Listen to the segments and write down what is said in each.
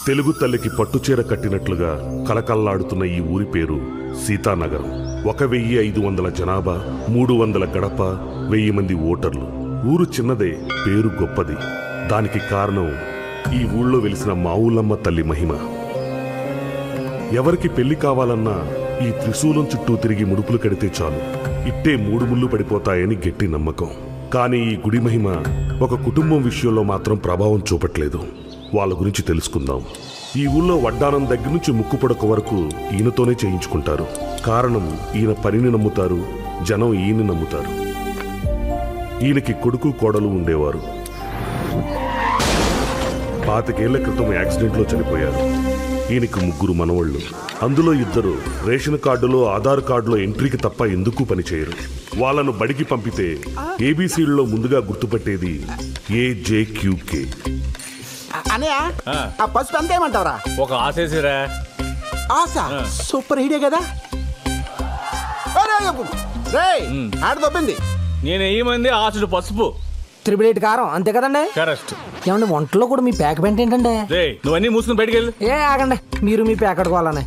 తెలుగు తల్లికి పట్టుచీర కట్టినట్లుగా కలకల్లాడుతున్న ఈ ఊరి పేరు సీతానగరం. 1500 జనాభా, 300 గడప, 1000 మంది ఓటర్లు. ఊరు చిన్నదే, పేరు గొప్పది. దానికి కారణం ఈ ఊళ్ళో వెలిసిన మావులమ్మ తల్లి మహిమ. ఎవరికి పెళ్లి కావాలన్నా ఈ త్రిశూలం చుట్టూ తిరిగి ముడుపులు కడితే చాలు, ఇట్టే 3 ముళ్ళు పడిపోతాయని గట్టి నమ్మకం. కానీ ఈ గుడి మహిమ ఒక కుటుంబం విషయంలో మాత్రం ప్రభావం చూపట్లేదు. వాళ్ళ గురించి తెలుసుకుందాం. ఈ ఊళ్ళో వడ్డానం దగ్గర నుంచి ముక్కు పొడక వరకు ఈయనతోనే చేయించుకుంటారు. కారణం, ఈయన పనిని నమ్ముతారు, జనం ఈయన్ని నమ్ముతారు. ఈయనకి కొడుకు కోడలు ఉండేవారు. 25 ఏళ్ల క్రితం యాక్సిడెంట్లో చనిపోయారు. ఈయనకి 3 మనవళ్ళు. అందులో 2 రేషన్ కార్డులో, ఆధార్ కార్డులో ఎంట్రీకి తప్ప ఎందుకు పనిచేయరు. వాళ్ళను బడికి పంపితే ఏబీసీలో ముందుగా గుర్తుపట్టేది AJQK. అనయా ఆ పసుపు ఎంత ఏమంటావరా? ఒక ఆశేసిరా. ఆశ సూపర్ హీడే కదా. ఆడ దొబ్బింది. నేను ఏమంది ఆశడు పసుపు 888 కారం అంతే కదండి. కరెక్ట్. ఏమండి వంటలో కూడా మీ ప్యాక్ పెంట ఏంటండి? రే నువ్వన్నీ మూసుకుని బయటికి వెళ్ళు. ఏ ఆగండి, మీరు మీ ప్యాక్ అడుకోవాలని.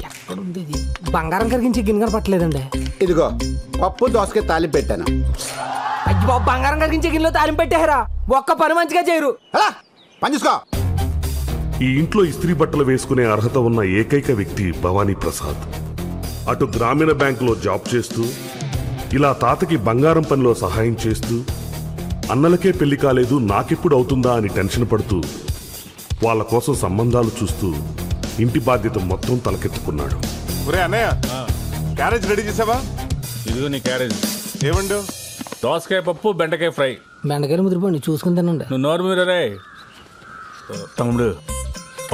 ఎక్కడుంది ఇది? బంగారం కరిగించి గిన్నె పట్టలేదండి. ఇదిగో పప్పు దోసకాయ తాలింపు పెట్టాను. అయ్యి బాబు, బంగారం కరిగించే గిన్నెలో తాలింపు పెట్టారా? ఒక్క పని మంచిగా చేయరు. అలా పని చూసుకో. ఈ ఇంట్లో ఇస్త్రీ బట్టలు వేసుకునే అర్హత ఉన్న ఏకైక వ్యక్తి భవానీ ప్రసాద్. అటు గ్రామీణ బ్యాంకులో జాబ్ చేస్తూ, ఇలా తాతకి బంగారం పనిలో సహాయం చేస్తూ, అన్నలకే పెళ్లి కాలేదు నాకెప్పుడు అవుతుందా అని టెన్షన్ పడుతూ, వాళ్ళ కోసం సంబంధాలు చూస్తూ ఇంటి బాధ్యత మొత్తం తలకెత్తుకున్నాడు. ఒరే అన్నయ్య, క్యారేజ్ రెడీ చేసావా? ఇదిగో నీ క్యారేజ్. ఏమండు? దోసకాయ పప్పు, బెండకాయ ఫ్రై. బెండకాయలు ముదిరిపోండి, చూసుకుని తినండి. నువ్వు నోరు మీద రే. తమ్ముడు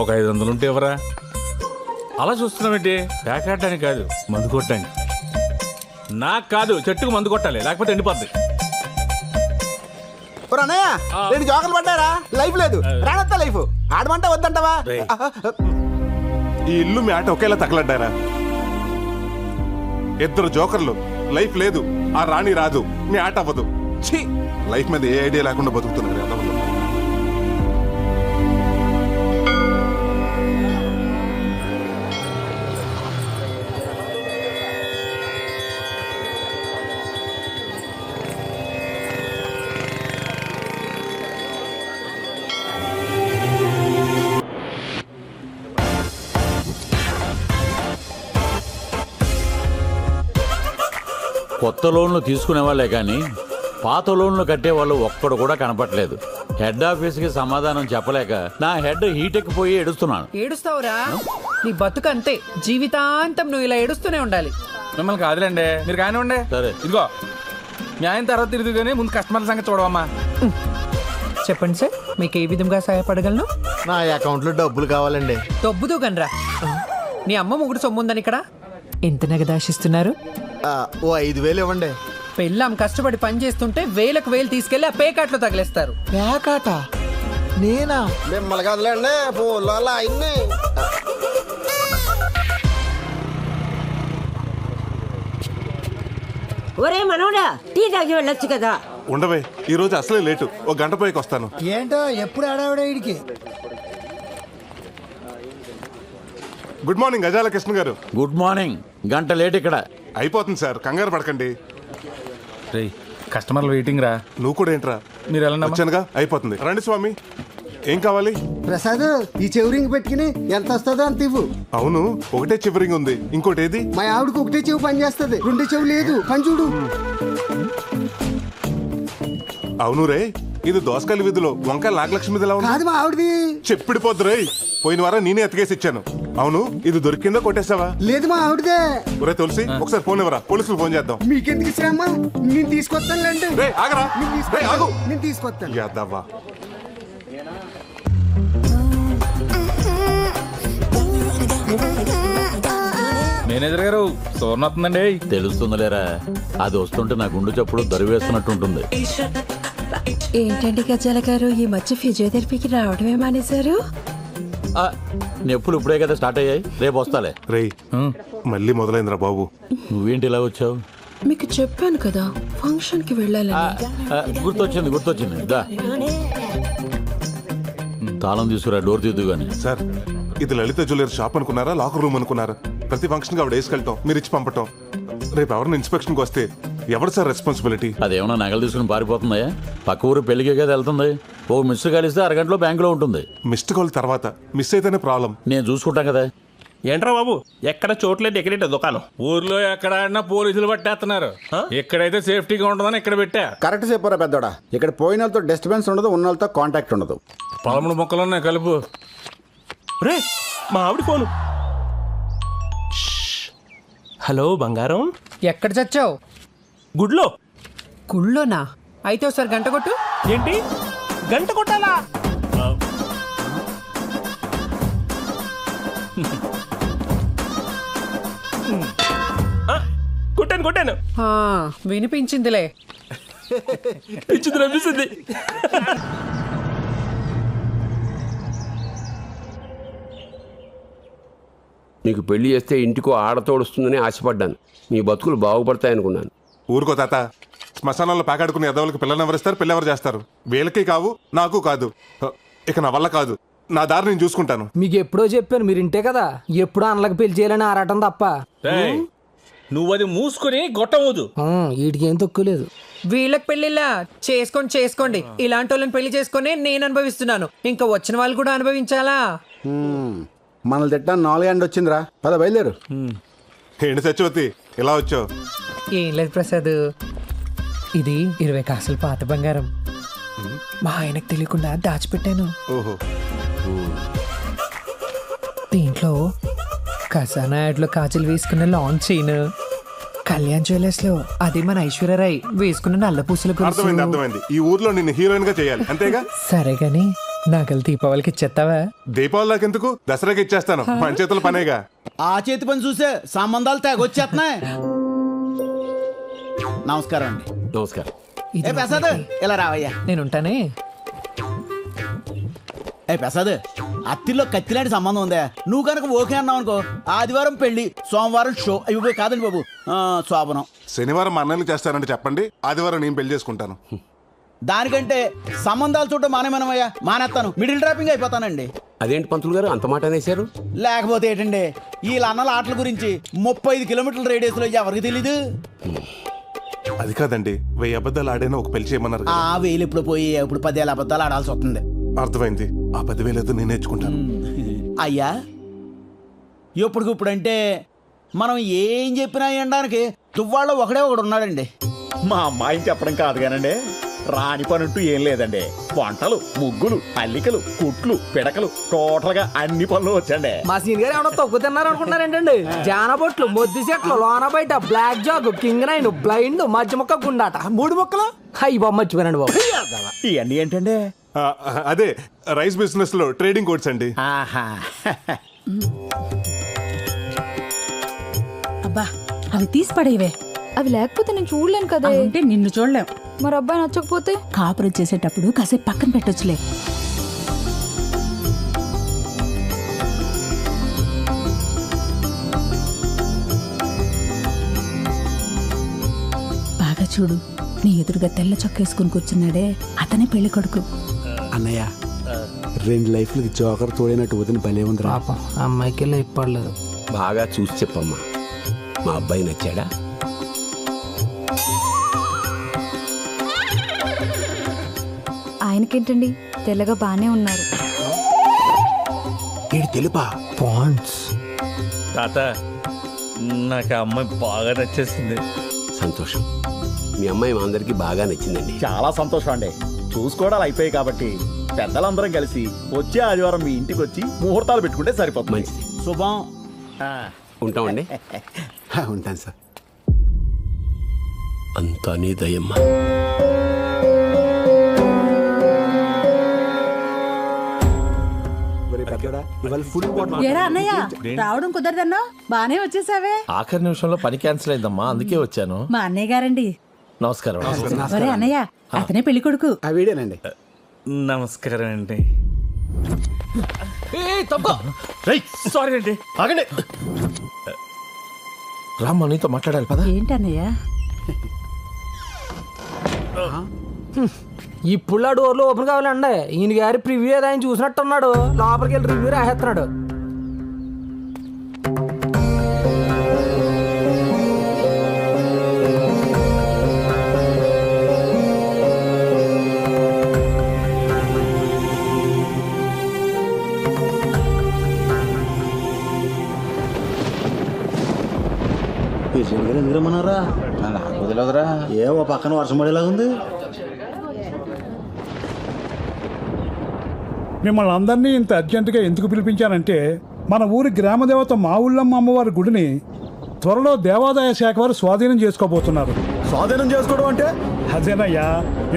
ఒక 500 ఉంటే ఎవరా? అలా చూస్తున్నావేంటి? ప్యాకెట్టానికి కాదు, మందు కొట్టడానికి. నాకు కాదు, చెట్టుకు మందు కొట్టాలి, లేకపోతే ఎండిపోద్ది. అన్నయ్య 2 జోకర్లు పడ్డారా? లైఫ్ లేదు, రానత్తా లైఫ్. ఆడమంటా వద్దంటావా? ఈ ఇల్లు మీ ఆట ఒకేలా తగలడ్డారా? 2 జోకర్లు, లైఫ్ లేదు, ఆ రాణి రాదు, మీ ఆట అవ్వదు. ఛీ, లైఫ్ మీద ఏ ఐడియా లేకుండా బతుకుతున్నారు అదవలు. కొత్త లోన్లు తీసుకునే వాళ్ళే కానీ పాత లోన్లు కట్టేవాళ్ళు ఒక్కడు కూడా కనపట్లేదు. హెడ్ ఆఫీస్కి సమాధానం చెప్పలేక నా హెడ్ హీటెక్కిపోయి ఏడుస్తున్నాను. ఏడుస్తావురా? నీ బతుకు అంతే, జీవితాంతం నువ్వు ఇలా ఏడుస్తూనే ఉండాలి. మిమ్మల్ని కాదులేండి, మీరు కానివ్వండి. సరే ఇదిగో మీ ఆయన తర్వాత తిరిగి కానీ ముందు కస్టమర్ల సంగతి చూడవమ్మా. చెప్పండి సార్, మీకు ఏ విధంగా సహాయపడగలను? నా అకౌంట్లో డబ్బులు కావాలండి. దొబ్బుదు గనరా. నీ అమ్మ ముగ్గురు సొమ్ముందని ఇక్కడ ఎంత నగదాశిస్తున్నారు? ఓ 5,000 ఇవ్వండి. పెళ్ళాం కష్టపడి పని చేస్తుంటే 1000 తీసుకెళ్లి ఆ పేకాట్లో తగిలేస్తారు. పేకాట? నేనా? మిమ్మల్ని కదలండి ఫోన్లో అన్ని. ఒరే మనోడా, టీ తాగి వెళ్ళొచ్చు కదా. ఉండవే, ఈ రోజు అసలే లేటు, 1 గంట పోయికి వస్తాను. ఏంటో ఎప్పుడు ఆడావిడ వీడికి. గుడ్ మార్నింగ్ గజాల కృష్ణ గారు. Good morning. గంట లేట్ ఇక్కడ. అయిపోతుంది సార్, కంగారు పడకండి. రే కస్టమర్లు వెయిటింగ్ రా. నువ్వు కూడా ఏంట్రా? మీరు ఎలా వచ్చానుగా, అయిపోతుంది. రండి స్వామి, ఏం కావాలి? ప్రసాద్, ఈ చెవురింగ్ పెట్టుకుని ఎంత వస్తుందో అంత ఇవ్వు. అవును, ఒకటే చివరింగ్ ఉంది, ఇంకోటి ఏది? మా ఆవిడకి ఒకటే చెవు పని చేస్తుంది, 2 చెవు లేదు. పని చూడు. అవును రే, ఇది దోసకాయల వీధిలో వంకాయల నాగలక్ష్మి ఎలా ఉంది? కాదు, మా ఆవిడది. చెప్పిడిపోద్దు రే, పోయిన వారం నేనే ఎత్తుకేసి ఇచ్చాను. అవును, ఇది దొరికిందో కొట్టేసావా? లేదు, మా ఆవిడదే. ఒరే తులసి, ఒకసారి ఫోన్ ఇవ్వరా, పోలీసులు ఫోన్ చేద్దాం. మీకెందుకు శ్రమ? నేను తీసుకొస్తానులేండి. రే ఆగరా, రే ఆగు. నేను తీసుకొస్తాను. యాదవ్వా. మేనేజర్ గారు సోర్ణ వస్తుందండి. తెలుస్తుందిలేరా, అది వస్తుంటే నా గుండు చప్పుడు దరివేస్తున్నట్టుంటుంది. ఏంటండి గజాల గారు, ఈ మధ్య ఫిజియోథెరపీకి రావడమే మానేశారు? నొప్పులు ఇప్పుడే కదా స్టార్ట్ అయ్యాయి, రేపు వస్తాలే. రే మళ్ళీ మొదలైందిరా బాబు. నువ్వేంటి ఇలా వచ్చావు? మీకు చెప్పాను కదా ఫంక్షన్ కి వెళ్ళాలని. గుర్తొచ్చింది దా. తాళం తీసుకురా, డోర్ తీద్దు గాని. సార్ ఇది లలిత జ్యువెలరీ షాప్ అనుకున్నారా లాకర్ రూమ్ అనుకున్నారా? ప్రతి ఫంక్షన్కి ఆవిడ వేసుకెళ్ళటం, మీరు ఇచ్చి పంపటం. రేపు ఎవరిని ఇన్స్పెక్షన్కి వస్తే ఎవరు సార్ రెస్పాన్సిబిలిటీ? అదేమన్నా నగలు తీసుకుని పారిపోతుందా? పక్క ఊరు పెళ్లికే కదా వెళ్తుంది. ఓ మిస్ కలిస్తే అరగంటలో బ్యాంకులో ఉంటుంది. మిస్డ్ కాల్ తర్వాత మిస్ అయితేనే ప్రాబ్లం. నేను చూసుకుంటాం కదా. ఏంట్రా బాబు, ఎక్కడ చోట్లేదు ఎక్కడేట దుకాణం? ఊర్లో ఎక్కడ ఆడినా పోలీసులు పట్టేస్తున్నారు. ఎక్కడైతే సేఫ్టీగా ఉంటుందని ఇక్కడ పెట్టా. కరెక్ట్ చెప్పారా పెద్దోడా. ఇక్కడ పోయిన వాళ్ళతో డిస్టర్బెన్స్ ఉండదు, ఉన్న వాళ్ళతో కాంటాక్ట్ ఉండదు. 13 మొక్కలున్నాయి కలుపు. రే మా ఆవిడ ఫోను. హలో బంగారం, ఎక్కడ చచ్చావు? గుడ్లో. గుళ్ళోనా? అయితే ఒకసారి గంట కొట్టు. ఏంటి గంట కొట్టాలా? కొట్టాను కొట్టాను. ఆ, వినిపించిందిలే. పిచ్చింది అనిపిస్తుంది. నీకు పెళ్లి చేస్తే ఇంటికో ఆడతోడుస్తుందని ఆశపడ్డాను. మీ బతుకులు బాగుపడతాయనుకున్నాను. ఊరుకో తాత, శ్మశానంలో ప్యాకాడుకునే ఎదవలకి పిల్లలు ఎవరిస్తారు, పిల్ల ఎవరు చేస్తారు? వీళ్ళకి కావు, నాకు కాదు. ఇక నా వల్ల కాదు. నా దారి నేను చూసుకుంటాను. మీకు ఎప్పుడో చెప్పాను, మీరు ఇంటే కదా. ఎప్పుడో అన్నలకు పెళ్లి చేయాలని ఆరాటం తప్ప. రేయ్, నువ్వు అది మూసుకుని గొట్టమూదు. వీటికి ఏం తక్కువ లేదు. వీళ్ళకి పెళ్ళిళ్ళా? చేసుకోండి. ఇలాంటి వాళ్ళని పెళ్లి చేసుకుని నేను అనుభవిస్తున్నాను. ఇంకా వచ్చిన వాళ్ళు కూడా అనుభవించాలా? మనల్ని తిట్టా 4 గంటలు వచ్చిందిరా. పద బయలుదేరు. ఏంటి సత్యవతి ఇలా వచ్చావు? ఏం లేదు ప్రసాద్, ఇది 20 కాసులు పాత బంగారం. మా ఆయనకు తెలియకుండా దాచిపెట్టాను. ఓహో. దీంట్లో ఖజానా యాడ్లో కాజులు వేసుకున్న లాంగ్ చైన్, కళ్యాణ్ జ్యువెలర్స్ లో అది మన ఐశ్వర్యరాయ్ వేసుకున్న నల్ల పూసల అర్థమైంది అర్థమైంది. ఈ ఊర్లో నిన్ను హీరోయిన్ గా చేయాలి అంతేగా? సరే గాని నగలు దీపావళికి ఇచ్చేస్తావా? దీపావళి దాకెందుకు, దసరాకి ఇచ్చేస్తాను. మన చేతుల పనేగా. ఆ చేతి పని చూసే సంబంధాలు తెగొచ్చేస్తున్నాయి. నమస్కారం అండి. నమస్కారం. ఇది ప్రసాద్ ఇలా రావయ్యా. నేనుంటానే. ప్రసాద్, అత్తిలో కత్తిలాంటి సంబంధం ఉందా? నువ్వు కనుక ఓకే అన్నావు అనుకో, ఆదివారం పెళ్లి, సోమవారం షో. అవి కాదండి బాబు, శోభనం. శనివారం మా అన్నయ్యకి చేస్తానంటే చెప్పండి, ఆదివారం నేను పెళ్లి చేసుకుంటాను. దానికంటే సంబంధాలు చూడటం మానేమనమయ్యా. మానేస్తాను, మిడిల్ డ్రాపింగ్ అయిపోతానండి. అదేంటి పంతులు గారు అంత మాట అనేశారు? లేకపోతే ఏంటండి, వీళ్ళ అన్నల ఆటల గురించి 35 కిలోమీటర్ల రేడియస్ లో ఎవరికి తెలీదు? అది కాదండి, 1000 అబద్ధాలు ఆడైనా ఒక పెళ్లి చేయమన్నారు కదా. ఆ వేలు ఇప్పుడు పోయి ఇప్పుడు 10,000 అబద్ధాలు ఆడాల్సి వస్తుంది. అర్థమైంది. ఆ 10,000 ఏదో నేను నేర్చుకుంటాను. అయ్యా, ఇప్పుడుకిప్పుడంటే మనం ఏం చెప్పినా వినడానికి తువ్వాళ్ళలో ఒకడే ఒకడు ఉన్నాడండి. మా అమ్మాయిని చెప్పడం కాదు కానండి, రాని పనుంటూ ఏం లేదండి. వంటలు, ముగ్గులు, అల్లికలు, కుట్లు, పిడకలు, టోటల్ గా అన్ని పనులు వచ్చండి. మా సీన్ గారు ఏమన్నా తక్కువ తిన్నారు అనుకుంటున్నారేంటండి? జానబొట్లు, మొద్దు చెట్లు, లోన బయట, black jack, king nine, blind, మధ్య మొక్క, గుండాట, 3 మొక్కలు. అయ్యి బాబు మర్చిపోయానండి బాబు. ఇవన్నీ ఏంటండి? అదే రైస్ బిజినెస్ లో ట్రేడింగ్ కోడ్స్ అండి. ఆహా. అబ్బా, అవి తీసి పడేవే. అవి లేకపోతే నేను చూడలేను కదా. అంటే నిన్ను చూడలేం. మరి అబ్బాయి నచ్చకపోతే? కాపురం చేసేటప్పుడు కాసేపు పక్కన పెట్టొచ్చులే. బాగా చూడు, నీ ఎదురుగా తెల్ల చొక్కేసుకుని కూర్చున్నాడే, అతనే పెళ్లి కొడుకు. అన్నయ్య, 2 లైఫ్లకి జోకర్ తోడైనట్టు వదిన భలే ఉంది. పాపం అమ్మాయికి వెళ్ళి ఇప్పలేదు. బాగా చూసి చెప్పమ్మా, మా అబ్బాయి నచ్చాడా? ఆయనకేంటండి, తెల్లగా బానే ఉన్నారు. ఏడు తెలుపా? పాండ్స్. తాత, నాకు ఆ అమ్మాయి బాగా నచ్చేసింది. సంతోషం. మీ అమ్మాయి మా అందరికి బాగా నచ్చిందండి. చాలా సంతోషం అండి. చూసుకోవడాలు అయిపోయాయి కాబట్టి పెద్దలందరం కలిసి వచ్చే ఆదివారం మీ ఇంటికి వచ్చి ముహూర్తాలు పెట్టుకుంటే సరిపోతుంది. మంచిది. శుభం. ఉంటామండి. ఉంటాను సార్. అంతా నీ దయమ్మ. ఏరా అన్నయ్య, రావడం కుదరదన్నా బానే వచ్చేసావే. ఆఖరి నిమిషంలో పని క్యాన్సిల్ అయిందమ్మా, అందుకే వచ్చాను. మా అన్నయ్య గారండి. నమస్కారం. ఒరే అన్నయ్య, అతనే పెళ్లి కొడుకు. ఆ వీడేనండి. నమస్కారం అండి. సారీ అండి, ఆగండి. రామ్మ, నీతో మాట్లాడాలి పదా. ఏంటన్నయ్య? ఇప్పుడు ఆ డోర్లు ఓపెన్ కావాలండి. ఈయన గారి ప్రివ్యూ ఏదో ఆయన చూసినట్టున్నాడు, లోపలికి వెళ్ళి రివ్యూ రాసేస్తున్నాడు. ఎందుకు రమ్మన్నారా? నాకు వదిలేదురా. ఏవో పక్కన వర్షం పడేలా ఉంది. మిమ్మల్ని అందరినీ ఇంత అర్జెంటుగా ఎందుకు పిలిపించానంటే, మన ఊరి గ్రామదేవత మా ఊళ్ళమ్మ అమ్మవారి గుడిని త్వరలో దేవాదాయ శాఖ వారు స్వాధీనం చేసుకోబోతున్నారు. స్వాధీనం చేసుకోవడం అంటే? అదేనయ్యా,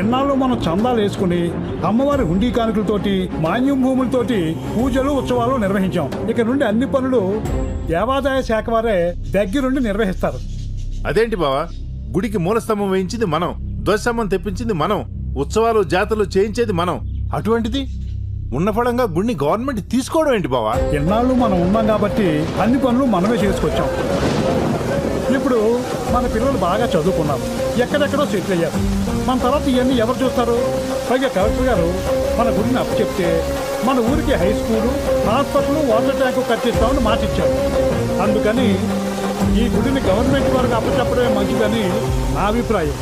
ఇన్నాళ్ళు మనం చందాలు వేసుకుని అమ్మవారి హుండీ కానుకలతోటి మాన్యం భూములతోటి పూజలు ఉత్సవాలు నిర్వహించాం. ఇక నుండి అన్ని పనులు దేవాదాయ శాఖ వారే దగ్గరుండి నిర్వహిస్తారు. అదేంటి బావా, గుడికి మూలస్తంభం వేయించింది మనం, ధ్వజస్తంభం తెప్పించింది మనం, ఉత్సవాలు జాతరలు చేయించేది మనం. అటువంటిది ఉన్న ఫలంగా గుడిని గవర్నమెంట్ తీసుకోవడం ఏంటి బావా? ఎన్నాళ్ళు మనం ఉన్నాం కాబట్టి అన్ని పనులు మనమే చేసుకొచ్చాం. ఇప్పుడు మన పిల్లలు బాగా చదువుకున్నారు, ఎక్కడెక్కడో సెటిల్ అయ్యారు. మన తర్వాత ఇవన్నీ ఎవరు చూస్తారు? పైగా కలెక్టర్ గారు మన గుడిని అప్పచెప్తే మన ఊరికి high school, hospital, water tank కట్టిస్తామని మాటిచ్చారు. అందుకని ఈ గుడిని గవర్నమెంట్ వారికి అప్పచెప్పడమే మంచిదని నా అభిప్రాయం.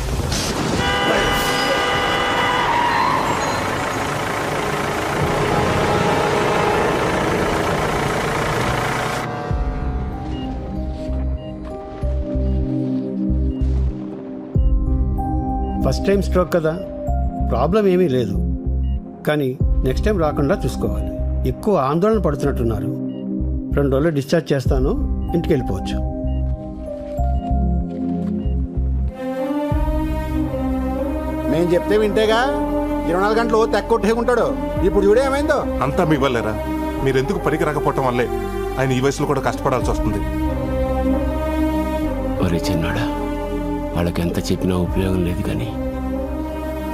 ఫస్ట్ టైం స్ట్రోక్ కదా, ప్రాబ్లం ఏమీ లేదు. కానీ నెక్స్ట్ టైం రాకుండా చూసుకోవాలి. ఎక్కువ ఆందోళన పడుతున్నట్టున్నారు. 2 రోజులు డిశ్చార్జ్ చేస్తాను, ఇంటికి వెళ్ళిపోవచ్చు. మేము చెప్తే వింటేగా 24 గంటలు తెక్కొట్టేకుంటాడు. ఇప్పుడు చూడే ఏమైందో. అంతా మీ వల్లేరా? మీరెందుకు పనికి రాకపోవటం వల్లే ఆయన ఈ వయసులో కూడా కష్టపడాల్సి వస్తుంది. ఒరే చిన్నాడా, వాళ్ళకి ఎంత చెప్పినా ఉపయోగం లేదు, కానీ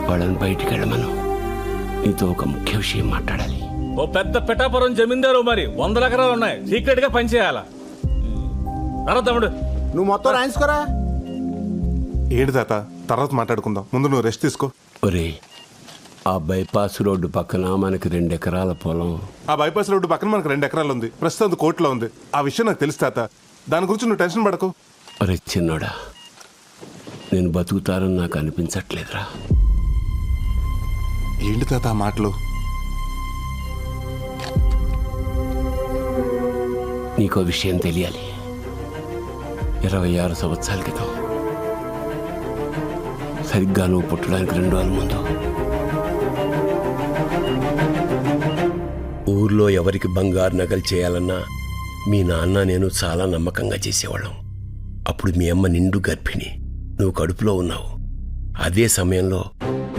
వాళ్ళని బయటికి వెళ్ళమను. నీతో ఒక ముఖ్య విషయం మాట్లాడాలి. ఓ పెద్ద పిఠాపురం జమీందారు, మరి 100 ఎకరాలు ఉన్నాయి, సీక్రెట్ గా పనిచేయాలా? తమ్ముడు నువ్వు మొత్తం రాయించుకోరా. ఏడు తాత, తర్వాత మాట్లాడుకుందాం, ముందు నువ్వు రెస్ట్ తీసుకో. ఒరే, ఆ బైపాస్ రోడ్డు పక్కన మనకి 2 ఎకరాల పొలం. ఆ బైపాస్ రోడ్డు పక్కన మనకు 2 ఎకరాలు ఉంది, ప్రస్తుతం అది కోర్టులో ఉంది. ఆ విషయం నాకు తెలుసు తాత, దాని గురించి నువ్వు టెన్షన్ పడకు. ఒరే చిన్నోడా, నేను బతుకుతానని నాకు అనిపించట్లేదురా. ఏంటి తాత ఆ మాటలు? నీకో విషయం తెలియాలి. 26 సంవత్సరాల క్రితం, సరిగ్గా నువ్వు పుట్టడానికి 2 రోజుల ముందు, ఊర్లో ఎవరికి బంగారు నగలు చేయాలన్నా మీ నాన్న నేను చాలా నమ్మకంగా చేసేవాళ్ళం. అప్పుడు మీ అమ్మ నిండు గర్భిణి, నువ్వు కడుపులో ఉన్నావు. అదే సమయంలో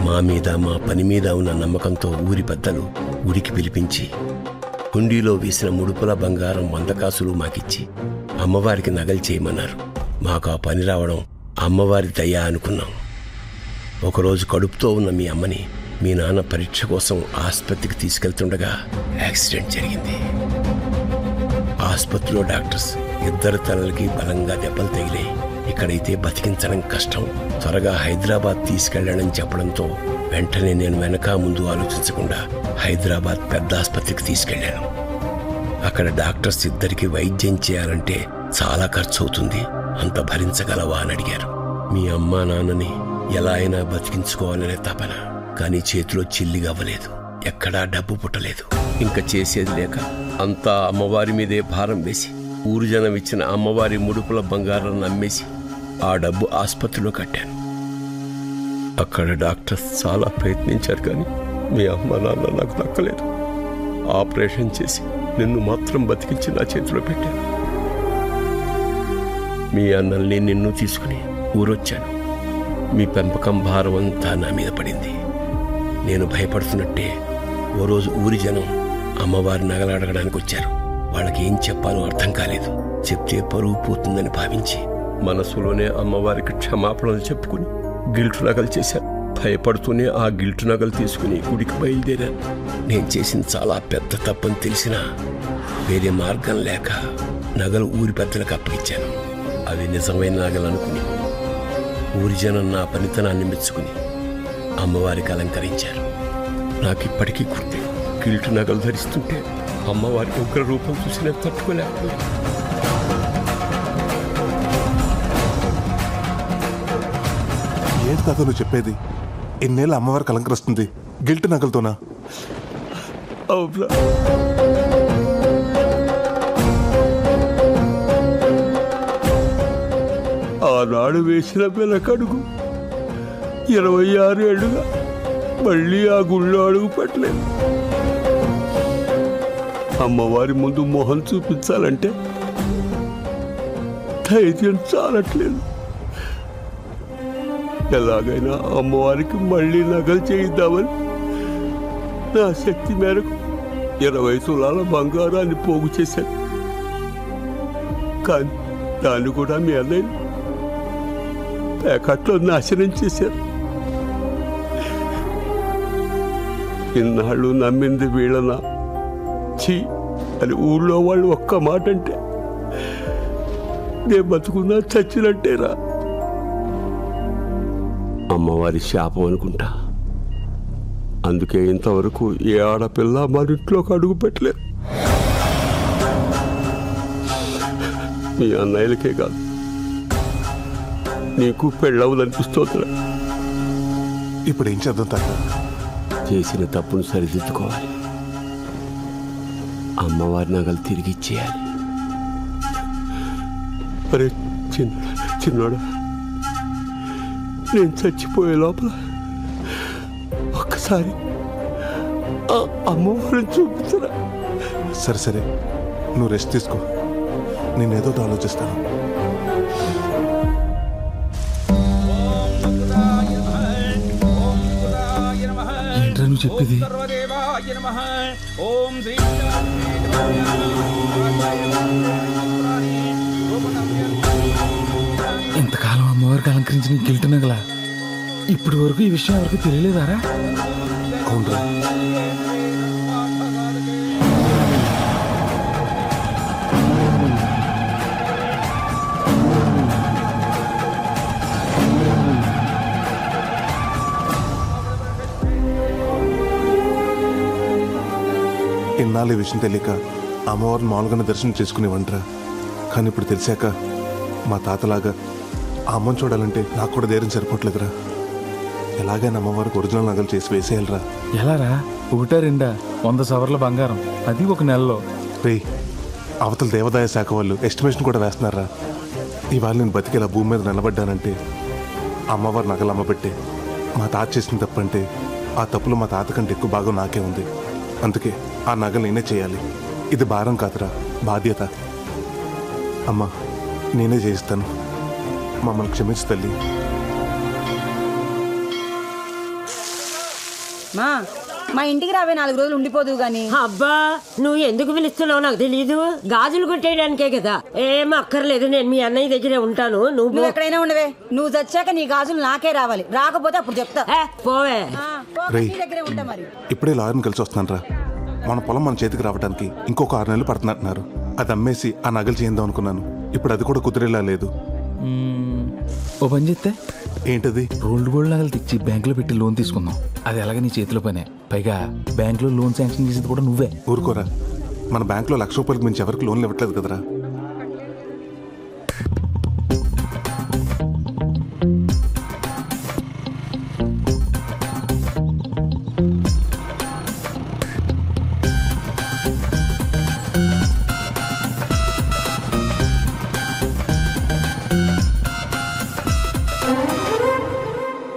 మా మీద, మా పని మీద ఉన్న నమ్మకంతో ఊరి పెద్దలు గుడికి పిలిపించి హుండీలో వేసిన ముడుపుల బంగారం 100 కాసులు మాకిచ్చి అమ్మవారికి నగలు చేయమన్నారు. మాకు ఆ పని రావడం అమ్మవారి దయ అనుకున్నాం. ఒకరోజు కడుపుతో ఉన్న మీ అమ్మని మీ నాన్న పరీక్ష కోసం ఆసుపత్రికి తీసుకెళ్తుండగా యాక్సిడెంట్ జరిగింది. ఆసుపత్రిలో డాక్టర్స్ 2 తలలకి బలంగా దెబ్బలు తగిలాయి. ఇక్కడైతే బతికించడం కష్టం, త్వరగా హైదరాబాద్ తీసుకెళ్లాలని చెప్పడంతో వెంటనే నేను వెనక ముందు ఆలోచించకుండా హైదరాబాద్ పెద్ద ఆసుపత్రికి తీసుకెళ్లాను. అక్కడ డాక్టర్స్ 2కి వైద్యం చేయాలంటే చాలా ఖర్చు అవుతుంది, అంత భరించగలవా అని అడిగారు. మీ అమ్మా నాన్నని ఎలా అయినా బతికించుకోవాలనే తపన, కానీ చేతిలో చిల్లిగవ్వలేదు, ఎక్కడా డబ్బు పుట్టలేదు. ఇంకా చేసేది లేక అంతా అమ్మవారి మీదే భారం వేసి ఊరు జనం ఇచ్చిన అమ్మవారి ముడుపుల బంగారం నమ్మేసి ఆ డబ్బు ఆసుపత్రిలో కట్టాను. అక్కడ డాక్టర్స్ చాలా ప్రయత్నించారు, కానీ మీ అమ్మ నాన్న నాకు దక్కలేదు. ఆపరేషన్ చేసి నిన్ను మాత్రం బతికించి నా చేతిలో పెట్టాను. మీ అన్నల్ని నిన్ను తీసుకుని ఊరొచ్చాను. మీ పెంపకం భారం అంతా నా మీద పడింది. నేను భయపడుతున్నట్టే ఓ రోజు ఊరి జనం అమ్మవారి నగలు అడగడానికి వచ్చారు. వాళ్ళకి ఏం చెప్పాలో అర్థం కాలేదు. చెప్తే పరువు పోతుందని భావించి మనసులోనే అమ్మవారికి క్షమాపణలు చెప్పుకుని గిల్టు నగలు చేశాను. భయపడుతూనే ఆ గిల్టు నగలు తీసుకుని గుడికి బయలుదేరాను. నేను చేసిన చాలా పెద్ద తప్పని తెలిసినా వేరే మార్గం లేక నగలు ఊరి పెద్దలకు అప్పగించాను. అవి నిజమైన నగలు అనుకుని ఊరి జనం నా పనితనాన్ని మెచ్చుకుని అమ్మవారికి అలంకరించారు. నాకు ఇప్పటికీ గుర్తే, గిల్టు నగలు ధరిస్తుంటే అమ్మవారి ఉగ్ర రూపం చూసి నేను తట్టుకోలేకపోయాను. ఏంటి తాత నువ్వు చెప్పేది? ఎన్నేళ్ళు అమ్మవారికి అలంకరిస్తుంది గిల్ట్ నగలతోనా? అవునా? ఆనాడు వేసిన వెనకడుగు 26 ఏళ్ళుగా మళ్ళీ ఆ గుళ్ళో అడుగు పెట్టలేదు. అమ్మవారి ముందు మొహం చూపించాలంటే ధైర్యం చాలట్లేదు. ఎలాగైనా అమ్మవారికి మళ్ళీ నగలు చేయిద్దామని నా శక్తి మేరకు 20 తులాల బంగారాన్ని పోగు చేశాను. కానీ దాన్ని కూడా మీ అన్నయ్య ప్యాకెట్లో నాశనం చేశారు. ఇన్నాళ్ళు నమ్మింది వీళ్ళనా ఛీ అని ఊళ్ళో వాళ్ళు ఒక్క మాట అంటే నేను బతుకున్నా చచ్చినట్టేరా. అమ్మవారి శాపం అనుకుంటా. అందుకే ఇంతవరకు ఏ ఆడపిల్ల మన ఇంట్లోకి అడుగు పెట్టలేదు. మీ అన్నయ్యలకే కాదు, నీకు పెళ్ళవదనిపిస్తోందిరా. ఇప్పుడు ఏం చేద్దాం తాత? చేసిన తప్పును సరిదిద్దుకోవాలి. అమ్మవారి నగలు తిరిగి ఇచ్చేయాలి. అరే చిన్నోడా, నేను చచ్చిపోయే లోపల ఒక్కసారి అమ్మవారిని చూపించరా. సరే సరే, నువ్వు రెస్ట్ తీసుకో, నేనేదో ఆలోచిస్తాను. ఏంట్రా నువ్వు చెప్పేది? ఇంతకాలం అమ్మవారికి అలంకరించిన గిల్ట్ నగల ఇప్పటి వరకు ఈ విషయం ఎవరికి తెలియలేదారా? అవునరా. ఇన్నాళ్ళు ఈ విషయం తెలియక అమ్మవారిని మామూలుగానే దర్శనం చేసుకునేవంటరా. కానీ ఇప్పుడు తెలిసాక మా తాతలాగా ఆ అమ్మని చూడాలంటే నాకు కూడా ధైర్యం సరిపోవట్లేదురా. ఎలాగైనా అమ్మవారికి ఒరిజినల్ నగలు చేసి వేసేయాలరా. ఎలారా? 1-2 100 సవర్ల బంగారం, అది ఒక నెలలో. రే, అవతల దేవాదాయ శాఖ వాళ్ళు ఎస్టిమేషన్ కూడా వేస్తున్నారా. ఇవాళ నేను బతికేలా భూమి మీద నిలబడ్డానంటే అమ్మవారి నగలు అమ్మబెట్టే. మా తాత చేసిన తప్పు అంటే ఆ తప్పులో మా తాత కంటే ఎక్కువ భాగం నాకే ఉంది. అందుకే ఆ నగలు నేనే చేయాలి. ఇది భారం కాదురా, బాధ్యత. అమ్మా, నేనే చేయిస్తాను. మమ్మల్ని క్షమించు తల్లి. మా ఇంటికి రావే 4 రోజులు ఉండిపోదు గాని. అబ్బా, నువ్వు ఎందుకు పిలుస్తున్నావు నాకు తెలీదు. గాజులు కొట్టేయడానికే కదా. ఏం అక్కర్లేదు, నేను మీ అన్నయ్య దగ్గరే ఉంటాను. నువ్వు ఎక్కడైనా ఉండవే. నువ్వు చచ్చాక నీ గాజులు నాకే రావాలి. రాకపోతే అప్పుడు చెప్తా. పోవే. రేయ్, దగ్గరే ఉంటా మరి. ఇప్పుడే లాయర్ని కలిసి వస్తున్నాను రా. మన పొలం మన చేతికి రావడానికి ఇంకొక 6 నెలలు పడుతున్నట్టున్నారు. అది అమ్మేసి ఆ నగలు చేద్దాం అనుకున్నాను. ఇప్పుడు అది కూడా కుదిరేలా లేదు. ఓ పని చేస్తే ఏంటది? రోల్డ్ గోల్డ్ నగలు తెచ్చి బ్యాంకులో పెట్టి లోన్ తీసుకుందాం. అది ఎలాగ నీ చేతిలో పనే. పైగా బ్యాంకులో లోన్ శాంక్షన్ చేసేది కూడా నువ్వే. ఊరుకోరా, మన బ్యాంకులో 1,00,000 రూపాయలకు మించి ఎవరికి లోన్లు ఇవ్వట్లేదు కదరా.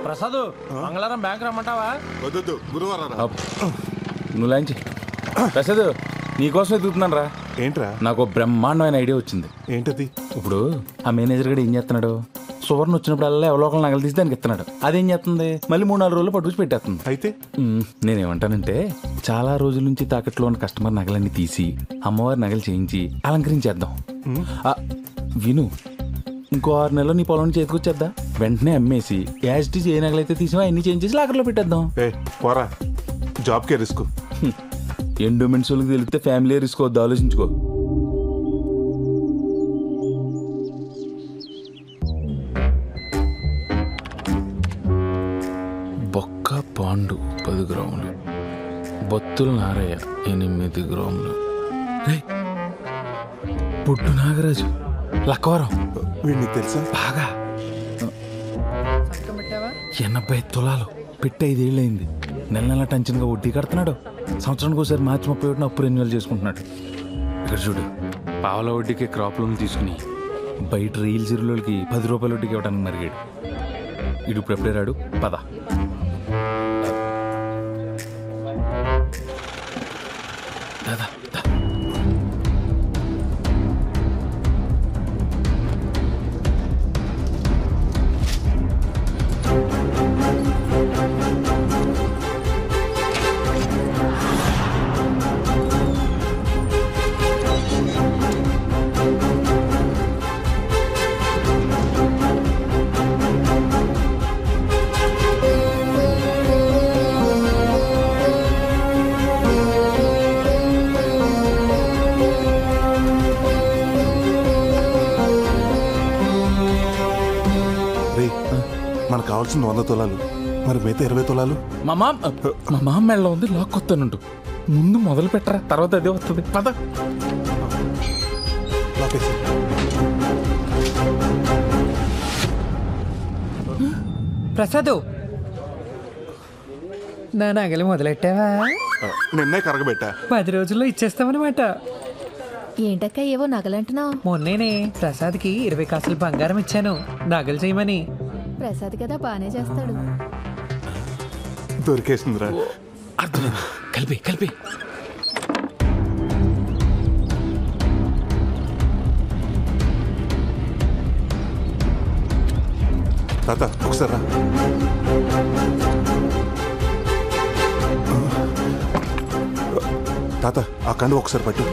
ప్రసాద్, మంగళవారం బ్యాంక్ రమ్మంటావా? వద్దు, గురువారం. నువ్వు లాంచి ప్రసాద్, నీకోసం ఎదుగుతున్నాను రా. ఏంట్రా? నాకు బ్రహ్మాండమైన ఐడియా వచ్చింది. ఏంటది? ఇప్పుడు ఆ మేనేజర్ గడు ఏం చేస్తున్నాడు? సువర్ణ వచ్చినప్పుడల్లా ఎవరోకలు నగలు తీసి దానికి ఇస్తున్నాడు. అదేం చేస్తుంది? మళ్ళీ 3-4 రోజులు పట్టుకుని పెట్టేస్తుంది. అయితే నేనేమంటానంటే, చాలా రోజుల నుంచి తాకట్లో ఉన్న కస్టమర్ నగలన్నీ తీసి అమ్మవారి నగలు చేయించి అలంకరించేద్దాం. విను, ఇంకో 6 నెలలు నీ పొలం చేతికొచ్చేద్దా. వెంటనే అమ్మేసి యాజిటీస్ ఏ నగలైతే తీసినా అన్ని చేంజ్ చేసి లాకర్లో పెట్టేద్దాం. పోరా, జాబ్కే రిస్క్. ఎండోమెంట్స్ వాళ్ళకి తెలిస్తే ఫ్యామిలీ రిస్క్ వద్దు, ఆలోచించుకో. బొక్క బత్తులు నారయ్య 8 గ్రాములు. పుట్టు నాగరాజు లక్కవరం. వీడిని తెలుసా? బాగా 80 తులాలు పెట్టి 5 ఏళ్ళయింది. నెల నెల టెన్షన్గా వడ్డీ కడుతున్నాడు. సంవత్సరానికి ఒకసారి మార్చి 31 అప్పు రెన్యువల్ చేసుకుంటున్నాడు. ఇక్కడ చూడు, పావుల వడ్డీకి క్రాప్ లోన్ తీసుకుని బయట రీల్ జీరోలకి 10 రూపాయల వడ్డీకి ఇవ్వడానికి మరిగాడు. ఇడు ఇప్పుడు ఎప్పుడే రాడు. పద. దాదా మనకు కావాల్సిన 100 తులాలు, మరి మిగతా 20 తులాలు? మా మామ మెళ్ళ ఉంది, లాక్కొస్తానుంటు. ముందు మొదలు పెట్టరా, తర్వాత అదే వస్తుంది. పద. ప్రసాద్, నా నగలు మొదలెట్టావా? నిన్నే కరగబెట్టా. 10 రోజుల్లో ఇచ్చేస్తామన్నమాట. ఏంటక్క ఏవో నగలంటున్నావు? మొన్నేనే ప్రసాద్కి 20 కాసులు బంగారం ఇచ్చాను నగలు చేయమని. ప్రసాద్ కదా బానే చేస్తాడు. దొరికేసిందిరా. అర్థమైంది. కలిపి తాత ఒకసారి రా. తాత ఆ కండు ఒకసారి పట్టు.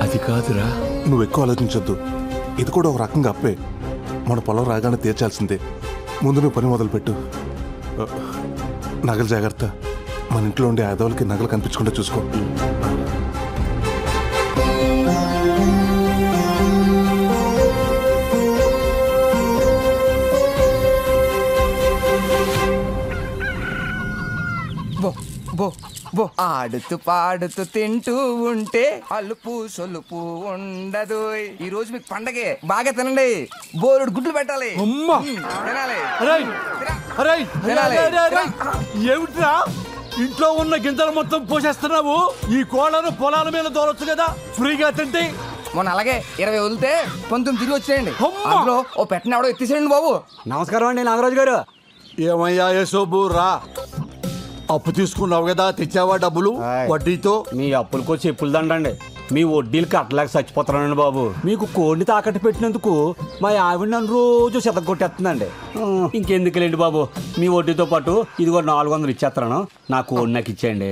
అది కాదురా. నువ్వు ఎక్కువ ఆలోచించొద్దు. ఇది కూడా ఒక రకంగా అప్పే. మన పొలం రాగానే తీర్చాల్సిందే. ముందు నువ్వు పని మొదలుపెట్టు. నగలు జాగ్రత్త. మన ఇంట్లో ఉండే ఆదవులకి నగలు కనిపించకుండా చూసుకో. ఆడుతూ పాడుతూ తింటూ ఉంటే అలుపు సొలుపు ఉండదు. ఈ రోజు మీకు పండగే. బాగా తినండి. బోరుడు గుడ్లు పెట్టాలి. ఏమిట్రా ఇంట్లో ఉన్న గింజలు మొత్తం పోసేస్తున్నావు? ఈ కోళ్ళను పొలాల మీద దోలొచ్చు కదా ఫ్రీగా తింటే. మొన్న అలాగే 20 వదిలితే 19 తిరిగి వచ్చేయండి. అందులో ఓ పెట్టిన ఎవడో ఎత్తేసేయండి బాబు. నమస్కారం అండి నాగరాజు గారు. ఏమయ్యా యశోబు రా. అప్పు తీసుకున్నావు కదా, తెచ్చావా డబ్బులు వడ్డీతో? మీ అప్పులకో చెప్పులు దండండి. మీ వడ్డీలు కట్టలేక చచ్చిపోతున్నానండి బాబు. మీకు కోడిని తాకట్టు పెట్టినందుకు మా ఆవిడ నన్ను రోజు కొట్టేస్తుందండి. ఇంకెందుకులేండి బాబు, మీ వడ్డీతో పాటు ఇదిగో 400 ఇచ్చేస్తున్నాను. నా కోడి నాకు ఇచ్చేయండి.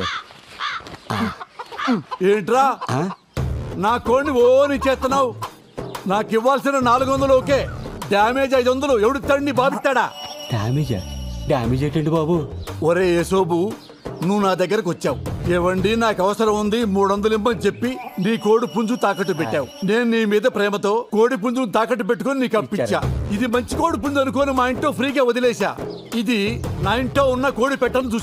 ఏంట్రా నా కోడిని ఓని ఇచ్చేస్తున్నావు? నాకు ఇవ్వాల్సిన 400 ఓకే, డ్యామేజ్ 500 ఎవడిస్తాడు? నీ బాబిస్తాడా? డ్యామేజ్ ఏంటండి బాబు? ఒరే యేసోబు, నువ్వు నా దగ్గరకు వచ్చావు. ఏవండి నాకు అవసరం ఉంది 300 ఇమ్మని చెప్పి నీ కోడి పుంజు తాకట్టు పెట్టావు. నేను నీ మీద ప్రేమతో కోడి పుంజును తాకట్టు పెట్టుకుని నీకు అప్పించా. ఇది మంచి కోడి పుంజు అనుకోని మా ఇంట్లో ఫ్రీగా వదిలేశా. ఇది నా ఇంట్లో ఉన్న కోడి పెట్టను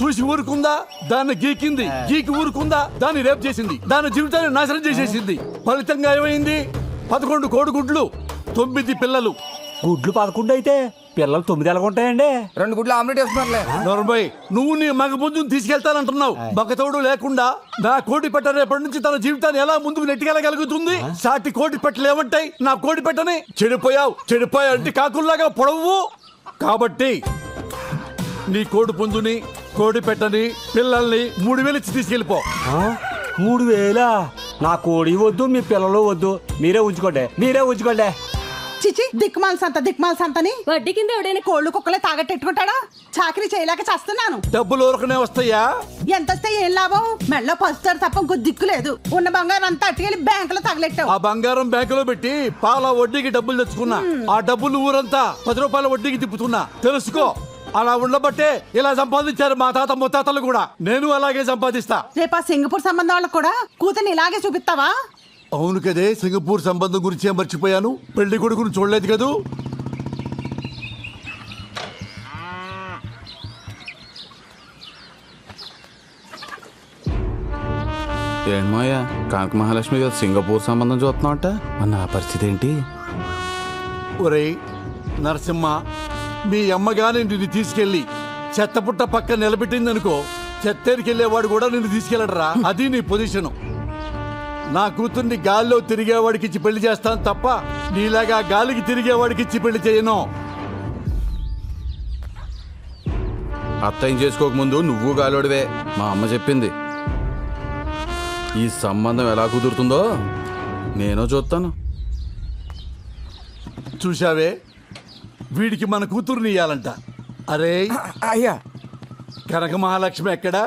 చూసి ఊరుకుందా? దాన్ని గీకి ఊరుకుందా? దాన్ని రేపు చేసింది. దాని జీవితాన్ని నాశనం చేసేసింది. ఫలితంగా ఏమైంది? 11 కోడిగుడ్లు, 9 పిల్లలు. గుడ్లు 11 అయితే పిల్లలు 9 ఎలా ఉంటాయండి? 2 గుడ్లు ఆమ్లెట్ వేస్తున్నారులే. నోర్మయ్, నువ్వు నీ మగ పుంజుని తీసుకెళ్తానంటున్నావు. మగతోడు లేకుండా నా కోడి పెట్ట రేపటి నుంచి తన జీవితాన్ని ఎలా ముందుకు నెట్టుకెళ్ళగలుగుతుంది? సాటి కోడి పెట్టలు ఏమంటాయి నా కోడి పెట్టని? చెడిపోయావు అంటే కాకుల్లాగా పొడవు. కాబట్టి నీ కోడి పుంజుని, కోడి పెట్టని, పిల్లల్ని 3000 ఇచ్చి తీసుకెళ్ళిపో. 3000? నా కోడి వద్దు, మీ పిల్లలు వద్దు. మీరే ఉంచుకోండి. చిచి దిక్మాల సంతని వడ్డీ కింద ఎవడైనా కోళ్ళు కుక్కలే తాగట్టెట్టుకుంటాడా? చాకరీ చేయలేక చేస్తున్నాను. డబ్బులు ఊరకనే వస్తాయా? ఎంత వస్తే ఏం లాభం? మెళ్ళో పసుతారు తప్ప ఇంకో దిక్కు లేదు. ఉన్న బంగారం అంతా అట్టుకెళ్ళి బ్యాంకులో తగలెట్టావు. ఆ బంగారం బ్యాంకులో పెట్టి పాల వడ్డీకి డబ్బులు తెచ్చుకున్నా. ఆ డబ్బులు ఊరంతా 10 రూపాయల వడ్డీకి తిప్పుతున్నా. తెలుసుకో, అలా ఉండబట్టే ఇలా సంపాదించారు మా తాత ముత్తాతలు కూడా. నేను అలాగే సంపాదిస్తా. రేపు ఆ సింగపూర్ సంబంధం వాళ్ళకు కూడా కూతుర్ని ఇలాగే చూపిస్తావా? అవును కదే, సింగపూర్ సంబంధం గురించి ఏం మర్చిపోయాను. పెళ్లి కొడుకును చూడలేదు కదూ. ఏంటోయ్యా, కాంక మహాలక్ష్మి గారు సింగపూర్ సంబంధం చూస్తున్నావుట. నా పరిస్థితి ఏంటి? ఒరేయ్ నరసింహ, మీ అమ్మగాని నిన్ను తీసుకెళ్ళి చెత్తపుట్ట పక్క నిలబెట్టిందనుకో, చెత్తేరికి వెళ్ళేవాడు కూడా నిన్ను తీసుకెళ్ళడరా. అది నీ పొజిషను. నా కూతుర్ని గాల్లో తిరిగేవాడికి ఇచ్చి పెళ్లి చేస్తాను తప్ప నీలాగా గాలికి తిరిగేవాడికి ఇచ్చి పెళ్లి చేయను. అత్తయ్యం చేసుకోకముందు నువ్వు గాలోడివే, మా అమ్మ చెప్పింది. ఈ సంబంధం ఎలా కుదురుతుందో నేను చూస్తాను. చూశావే, వీడికి మన కూతుర్ని ఇయ్యాలంట. అరే అయ్యా, కనక మహాలక్ష్మి ఎక్కడా?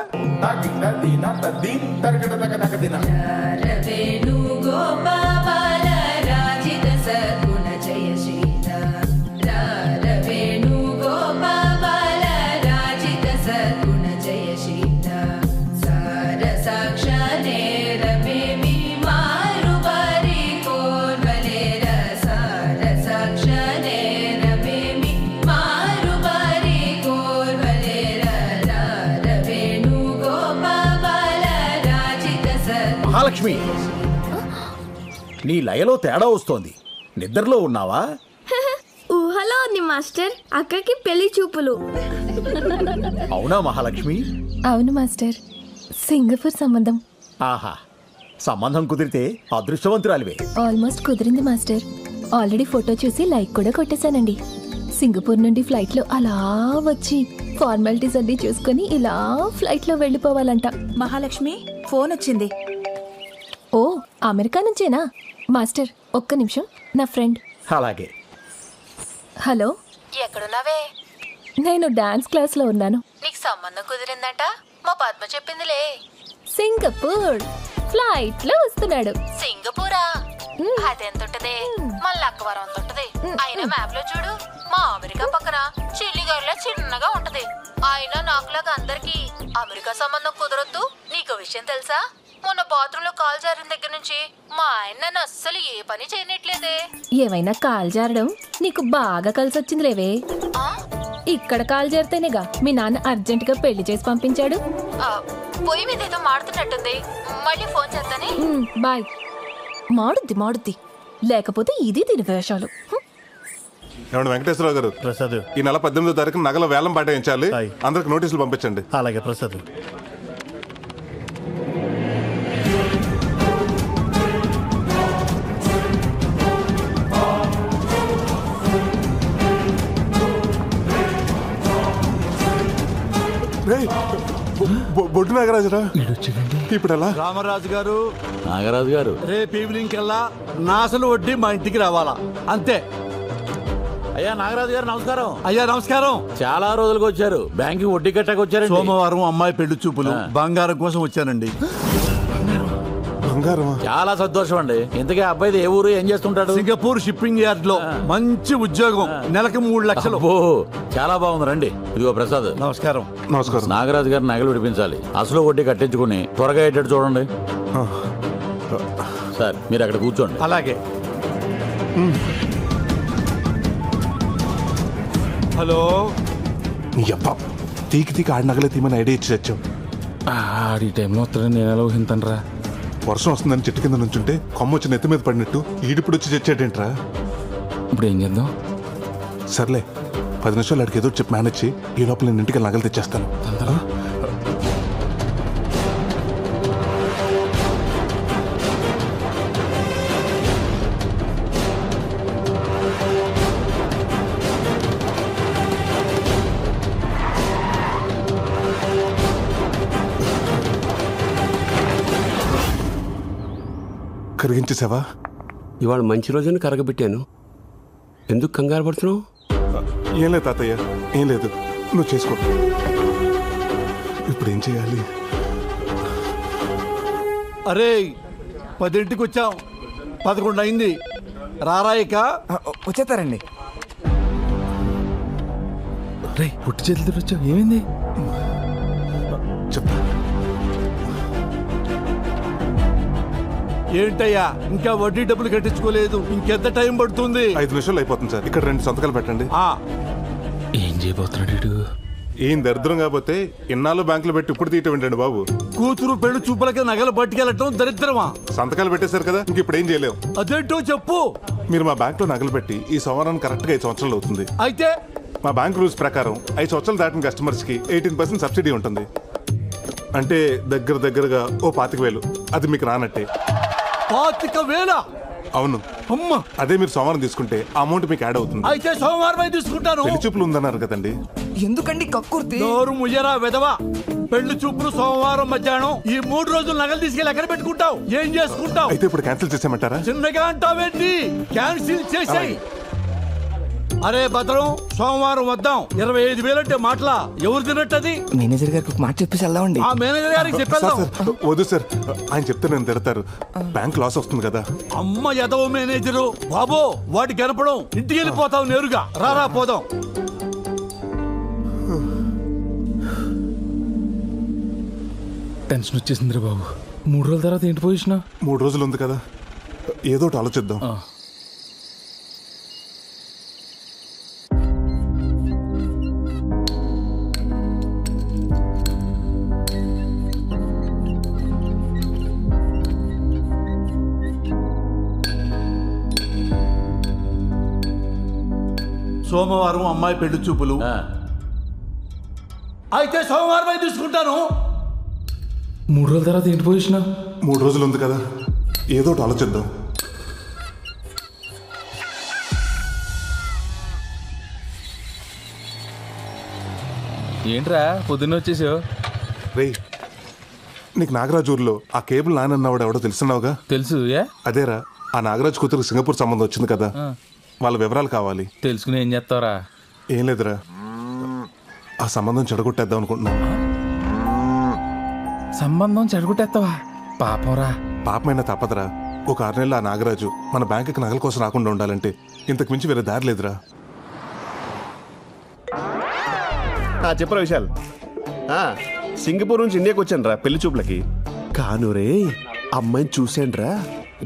మహాలక్ష్మి, నీ లయలో తేడా వస్తోంది. నిద్రలో ఉన్నావా? ఊహలో ఉంది మాస్టర్. అక్కకి పెళ్లి చూపులు. అవునా మహాలక్ష్మి? అవును మాస్టర్, సింగపూర్ సంబంధం. ఆహా, సంబంధం కుదిరితే అదృష్టవంతురాలివే. ఆల్మోస్ట్ కుదిరింది మాస్టర్. ఆల్రెడీ ఫోటో చూసి లైక్ కూడా కొట్టేశానండి. సింగపూర్ నుండి ఫ్లైట్లో అలా వచ్చి ఫార్మాలిటీస్ అన్ని చూసుకొని ఇలా ఫ్లైట్లో వెళ్ళిపోవాలంట. మహాలక్ష్మి, ఫోన్ వచ్చింది. ఓ, అమెరికా నుంచేనా? మాస్టర్ ఒక్క నిమిషం, నా ఫ్రెండ్. అలాగే. హలో, ఎక్కడున్నావే? నేను డాన్స్ క్లాస్లో ఉన్నాను. నీకు సంబంధం కుదిరిందంట మా పద్మ చెప్పిందిలే. సింగపూర్ ఫ్లైట్లో వస్తున్నాడు. సింగపూరా? అదెంత ఉంటది? మన లక్కవరం అంత ఉంటది. అయినా మ్యాప్ లో చూడు, మా అమెరికా పక్కన చిల్లిగారిలా చిన్నగా ఉంటది. అయినా నాకులాగా అందరికి అమెరికా సంబంధం కుదరొద్దు. నీకు విషయం తెలుసా? మొన్న బాత్రూమ్ లో కాల్ జారిన దగ్గర నుంచి మా ఆయన నన్ను అస్సలు ఏ పని చేయనట్లేదే. ఏమైనా కాల్ జారడం నీకు బాగా కలిసి వచ్చింది లేవే. ఇక్కడ కాల్ జారితేనేగా మీ నాన్న అర్జెంట్ గా పెళ్లి చేసి పంపించాడు. పొయ్యి మీద ఏదో మాడుతున్నట్టుంది. మళ్ళీ ఫోన్ చేస్తానే. బాయ్. మాడుద్ది లేకపోతే ఇది దీని వేషాలు. ఏమండి వెంకటేశ్వరరావు గారు, ప్రసాద్, ఈ నెల 18వ తారీఖు నగల వేలం పాటించాలి. అందరికి నోటీసులు పంపించండి. అలాగే ప్రసాద్. బొడ్డు నాగరాజురా, ఇప్పుడు ఎలా? రామరాజు గారు, నాగరాజు గారు, రేపు ఈవినింగ్ కల్లా నాసలు వడ్డీ మా ఇంటికి రావాలా, అంతే. అయ్యా నాగరాజు గారు నమస్కారం. అయ్యా నమస్కారం. చాలా రోజులకు వచ్చారు. బ్యాంకి వడ్డీ కట్టాక వచ్చారు. సోమవారం అమ్మాయి పెళ్లి చూపులు, బంగారం కోసం వచ్చానండి. బంగారం? చాలా సంతోషం అండి. ఇంతకీ అబ్బాయిది ఏ ఊరు, ఏం చేస్తుంటాడు? సింగపూర్ షిప్పింగ్ యార్డ్ లో మంచి ఉద్యోగం, నెలకు 3 లక్షలు. చాలా బాగుంది. రండి. ఇదిగో ప్రసాద్. నమస్కారం. నమస్కారం. నాగరాజు గారు నగలు విడిపించాలి. అసలు వడ్డీ కట్టించుకుని త్వరగా అయ్యేటట్టు చూడండి. సార్ మీరు అక్కడ కూర్చోండి. అలాగే. హలో. నీ అబ్బా, తీకి ఆడి నగలే తీమని ఐడియా ఇచ్చి తెచ్చాం. ఆడి టైంలో వస్తాడని నేను ఎలా ఊహింతనరా? వర్షం వస్తుందని చెట్టు కింద నుంచుంటే కొమ్మ వచ్చి నెత్తి మీద పడినట్టు ఈడిప్పుడు వచ్చి తెచ్చాడేంట్రా? ఇప్పుడు ఏం చేద్దాం? సర్లే, 10 నిమిషాలు అడిగి ఏదో చెప్పి మేనేజ్ చేయి. ఈ లోపల నేను ఇంటికి నగలు తెచ్చేస్తాను. కరిగించేసావా? ఇవాళ మంచి రోజున కరగబెట్టాను. ఎందుకు కంగారు పడుతున్నావు? ఏం లేదు తాతయ్య, ఏం లేదు. నువ్వు చేసుకో. ఇప్పుడు ఏం చేయాలి? అరే 10ంటికి వచ్చాం, 11 అయింది. రారాయిక వచ్చేస్తారండి. రే పుట్టి చేతులు వచ్చావు ఏమైంది? చెప్తా. ఏంటయ్యా ఇంకా వడ్డీ డబ్బులు కట్టించుకోలేదు, ఇంకెంత టైం పడుతుంది? 5 నిమిషాలు అయిపోతుంది సార్. ఇక్కడ 2 సంతకాలు పెట్టండి. ఏం చేయబోతున్నాడు? ఏం దరిద్రం కాకపోతే ఇన్నాళ్ళు బ్యాంకులో పెట్టి ఇప్పుడు తీయటం ఏంటండి బాబు? కూతురు పెళ్లి చూపులకి నగలు పట్టుకెళ్ళటం దరిద్రమా? సంతకాలు పెట్టేశారు కదా, ఇంక ఇప్పుడు ఏం చేయలేవు. అదేంటో చెప్పు. మీరు మా బ్యాంక్ లో నగలు పెట్టి ఈ సంవత్సరానికి కరెక్ట్ గా 5 సంవత్సరాలు అవుతుంది. అయితే మా బ్యాంక్ రూల్స్ ప్రకారం 5 సంవత్సరాలు దాటిన కస్టమర్స్ కి 18% సబ్సిడీ ఉంటుంది. అంటే దగ్గరగా ఓ 25,000. అది మీకు రానట్టే. 25,000? అవును. అమ్మా, అదే మీరు సోమవారం తీసుకుంటే ఆ అమౌంట్ మీకు యాడ్ అవుతుంది. అయితే సోమవారం తీసుకుంటాను. పెళ్లి చూపులు ఉందన్నారు కదండి. ఎందుకండి కక్కుర్తి? నోరు ముయ్యరా వెదవా. పెళ్లి చూపులు సోమవారం మధ్యాహ్నం. ఈ 3 రోజులు నగలు తీసుకెళ్ళి ఎక్కడ పెట్టుకుంటావు? ఏం చేసుకుంటావు? అయితే ఇప్పుడు క్యాన్సిల్ చేసేయమంటారా? చిన్నగా అంటావేంటి? క్యాన్సిల్ చేసేయ్. అరే భద్రం, సోమవారం వద్దాం. 25,000 అంటే మాటలా? ఎవరు తినట్టది? మేనేజర్ గారికి ఒక మాట చెప్పేసి వెళ్దామండి. ఆ మేనేజర్ గారికి చెప్పేద్దాం. సార్, వద్దు సార్, ఆయన చెప్తే నేను తిడతారు. బ్యాంక్ లాస్ వస్తుంది కదా. అమ్మ ఎదవ మేనేజరు బాబో, వాటి కనపడం. ఇంటికి వెళ్ళిపోతావు నేరుగా. రారా పోదాం. టెన్షన్ వచ్చేసిందిరా బాబు. 3 రోజుల తర్వాత ఏంటి పొజిషన్? 3 రోజులు ఉంది కదా, ఏదో ఒకటి ఆలోచిద్దాం. సోమవారం అమ్మాయి పెళ్లి చూపులు. అయితే సోమవారం తీసుకుంటాను. 3 రోజుల తర్వాత ఏంటి పొజిషన్? 3 రోజులు ఉంది కదా, ఏదో ఒకటి ఆలోచిద్దాం. ఏంట్రా పొద్దున్న వచ్చేసావు? రేయ్, నీకు నాగరాజు ఊర్లో ఆ కేబుల్ నానన్నవాడు ఎవడో తెలుసున్నావుగా? తెలుసు. అదేరా, ఆ నాగరాజు కూతురు సింగపూర్ సంబంధం వచ్చింది కదా, వాళ్ళ వివరాలు కావాలి. తెలుసుకుని ఏం చేస్తావరా? ఏం లేదురా, ఆ సంబంధం చెడగొట్టేద్దాం అనుకుంటున్నాను. సంబంధం చెడగొట్టేస్తావా? పాపంరా. పాపమైనా తప్పదురా. ఒక 6 నెలలు ఆ నాగరాజు మన బ్యాంకుకి నగల కోసం రాకుండా ఉండాలంటే ఇంతకు మించి వేరే దారి లేదురా. చెప్పరా విశాల్. సింగపూర్ నుంచి ఇండియాకి వచ్చాను రా పెళ్లి చూపులకి. కానురే, అమ్మాయిని చూశాను రా,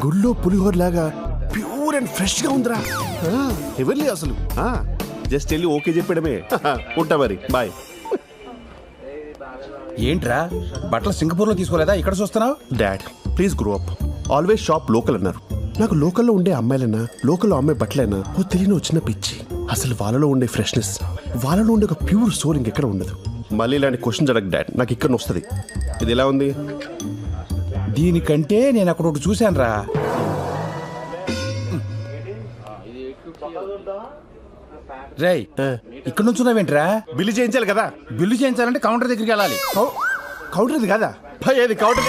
గుళ్ళో పులిహోర లాగా ప్యూర్ అండ్ ఫ్రెష్ గా ఉందిరా. ఎవరి అసలు జస్ట్ వెళ్ళి ఓకే చెప్పడమే. ఉంటా మరి, బాయ్. ఏంట్రా బట్టలు సింగపూర్లో తీసుకోలేదా, ఇక్కడ చూస్తున్నావు? Dad please grow up. Always shop local అన్నారు. నాకు లోకల్లో ఉండే అమ్మాయిలైనా, లోకల్లో అమ్మాయి బట్టలైనా ఓ తెలియని వచ్చిన పిచ్చి. అసలు వాళ్ళలో ఉండే ఫ్రెష్నెస్, వాళ్ళలో ఉండే ఒక ప్యూర్ సోల్ ఇంకెక్కడ ఉండదు. మళ్ళీ ఇలాంటి క్వశ్చన్స్ అడగ డాడ్, నాకు ఇక్కడ వస్తుంది. ఇది ఎలా ఉంది? దీనికంటే నేను అక్కడ ఒకటి చూశాను రా. రేయ్, ఇక్కడ నుంచి ఉన్నావేంట్రా? బిల్లు చేయించాలి కదా. బిల్లు చేయించాలంటే కౌంటర్ దగ్గరికి వెళ్ళాలి. కౌంటర్ ఇది కదా ఏది కౌంటర్?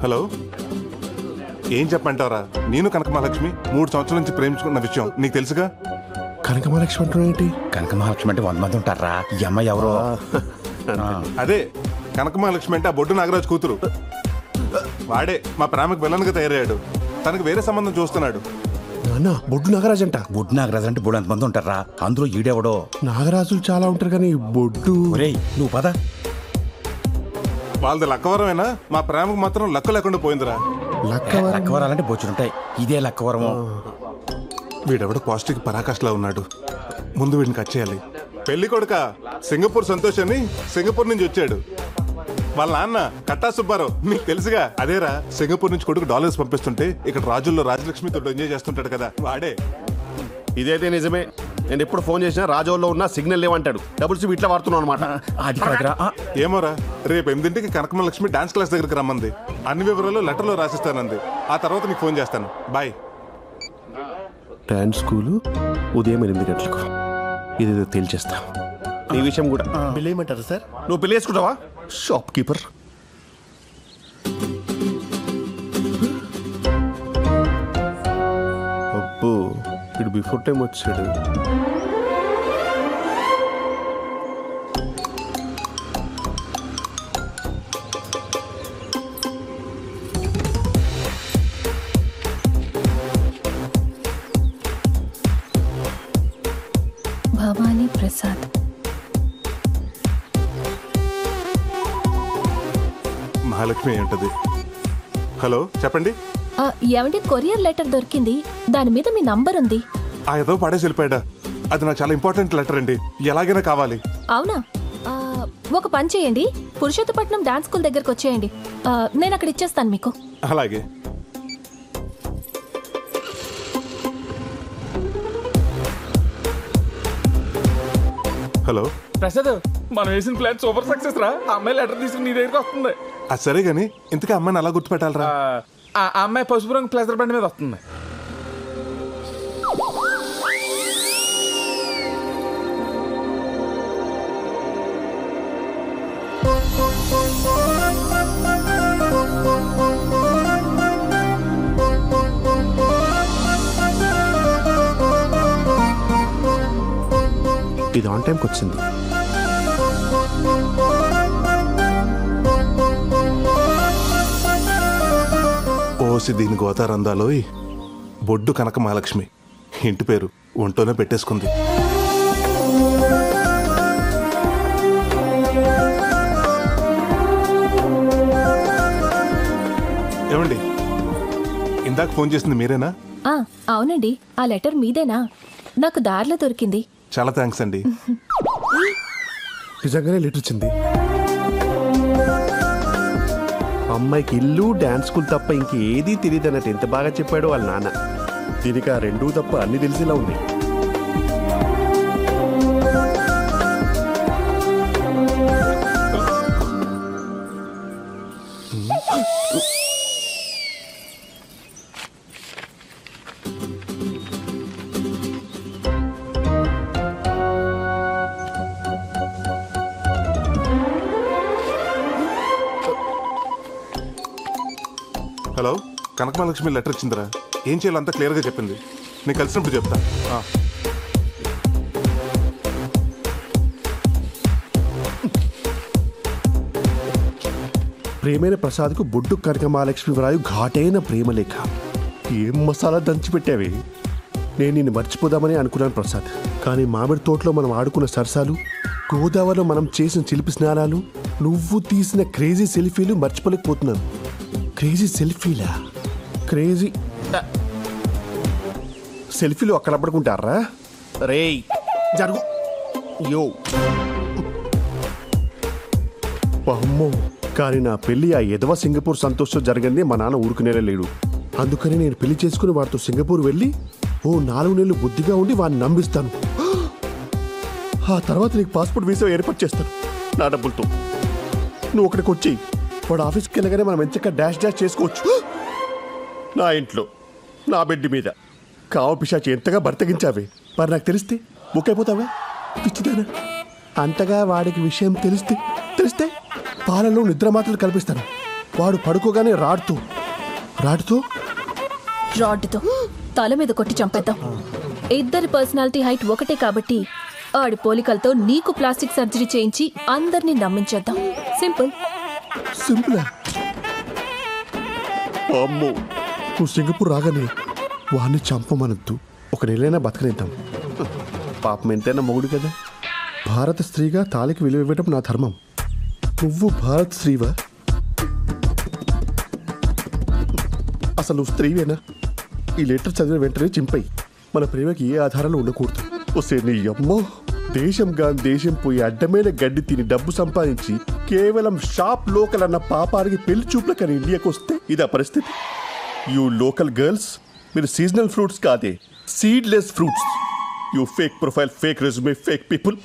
హలో, ఏం చెప్పంటారా? నేను కనకమహాలక్ష్మి 3 సంవత్సరాల నుంచి ప్రేమించుకున్న విషయం నీకు తెలుసుగా. కనకమహాలక్ష్మి అంటున్నా ఏంటి? కనకమహాలక్ష్మి అంటే 100 మంది ఉంటారా? ఈ అమ్మాయి ఎవరో. అదే కనకమహాలక్ష్మి అంటే ఆ బొడ్డు నాగరాజు కూతురు. వాడే మా ప్రేమకు విలన్గా తయారయ్యాడు. తనకు వేరే సంబంధం చూస్తున్నాడు. నాన్న, బొడ్డు నాగరాజు అంట. బొడ్డు నాగరాజు అంటే 300 మంది ఉంటారా? అందులో ఈడెవడో. నాగరాజులు చాలా ఉంటారు కానీ బొడ్డు. నువ్వు పద. వాళ్ళది లక్కవరమేనా? మా ప్రేమకు మాత్రం లక్క లేకుండా పోయిందిరా. లక్కవరాలంటే బొచ్చుంటాయి, ఇదే లక్కవరము. వీడెవడో పాజిటివ్ పరాకాష్లా ఉన్నాడు. ముందు వీడిని కట్ చేయాలి. పెళ్లి కొడుక సింగపూర్ సంతోష్ అని సింగపూర్ నుంచి వచ్చాడు. వాళ్ళ నాన్న కట్టా సుబ్బారావు, నీకు తెలుసుగా. అదేరా, సింగపూర్ నుంచి కొడుకు డాలర్స్ పంపిస్తుంటే ఇక్కడ రాజుల్లో రాజలక్ష్మితో ఎంజాయ్ చేస్తుంటాడు కదా, వాడే. ఇదైతే నిజమే. నేను ఎప్పుడు ఫోన్ చేసినా రాజోల్లో ఉన్న సిగ్నల్ లేవంటాడు. డబుల్స్ ఇట్లా వాడుతున్నావు అనమాట. ఏమోరా, రేపు 8ంటికి కనకమహాలక్ష్మి డాన్స్ క్లాస్ దగ్గరికి రమ్మంది. అన్ని వివరాలు లెటర్లో రాసిస్తానంది. ఆ తర్వాత నీకు ఫోన్ చేస్తాను. బాయ్. డాన్స్ స్కూలు ఉదయం 8 గంటలకు. ఇదేదో తేల్చేస్తా. ఈ విషయం కూడా బిల్ ఏమంటారు సార్? నువ్వు పెళ్లి చేసుకుంటావా? Shop keeper. అబ్బో, ఇడు బిఫోర్ టైం వచ్చాడు. ప్రసాద్. మహాలక్ష్మి ఏంటది? హలో చెప్పండి. ఏమండి, కొరియర్ లెటర్ దొరికింది, దాని మీద మీ నంబర్ ఉంది. ఆ ఏదో పడేసి వెళ్ళిపోయాడా? అది నాకు చాలా ఇంపార్టెంట్ లెటర్ అండి, ఎలాగైనా కావాలి. అవునా? ఒక పని చేయండి, పురుషోత్తపట్నం డాన్స్ స్కూల్ దగ్గరకు వచ్చేయండి, నేను అక్కడ ఇచ్చేస్తాను మీకు. అలాగే. హలో ప్రసాద్, మనం వేసిన ప్లాన్ సూపర్ సక్సెస్ రా. ఆ అమ్మాయి లెటర్ తీసుకుని నీ దగ్గరికి వస్తుంది. అది సరే గానీ ఇంతకీ అమ్మాయిని అలా గుర్తుపెట్టాలరా? ఆ అమ్మాయి పసుపు రంగు ప్లేసర్ బండి మీద వస్తుంది. ఇది ఆన్ టైంకి వచ్చింది. ఓసి దీని గోతారందాలోయ్, బొడ్డు కనక మహాలక్ష్మి ఇంటి పేరు ఒంటోనే పెట్టేసుకుంది. ఏమండి, ఇందాక ఫోన్ చేసింది మీరేనా? అవునండి, ఆ లెటర్ మీదేనా? నాకు దారిలో దొరికింది. చాలా థ్యాంక్స్ అండి. నిజంగానే లెటర్ వచ్చింది. అమ్మాయికి ఇల్లు డాన్స్ స్కూల్ తప్ప ఇంకేదీ తెలియదు అన్నట్టు ఎంత బాగా చెప్పాడు వాళ్ళ నాన్న. దీనికి ఆ రెండూ తప్ప అన్ని తెలిసేలా ఉంది. హలో, కనక మహాలక్ష్మి లెటర్ వచ్చిందిరా. ఏం చేయాలో అంతా క్లియర్గా చెప్పింది. నేను కలిసినప్పుడు చెప్తా. ప్రేమైన ప్రసాద్కు బొడ్డు కనక మహాలక్ష్మి వ్రాయు ఘాటైన ప్రేమలేఖ. ఏం మసాలా దంచిపెట్టావి. నేను నిన్ను మర్చిపోదామని అనుకున్నాను ప్రసాద్, కానీ మామిడి తోటలో మనం ఆడుకున్న సరసాలు, గోదావరిలో మనం చేసిన చిలిపి స్నానాలు, నువ్వు తీసిన క్రేజీ సెల్ఫీలు మర్చిపోలేకపోతున్నాను. క్రేజీ సెల్ఫీలా? క్రేజీ సెల్ఫీలు అక్కడ పడుకుంటారా? రేయ్ జరుగు. యో అమ్మో, కానీ నా పెళ్లి ఆ ఎదవ సింగపూర్ సంతోషం జరగందే మా నాన్న ఊరుకునేలా లేడు. అందుకని నేను పెళ్లి చేసుకుని వాడితో సింగపూర్ వెళ్ళి ఓ 4 నెలలు బుద్ధిగా ఉండి వాడిని నమ్మిస్తాను. ఆ తర్వాత నీకు పాస్పోర్ట్ వీసా ఏర్పాటు చేస్తాను నా డబ్బులతో. నువ్వు అక్కడికి వచ్చి వాడు ఆఫీస్కి వెళ్ళగానే మనం ఎంచక్క డాష్ చేసుకోవచ్చు. నా ఇంట్లో నా బెడ్ మీద కావ పిశాచి ఎంతగా బర్తగించావే. మరి నాకు తెలిస్తే బుక్ అయిపోతావా? పిచ్చిదానా. అంతగా వాడికి విషయం తెలిస్తే పాలలో నిద్ర మాత్రలు కల్పిస్తాను. వాడు పడుకోగానే రాడ్తో తల మీద కొట్టి చంపేద్దాం. ఇద్దరి పర్సనాలిటీ హైట్ ఒకటే కాబట్టి ఆడి పోలికలతో నీకు ప్లాస్టిక్ సర్జరీ చేయించి అందరినీ నమ్మించేద్దాం. సింపుల్. సింపులా? అమ్మో, నువ్వు సింగపూర్ రాగానే వాడిని చంపమనద్దు. 1 నెలైనా బతకనిద్దాం. పాపం ఎంతైనా మొగుడు కదా. భారత స్త్రీగా తాళికి విలువ ఇవ్వటం నా ధర్మం. నువ్వు భారత స్త్రీవా? అసలు నువ్వు స్త్రీవేనా? ఈ లెటర్ చదివిన వెంటనే చింపై. మన ప్రేమకి ఏ ఆధారాలు ఉండకూడదు. వస్తే నీ అమ్మో, దేశం గాని దేశం పోయి అడ్డమైన గడ్డి తిని డబ్బు సంపాదించి కేవలం షాప్ లోకల్ అన్న పాపానికి పెళ్లి చూపుల కానీ ఇండియాకి వస్తే ఇదా పరిస్థితి. యూ లోకల్ గర్ల్స్, మీరు సీజనల్ ఫ్రూట్స్ కాదే, seedless fruits. You fake profile, fake resume, fake people.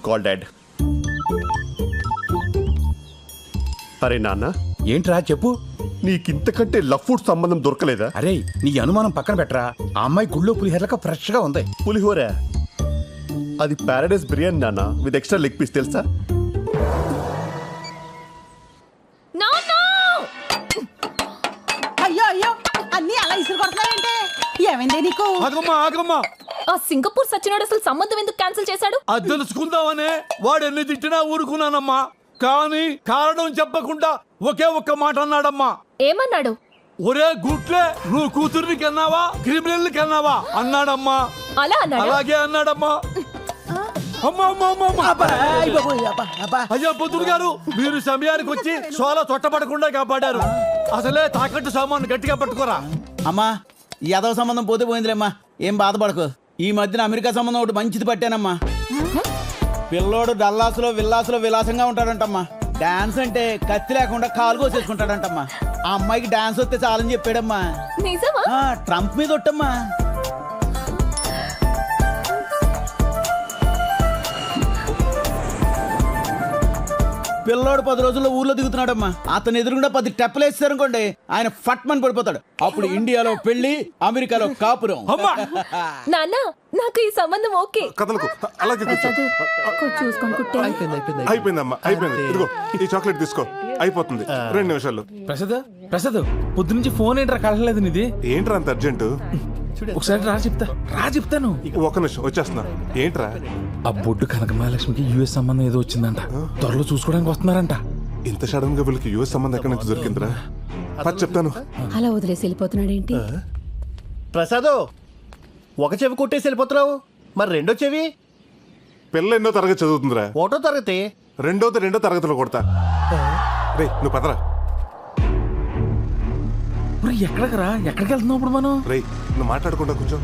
Call dad. అరే నాన్న. ఏంట్రా చెప్పు. నీకింతకంటే లవ్ ఫుడ్ సంబంధం దొరకలేదా? అరే నీ అనుమానం పక్కన పెట్టరా. ఆ అమ్మాయి గుళ్ళో పులిహోరక ఫ్రెష్ గా ఉంది. పులిహోర? అది ప్యారడైస్ బిర్యానీ నాన్న, విత్ ఎక్స్ట్రా లెగ్ పీస్. తెలుసా? అయ్యో అయ్యో, అన్ని అలా ఇసురు కొడతావేంటే? ఏమైందే నీకు? ఆగమ్మా. ఆ సింగపూర్ సచ్చినోడు అసలు సంబంధం ఎందుకు క్యాన్సిల్ చేశాడు? అది తెలుసుకుందామనే వాడు ఎన్ని తిట్టినా ఊరుకున్నానమ్మా. కానీ కారణం చెప్పకుండా ఒకే ఒక్క మాట అన్నాడమ్మా. ఏమన్నాడు? ఒరే గుట్లే, నువ్వు కూతుర్ని కన్నావా క్రిమినల్ కన్నావా అన్నాడమ్మా. అలా అన్నాడా? అలాగే అన్నాడమ్మా. అయ్యా పొద్దురు గారు, మీరు సమయానికి వచ్చి సోల తొట్టపడకుండా కాపాడారు. అసలే తాకట్టు సామాను గట్టిగా పట్టుకోరా. అమ్మా యాదవ సంబంధం పోతే పోయిందిలేమ్మా, ఏం బాధపడకు. ఈ మధ్యన అమెరికా సంబంధం ఒకటి మంచిది పట్టానమ్మా. పిల్లోడు డల్లాసులో విల్లాసులో విలాసంగా ఉంటాడంటమ్మా. డాన్స్ అంటే కత్తి లేకుండా కాలు కోసేసుకుంటాడంటమ్మా. ఆ అమ్మాయికి డాన్స్ వస్తే చాలని చెప్పాడమ్మా. నిజమా? ట్రంప్ మీద ఒట్టమ్మా. పిల్లోడు 10 రోజుల్లో ఊర్లో దిగుతున్నాడమ్మా. అతను ఎదురుగుండా 10 టెప్పలు వేస్తారనుకోండి, ఆయన ఫట్మని పడిపోతాడు. అప్పుడు ఇండియాలో పెళ్లి, అమెరికాలో కాపురం. నాన్న నాకు ఈ సంబంధం ఓకే. కథలకు అలాగే చూసుకొని కుట్టే. అయిపోయిందమ్మా, అయిపోయింది. ఇదిగో ఈ చాక్లెట్ తీసుకో, అయిపోతుంది 2 నిమిషాలు. ప్రసాద్ పొద్దు నుంచి ఫోన్ ఏంట్రా కలలేదు నీది? ఏంట్రా అంత అర్జెంటు? ఒకసారి చెప్తాను. ఒక నిమిషం వచ్చేస్తున్నా. ఏంట్రా? ఆ బొడ్డు కనక మహాలక్ష్మికి యుఎస్ సంబంధం ఏదో వచ్చిందంట, త్వరలో చూసుకోవడానికి వస్తున్నారంట. ఇంత సడన్ గా వీళ్ళకి యుఎస్ సంబంధం ఎక్కడి నుంచి దొరికిందిరా? చెప్తాను. అలా వదిలేసి వెళ్ళిపోతున్నాడు ఏంటి? ప్రసాద్, ఒక చెవి కొట్టేసి వెళ్ళిపోతున్నావు, మరి రెండో చెవి? పిల్ల ఎన్నో తరగతి చదువుతుందిరా? 1వ తరగతి. రెండో తరగతిలో కొడతా. రే నువ్వు పదరా. ఎక్కడికి వెళ్తున్నావు ఇప్పుడు మనం? రే నువ్వు మాట్లాడకుండా కూర్చో.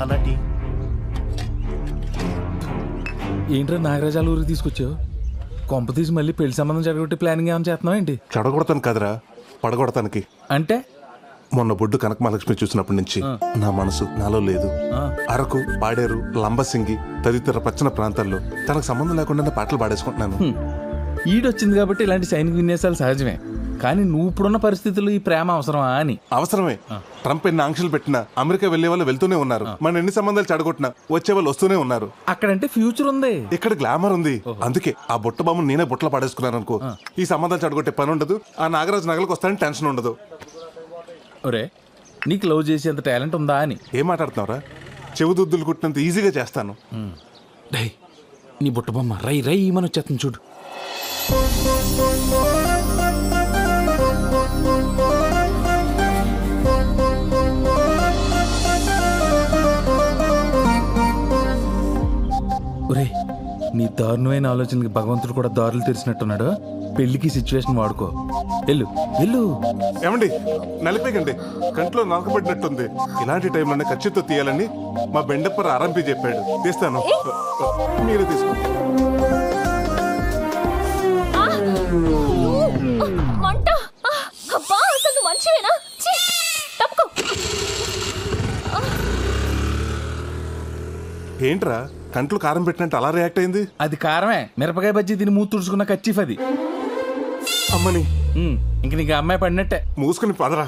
అన్నటి ఏంట్రా నాగరాజాల ఊరికి తీసుకొచ్చావు? కొంప తీసి మళ్ళీ పెళ్లి సంబంధం జరగొట్టి ప్లానింగ్ ఏమైనా చేస్తున్నావు ఏంటి? చెడగొడతాను కదరా, పడగొడతానికి. అంటే మొన్న బొడ్డు కనక మహాలక్ష్మి చూసినప్పటి నుంచి నా మనసు నాలో లేదు. అరకు, పాడేరు, లంబసింగి తదితర పచ్చన ప్రాంతాల్లో తనకు సంబంధం లేకుండా పాటలు పాడేసుకుంటున్నాను. ఈడొచ్చింది కాబట్టి ఇలాంటి సైనిక విన్యాసాలు సహజమే. కానీ నువ్వు ఇప్పుడున్న పరిస్థితుల్లో ఈ ప్రేమ అవసరమా అని? అవసరమే. ట్రంప్ ఎన్ని ఆంక్షలు పెట్టినా అమెరికా వెళ్లే వాళ్ళు వెళ్తూనే ఉన్నారు. మన ఎన్ని సంబంధాలు చెడగొట్టినా వచ్చే వాళ్ళు వస్తూనే ఉన్నారు. అక్కడంటే ఫ్యూచర్ ఉంది, ఇక్కడ గ్లామర్ ఉంది. అందుకే ఆ బుట్ట బొమ్మను నేనే బుట్టలో పాడేసుకున్నాను అనుకో, ఈ సంబంధాలు చెడగొట్టే పని ఉండదు. ఆ నాగరాజు నగలకు వస్తానని టెన్షన్ ఉండదు. ఒరే నీకు లవ్ చేసేంత టాలెంట్ ఉందా అని? ఏం మాట్లాడుతున్నావురా? చెవుదుద్దులు కుట్టినంత ఈజీగా చేస్తాను. డై నీ బుట్ట బొమ్మ రై మన వచ్చేస్తుంది చూడు. ఒరే నీ దారుణమైన ఆలోచనకి భగవంతుడు కూడా దారులు తెరిచినట్టున్నాడు. పెళ్లికి సిచ్యువేషన్ వాడుకో. వెళ్ళు. ఏమండి నలిపేకండి, కంట్లో నలకబడినట్టుంది. ఇలాంటి టైంలోనే ఖచ్చితంగా తీయాలని మా బెండప్పర్ ఆరంభి చెప్పాడు. తీస్తాను, మీరే తీసుకోండి. ఏంట్రా కంట్లో కారం పెట్టినట్టు అలా రియాక్ట్ అయింది? అది కారమే, మిరపకాయ బజ్జీ తిని మూతి తుడుచుకున్న కచ్చిఫ్ అది. అమ్మని ఇంక నీకు అమ్మాయి పడినట్టే. మూసుకుని పదరా.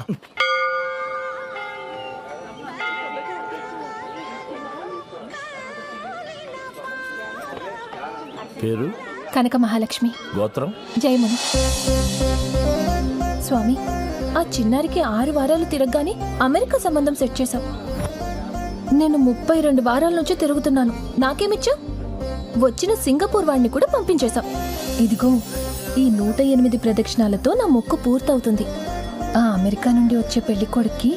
పేరు కనక మహాలక్ష్మి. గోత్రం జయముని. స్వామి, ఆ చిన్నారికి 6 వారాలు తిరగగానే అమెరికా సంబంధం సెట్ చేశాం. నేను 32 వారాల నుంచి తిరుగుతున్నాను. నాకేమిచ్చా? వచ్చిన సింగపూర్ వాడిని కూడా పంపించేశాం. ఇదిగో ఈ 108 ప్రదక్షిణాలతో నా మొక్కు పూర్తవుతుంది. ఆ అమెరికా నుండి వచ్చే పెళ్లి కొడుక్కి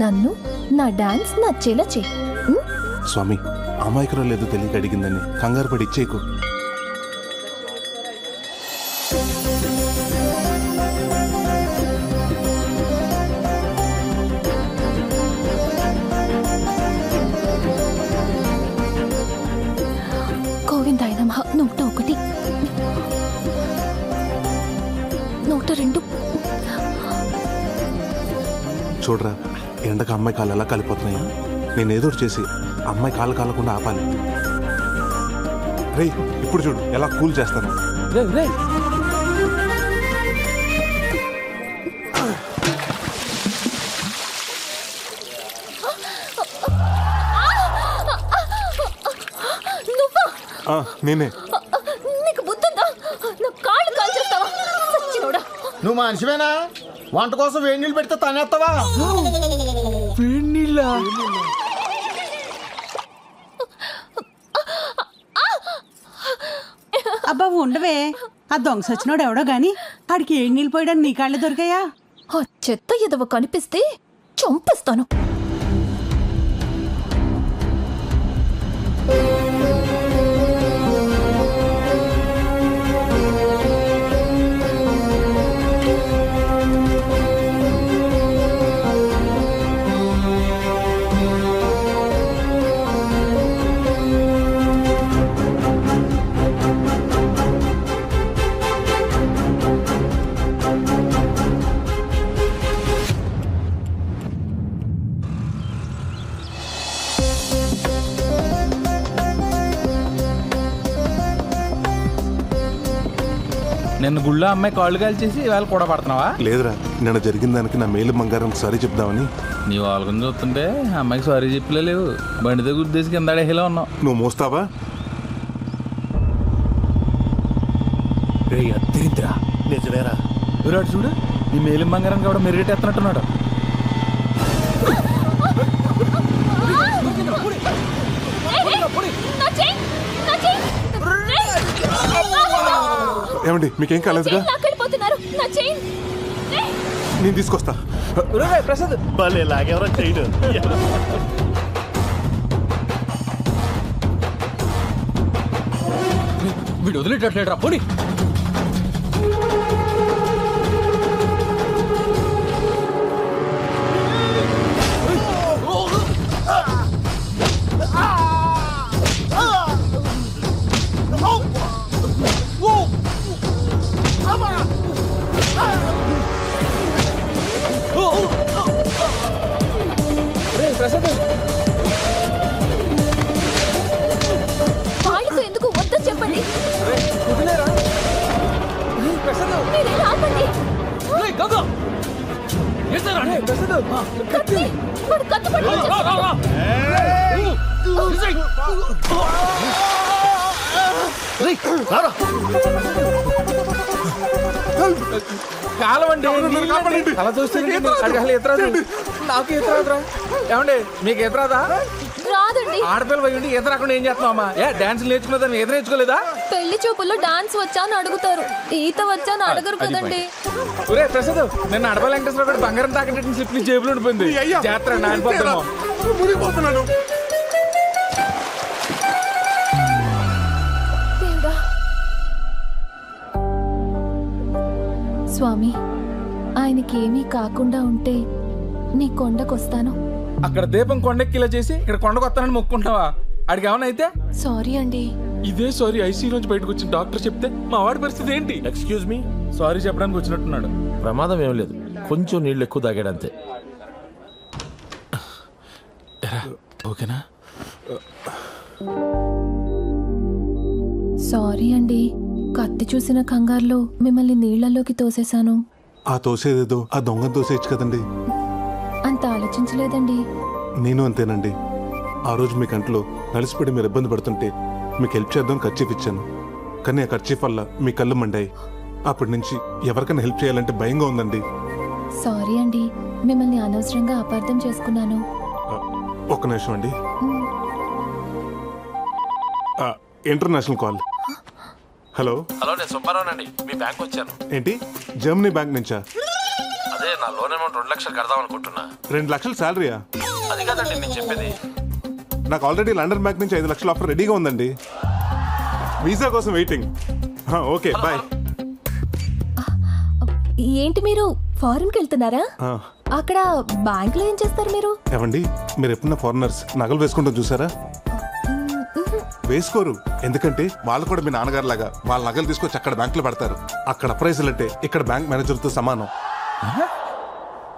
నన్ను నా డాన్స్ నచ్చేలా చేయి. స్వామి, అమాయకులో లేదో తెలియక అడిగిందని కంగారు పడి ఇచ్చేయకు. గోవిందాయ నమః. 101, 102. చూడరా, ఎండకు అమ్మాయి కాళ్ళు ఎలా కాలిపోతున్నాయి. నేను ఏదో చేసి అమ్మాయి కాళ్ళు కాలకుండా ఆపాలి. రేయ్ ఇప్పుడు చూడు ఎలా కూల్ చేస్తాను. నేనే. నీకు బుద్ధుందా? నా కాళ్ళు కాల్చేస్తావా? సచ్చినోడా. నువ్వు మనిషివేనా? వంట కోసం వేడి నీళ్ళు పెడితే తనేస్తావా? అబ్బా ఉండవే, ఆ దొంగ సచ్చినోడు ఎవడో గాని ఆడికి ఏడు నీళ్ళు పోయడానికి నీ కాళ్ళే దొరికాయా? ఆ చెత్త ఎదవ కనిపిస్తే చంపేస్తాను. నిన్న గుళ్ళో అమ్మాయి కాళ్ళు కాల్చేసి ఇవాళ కూడా పడుతున్నావా? లేదురా, నిన్న జరిగిన దానికి నా మేలు బంగారం సారీ చెప్దామని. నీ వాళ్ళని చూస్తుంటే అమ్మాయికి సారీ చెప్పలే లేవు. బండితో గుద్దేసి కింద అడేలా ఉన్నావు. నువ్వు మోస్తావా? నిజమేరా. విరాట్ చూడు, ఈ మేలిం బంగారం కూడా మెరుగెట్టేస్తున్నట్టున్నాడు. ఏమండి, మీకేం కాలేదుగా? నేను తీసుకొస్తా. ప్రసాద్ భలే లాగేవరా చేయడు. వీడు వదిలేటట్లేడు రా, పోనీ. వాళ్ళతో ఎందుకు వద్దని చెప్పండి. మీరేం ఆపండి. కత్తి, వాడు కత్తి పట్టుకొని వచ్చేస్తాడు. కాలవండి అలా చూస్తే నాకు ఈత రాదురా. ఏమండి, మీకు ఈత రాదా? రాదండి. ఆడపిల్ల పోయి ఈత రాకుండా ఏం చేస్తున్నావమ్మా? డాన్స్ నేర్చుకున్నదని ఈత నేర్చుకోలేదా? పెళ్లి చూపుల్లో డాన్స్ వచ్చా అని అడుగుతారు, ఈత వచ్చా అని అడగరు కదండి. ఒరే ప్రసాద్, నిన్న అడప వెంకటేశ్వర కూడా బంగారం తాకట్టు స్లిప్ జేబులో ఉండిపోయింది. జాతర నానిపోతామో. స్వామి, ఆయనకేమీ కాకుండా ఉంటే నీ కొండకొస్తాను. అక్కడ దీపం కొండెక్కిలా చేసి ఇక్కడ కొండకొస్తానని మొక్కుంటావా? అడిగి ఏమన్నా అయితే? సారీ అండి. ఇదే సారీ ఐసీ నుంచి బయటకు వచ్చిన డాక్టర్ చెప్తే మా వాడి పరిస్థితి ఏంటి? ఎక్స్క్యూజ్ మీ, సారీ చెప్పడానికి వచ్చినట్టున్నాడు. ప్రమాదం ఏం లేదు, కొంచెం నీళ్ళు ఎక్కువ తాగాడంతే. ఓకేనా? సారీ అండి, కత్తి చూసిన కంగారులో మిమ్మల్ని నీళ్లలోకి తోసేశాను. ఆ తోసేదేదో ఆ దొంగను తోసేయచ్చు కదండి. అంత ఆలోచించలేదండి. నేను అంతేనండి. ఆ రోజు మీ కంట్లో నలిసిపడి మీరు ఇబ్బంది పడుతుంటే మీకు హెల్ప్ చేద్దాం ఖర్చీఫ్ ఇచ్చాను. కానీ ఆ ఖర్చీఫ్ వల్ల మీ కళ్ళు మండాయి. అప్పటి నుంచి ఎవరికైనా హెల్ప్ చేయాలంటే భయంగా ఉందండి. సారీ అండి, మిమ్మల్ని అనవసరంగా అపార్థం చేసుకున్నాను. ఒక్క నిమిషం అండి. International call. హలో హలో, నేను సుబ్బారావునండి. మీ బ్యాంక్ వచ్చాను. ఏంటి, జర్మనీ బ్యాంక్ నుంచా? అదే, నా లోన్ అమౌంట్ 2 లక్షలు కడదాం అనుకుంటున్నా. 2 లక్షలు శాలరీయా? అది కాదండి నేను చెప్పేది. నాకు ఆల్రెడీ లండన్ బ్యాంక్ నుంచి 5 లక్షల ఆఫర్ రెడీగా ఉందండి. వీసా కోసం వెయిటింగ్. Okay bye. ఏంటి మీరు ఫారెన్కి వెళ్తున్నారా? అక్కడ బ్యాంక్ లో ఏం చేస్తారు మీరు? ఏమండి, మీరు ఎప్పుడన్నా ఫారినర్స్ నగలు వేసుకుంటాం చూసారా? వేసుకోరు. ఎందుకంటే వాళ్ళు కూడా మీ నాన్నగారు లాగా వాళ్ళ నగలు తీసుకొచ్చి అక్కడ బ్యాంకులో పెడతారు. అక్కడ ప్రైజులు అంటే ఇక్కడ బ్యాంక్ మేనేజర్తో సమానం.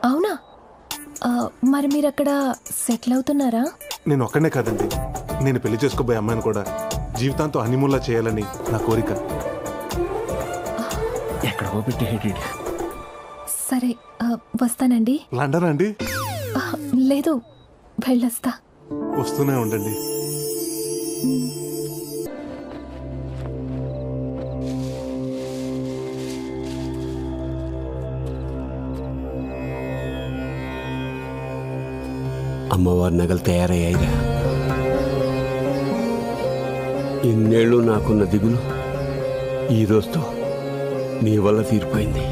అవునా? మరి మీరు అక్కడ సెటిల్ అవుతున్నారా? నేను ఒక్కనే కాదండి, నేను పెళ్లి చేసుకోబోయే అమ్మాయిని కూడా జీవితాంతో హనీమూన్లా చేయాలని నా కోరిక. ఎక్కడికో పెట్టి సరే, వస్తానండి. లండన్ అండి? లేదు, వెళ్ళొస్తా. వస్తూనే ఉండండి. అమ్మవారి నగలు తయారయ్యాయిరా. ఇన్నేళ్ళు నాకున్న దిగులు ఈ రోజుతో నీ వల్ల తీరిపోయింది.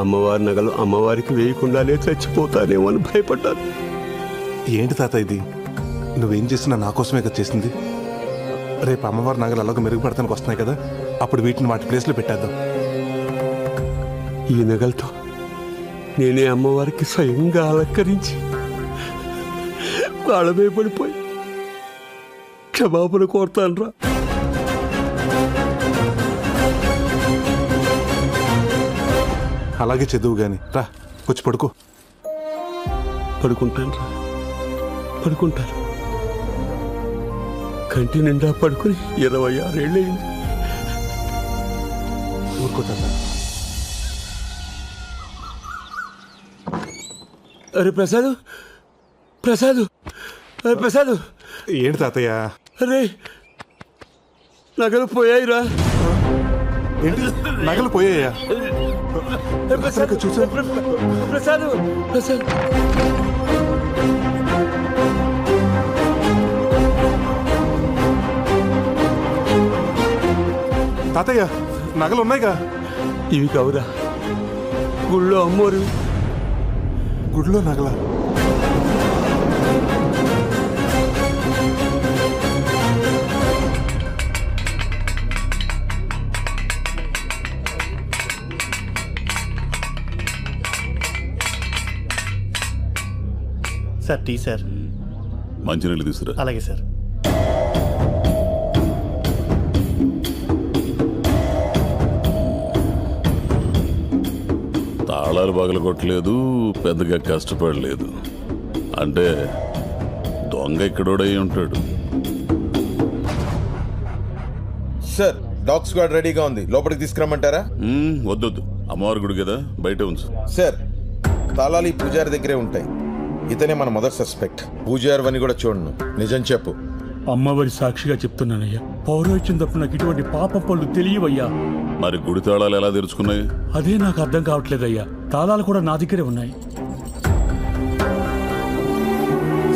అమ్మవారి నగలు అమ్మవారికి వేయకుండానే చచ్చిపోతానేమో అని భయపడ్డాను. ఏంటి తాత ఇది? నువ్వేం చేసినా నా కోసమే కదా చేసింది. రేపు అమ్మవారి నగలు అలాగ మెరుగుపడతానికి వస్తున్నాయి కదా, అప్పుడు వీటిని వాటి ప్లేస్లో పెట్టేద్దాం. ఈ నగలతో నేనే అమ్మవారికి స్వయంగా అలంకరించి కాళ్ళమే పడిపోయి క్షమాపణ కోరుతాను రా. అలాగే చదువు గాని రా, వచ్చి పడుకో. పడుకుంటాను రా, పడుకుంటాను. కంటి నిండా పడుకుని 26 ఏళ్ళయింది. ఊరుకోతా. అరే ప్రసాద్, ప్రసాద్, అరే ప్రసాద్. ఏంటి తాతయ్య? అరే నగలు పోయాయిరా. ఏంటి నగలు పోయాయా? ప్రసాద్ చూసా. ప్రసాద్, ప్రసాద్. తాతయ్య నగలు ఉన్నాయిగా? ఇవి కావురా, గుళ్ళో అమ్మోరు. గుడిలో నగల? Sir tea sir. మంచినీళ్ళు తీసుకురా. అలాగే సార్. తాళాలు పగల కొట్టలేదు, పెద్దగా కష్టపడలేదు. అంటే దొంగ ఇక్కడోడై ఉంటాడు. సార్ డాగ్ స్క్వాడ్ రెడీగా ఉంది, లోపలికి తీసుకురమ్మంటారా? వద్దొద్దు, అమ్మవారి గుడి కదా, బయట ఉంచు. సార్ తాళాలు ఈ పూజారి దగ్గరే ఉంటాయి. ఇతనే మన మొదటి సస్పెక్ట్. పూజారి అని కూడా చూడను. నిజం చెప్పు. అమ్మవారి సాక్షిగా చెప్తున్నానయ్యా, పౌరోహిత్యం తప్ప నాకు ఇటువంటి పాప పళ్ళు తెలియవయ్యా. మరి గుడి తాళాలు ఎలా తెరుచుకున్నాయి? అదే నాకు అర్థం కావట్లేదయ్యా. తాళాలు కూడా నా దగ్గరే ఉన్నాయి.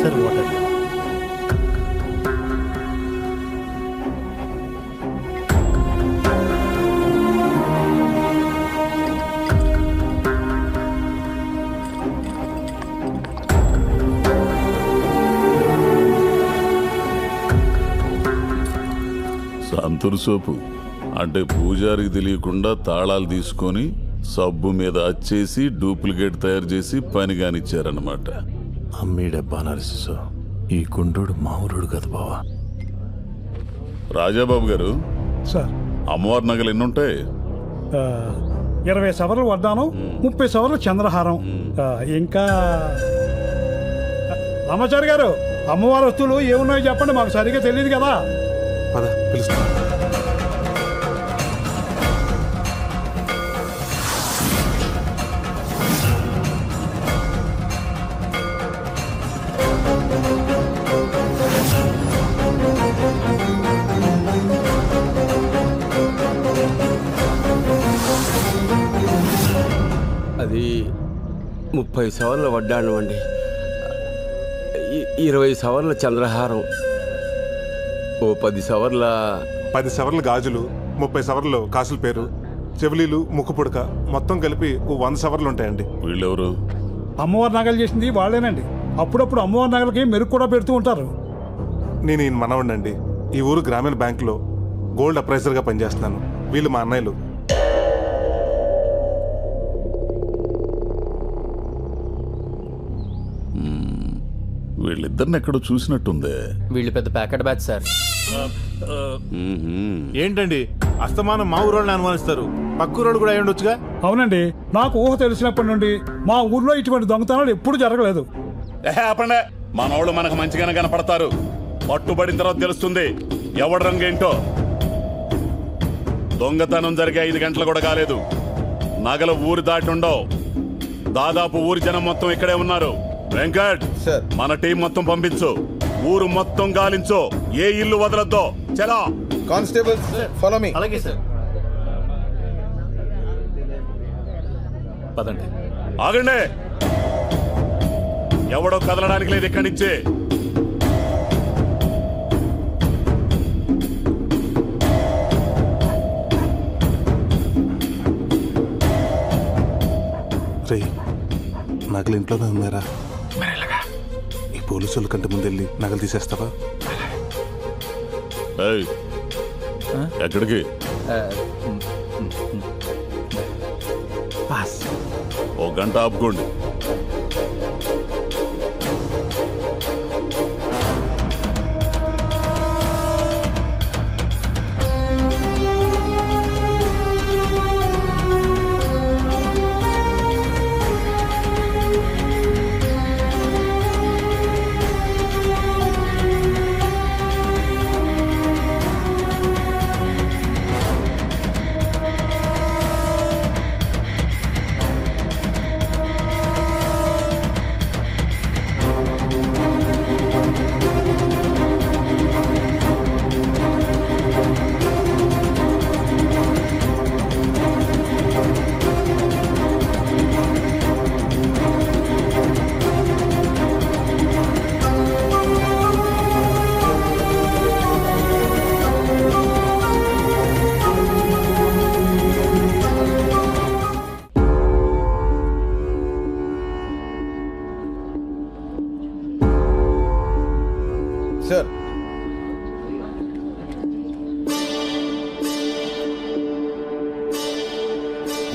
Sir water. సంతూర్ సోపు అంటే పూజారికి తెలియకుండా తాళాలు తీసుకొని సబ్బు మీద అచ్చేసి డూప్లికేట్ తయారు చేసి పని కానిచ్చారన్నమాట. అమ్మీడబ్బా నరసిసో, ఈ గుండోడు మామూలుడు కదా బావా. రాజాబాబు గారు, సార్ అమ్మవారి నగలు ఎన్నుంటాయి? 20 సవర్లు వడ్డానం, 30 సవర్లు చంద్రహారం, ఇంకా రామాచారి గారు అమ్మవారి వస్తువులు ఏమున్నాయో చెప్పండి, మాకు సరిగ్గా తెలియదు కదా. పిలుస్తా. అది 30 సవర్ల వడ్డాణం అండి, 20 సవర్ల చంద్రహారం, ఓ 10 సవర్ల 10 సవర్ల గాజులు, 30 సవర్లు కాసుల పేరు, చెవులీలు, ముక్కు పుడక, మొత్తం కలిపి 100 సవర్లు ఉంటాయండి. వీళ్ళెవరు? అమ్మవారి నగలు చేసింది వాళ్ళేనండి. అప్పుడప్పుడు అమ్మవారి నగలకి మెరుగు కూడా పెడుతూ ఉంటారు. నేను ఈయన మనవండి. ఈ ఊరు గ్రామీణ బ్యాంకులో గోల్డ్ అప్రైజర్గా పనిచేస్తున్నాను. వీళ్ళు మా అన్నయ్యలు. వీళ్ళిద్దరిని ఎక్కడో చూసినట్టుందే. వీళ్ళు పెద్ద ప్యాకెట్ బ్యాచ్ సార్. ఏంటండి అస్తమానం మా ఊరోళ్ళని అనుమానిస్తారు? పక్కూరోళ్ళు కూడా అయి ఉండొచ్చుగా. అవునండి, నాకు ఊహ తెలిసినప్పటి నుండి మా ఊర్లో ఇటువంటి దొంగతనాలు ఎప్పుడు జరగలేదు. ఆపండి, మనోళ్ళు మనకు మంచిగానే కనపడతారు. పట్టుబడిన తర్వాత తెలుస్తుంది ఎవడి రంగేంటో. దొంగతనం జరిగే 5 గంటలు కూడా కాలేదు. నగలు ఊరు దాటి ఉండవు. దాదాపు ఊరి జనం మొత్తం ఇక్కడే ఉన్నారు. వెంకట్, మన టీం మొత్తం పంపించు. ఊరు మొత్తం గాలించు, ఏ ఇల్లు వదలొద్దో. చలా కానిస్టేబుల్, ఫాలో మీ. అలాగే సార్. పదండి. ఆగండి. ఎవడో కదలడానికి లేదు ఇక్కడి నుంచే. రే నగలు ఇంట్లోనే ఉన్నారా? ఈ పోలీసుల కంటే ముందు వెళ్ళి నగలు తీసేస్తావా? ఎక్కడికి? ఓ గంట ఆపుకోండి. సార్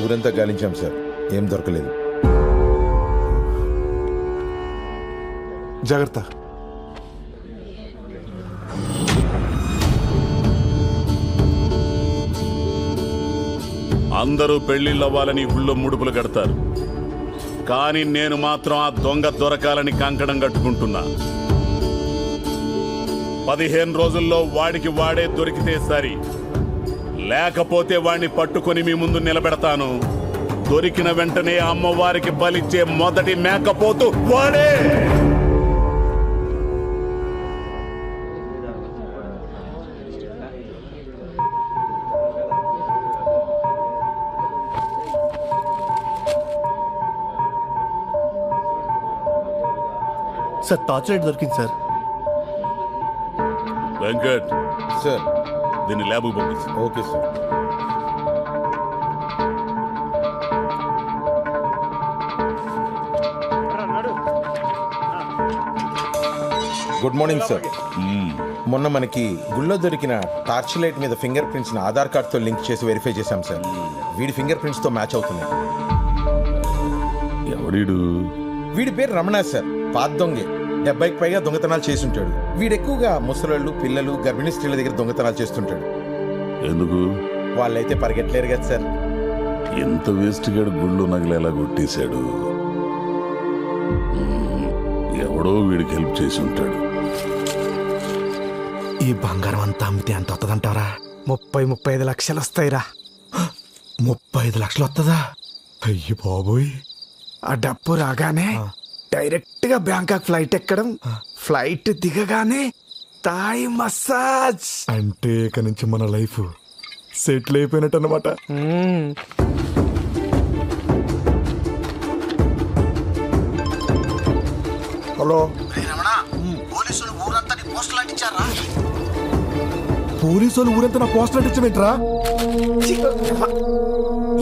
ఊరంతా గాలించాం సార్, ఏం దొరకలేదు. జాగ్రత్త. అందరూ పెళ్లిళ్ళు అవ్వాలని ఊళ్ళో ముడుపులు కడతారు, కానీ నేను మాత్రం ఆ దొంగ దొరకాలని కంకణం కట్టుకుంటున్నా. 15 రోజుల్లో వాడికి వాడే దొరికితే సరి, లేకపోతే వాడిని పట్టుకొని మీ ముందు నిలబెడతాను. దొరికిన వెంటనే అమ్మవారికి బలిచ్చే మొదటి మేకపోతు వాడే. సార్ టార్చ్ లైట్ దొరికింది సార్. వెంకట్ సార్ దీన్ని ల్యాబ్కు పంపించు. Okay sir. Good morning sir. మొన్న మనకి గుళ్ళో దొరికిన టార్చ్ లైట్ మీద ఫింగర్ ప్రింట్స్ ఆధార్ కార్డ్తో లింక్ చేసి వెరిఫై చేశాం సార్. వీడి ఫింగర్ ప్రింట్స్తో మ్యాచ్ అవుతున్నాయి. ఎవడీడు? వీడి పేరు రమణ సార్, పాత దొంగే. 70కి పైగా దొంగతనాలు చేసి ఉంటాడు. వీడు ఎక్కువగా ముసలాళ్ళు, పిల్లలు, గర్భిణీ స్త్రీల దగ్గర దొంగతనాలు చేస్తుంటాడు. ఎందుకు? వాళ్ళైతే పరిగెట్టలేరు కదా సార్. ఎంత వేస్ట్ గాడు గుళ్ళు నగలు ఎలా కొట్టేశాడు. ఎవడో వీడికి హెల్ప్ చేసి ఉంటాడు. ఈ బంగారం అంతా అమ్మితే ఎంత వస్తుందంటారా? 30-35 లక్షలు వస్తాయిరా. 35 లక్షలు వస్తుందా? అయ్యి బాబోయ్. ఆ డబ్బు రాగానే డైరెక్ట్ గా బ్యాంకాక్ ఫ్లైట్ ఎక్కడం, ఫ్లైట్ దిగగానే తాయి మసాజ్. అంటే ఇక నుంచి మన లైఫ్ సెటిల్ అయిపోయినట్టు అన్నమాట. హలో, పోలీసు వాళ్ళు ఊరంతా నా పోస్టర్ అంటించమేంట్రా?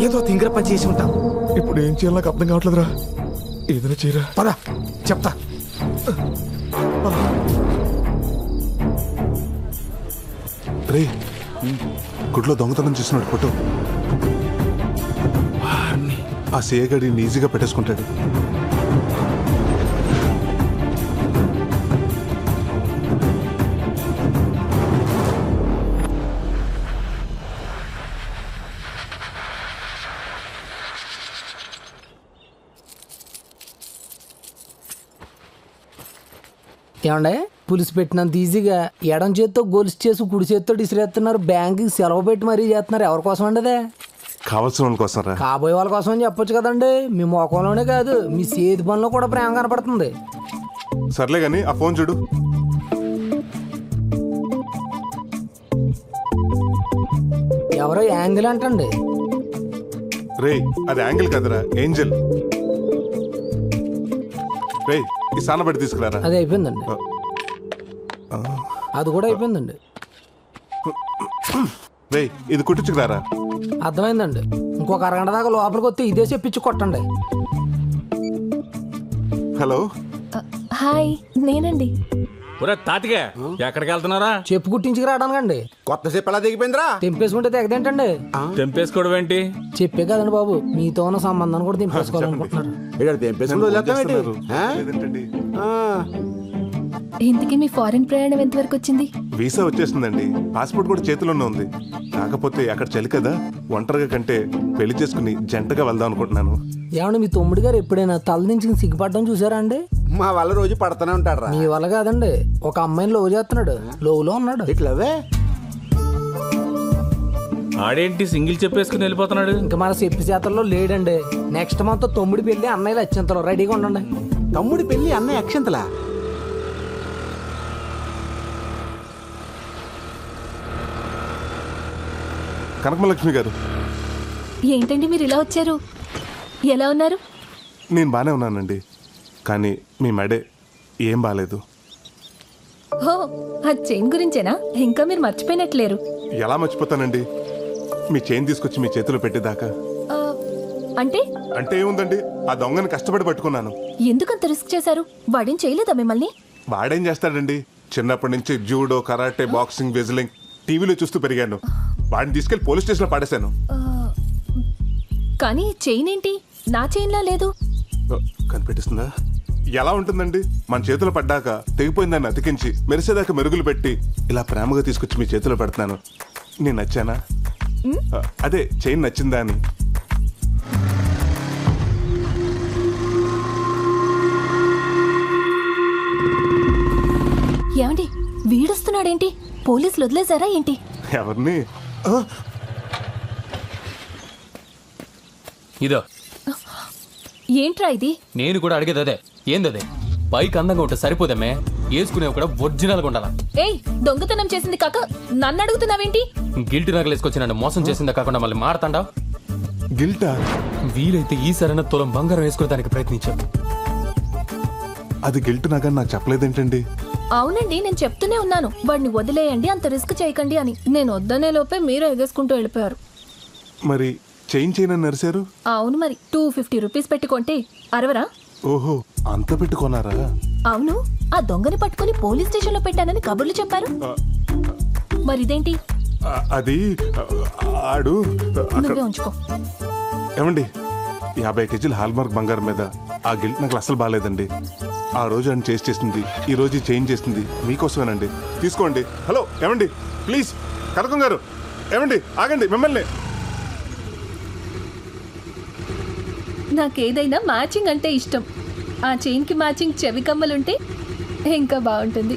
ఏదో తింగర పని చేసి ఉంటాం. ఇప్పుడు ఏం చేయాలో నాకు అర్థం కావట్లేదురా. ఏదైనా చేయరా. పదా చెప్తా. రే గుడ్లో దొంగతనం చేస్తున్నాడు ఫోటో. ఆ సేగడిని ఈజీగా పెట్టేసుకుంటాడు. ఏమండే పులిసి పెట్టినంత ఈజీగా ఎడం చేత్తో గొలుసు చేసి కుడి చేత్తో ఇసిరేస్తున్నారు. బ్యాంకుకి సెలవు పెట్టి మరీ చేస్తున్నారు. ఎవరి కోసం అండి అదే? కావాల్సిన వాళ్ళ కోసం రా. కాబోయే వాళ్ళ కోసం అని చెప్పొచ్చు కదండి. మీ ముఖంలోనే కాదు, మీ చేతి పనిలో కూడా ప్రేమ కనపడుతుంది. సర్లే గాని ఆ ఫోన్ చూడు. ఎవరో యాంగిల్ అంటండి. రే అది యాంగిల్ కదరా, ఏంజల్. రే ఈ సానబడి తీసుకురారా. అది అయిపోయిందండి. అది కూడా అయిపోయిందండి. రే ఇది కుట్టించుకురారా. అర్థమైందండి. ఇంకొక అరగంట దాకా లోపలికి వస్తే ఇదే చెప్పించి కొట్టండి. హలో, హాయ్, నేనండి. ఒరే తాతిగా ఎక్కడికి వెళ్తున్నారా? చెప్పు కుట్టించుకు రావడానికండి. కొత్త చెప్పు ఎలా దిగిపోయిందిరా? తెంపేసుకుంటే తెగదేంటండి? తెంపేసుకోవడం ఏంటి? చెప్పే కదండి బాబు, మీతో ఉన్న సంబంధాన్ని కూడా తెంపేసుకోవాలనుకుంటున్నారు. లేదంటండి. ఇంతకీ మీ ఫారెన్ ప్రయాణం ఎంతవరకు వచ్చింది? వీసా వచ్చేసిందండి. పాస్పోర్ట్ కూడా చేతిలోనే ఉంది. కాకపోతే అక్కడ చలి కదా, ఒంటరిగా కంటే పెళ్లి చేసుకుని జంటగా వెళ్దాం అనుకుంటున్నాను. ఏమన్నా మీ తమ్ముడు గారు ఎప్పుడైనా తల నుంచి సిగ్గుపడడం చూసారా అండి? మా వల్ల రోజు పడుతూనే ఉంటాడు. మీ వల్ల కాదండి, ఒక అమ్మాయిని లవ్ చేస్తున్నాడు. లోవులో ఉన్నాడు. ఇట్లవే ఆడేంటి సింగిల్ చెప్పేసుకుని వెళ్ళిపోతున్నాడు? ఇంకా మన చెప్పి చేతల్లో లేడండి. నెక్స్ట్ మంత్ తమ్ముడి పెళ్లి, అన్నయ్యలు అత్యంతలో రెడీగా ఉండండి. తమ్ముడి పెళ్లి, అన్నయ్య అక్షంతలా? కనకమలక్ష్మి గారు, ఏంటండి మీరు ఇలా వచ్చారు? ఎలా ఉన్నారు? నేను బాగానే ఉన్నానండి, కానీ మీ మెడే ఏం బాగాలేదు. హో, ఆ చైన్ గురించేనా? ఇంకా మీరు మర్చిపోయినట్లేరు. ఎలా మర్చిపోతానండి, మీ చైన్ తీసుకొచ్చి మీ చేతిలో పెట్టేదాకా. ఆ, అంటే అంటే ఏముందండి, ఆ దొంగని కష్టపడి పట్టుకున్నాను. ఎందుకంత రిస్క్ చేశారు? వాడేం చేయలేదా మిమ్మల్ని? వాడేం చేస్తాడండి, చిన్నప్పటి నుంచి జూడో, కరాటే, బాక్సింగ్, వెజ్లింగ్ టీవీలో చూస్తూ పెరిగాను. వాడిని తీసుకెళ్లి పోలీస్ స్టేషన్లో పడేశాను. కానీ చైన్ ఏంటి నా చైన్లా లేదు? కనిపెట్టిస్తుందా? ఎలా ఉంటుందండి, మన చేతిలో పడ్డాక తెగిపోయిందాన్ని అతికించి మెరిసేదాకా మెరుగులు పెట్టి ఇలా ప్రేమగా తీసుకొచ్చి మీ చేతిలో పెడుతున్నాను. నేను నచ్చానా? అదే చైన్ నచ్చిందా అని. ఏమండి, వీడొస్తున్నాడేంటి? పోలీసులు వదిలేశారా ఏంటి? ఎవరిని? ఇదో ఏంట్రా ఇది? నేను కూడా అడిగేది అదే. ఏందదే? పైకి అందంగా ఉంటే సరిపోదమ్మే, వేసుకునేవి కూడా ఒరిజినల్గా ఉండాలా. ఏయ్, దొంగతనం చేసింది కాక నన్ను అడుగుతున్నావేంటి? గిల్ట్ నగలు వేసుకొచ్చి నన్ను మోసం చేసిందా కాకుండా మళ్ళీ మారతాండా? గిల్టా? వీలైతే ఈ సరైన తులం బంగారం వేసుకోవడానికి ప్రయత్నించాను. అది గిల్ట్ నాగా నాకు చెప్పలేదేంటండి? అవునండి, నేను చెప్తూనే ఉన్నాను వాడిని వదిలేయండి, అంత రిస్క్ చేయకండి అని. నేను వద్దనే లోపే మీరు ఎగేసుకుంటూ వెళ్ళిపోయారు. మరి చైన్ చైన్ అని నరిశారు? అవును, మరి 250 రూపీస్ పెట్టుకుంటే అరవరా? ఓహో, అంత పెట్టుకున్నారా? అవును, ఆ దొంగని పట్టుకుని పోలీస్ స్టేషన్ లో పెట్టానని కబుర్లు చెప్పారు. మరి ఇదేంటి? అది ఆడు నువ్వే ఉంచుకో. ఏమండి, 50 కేజీల హాల్మార్క్ బంగారం మీద ఆ గిల్ట్ నాకు అసలు బాగాలేదండి. ఆ రోజు ఆయన చేసింది, ఈ రోజు చేంజ్ చేసింది మీకోసమేనండి. తీసుకోండి. హలో ఏమండి, ప్లీజ్ కనకం గారు, ఏమండి ఆగండి, మిమ్మల్ని. నాకేదైనా మ్యాచింగ్ అంటే ఇష్టం. ఆ చైన్ కి మ్యాచింగ్ చెవి కమ్మలుంటే ఇంకా బాగుంటుంది.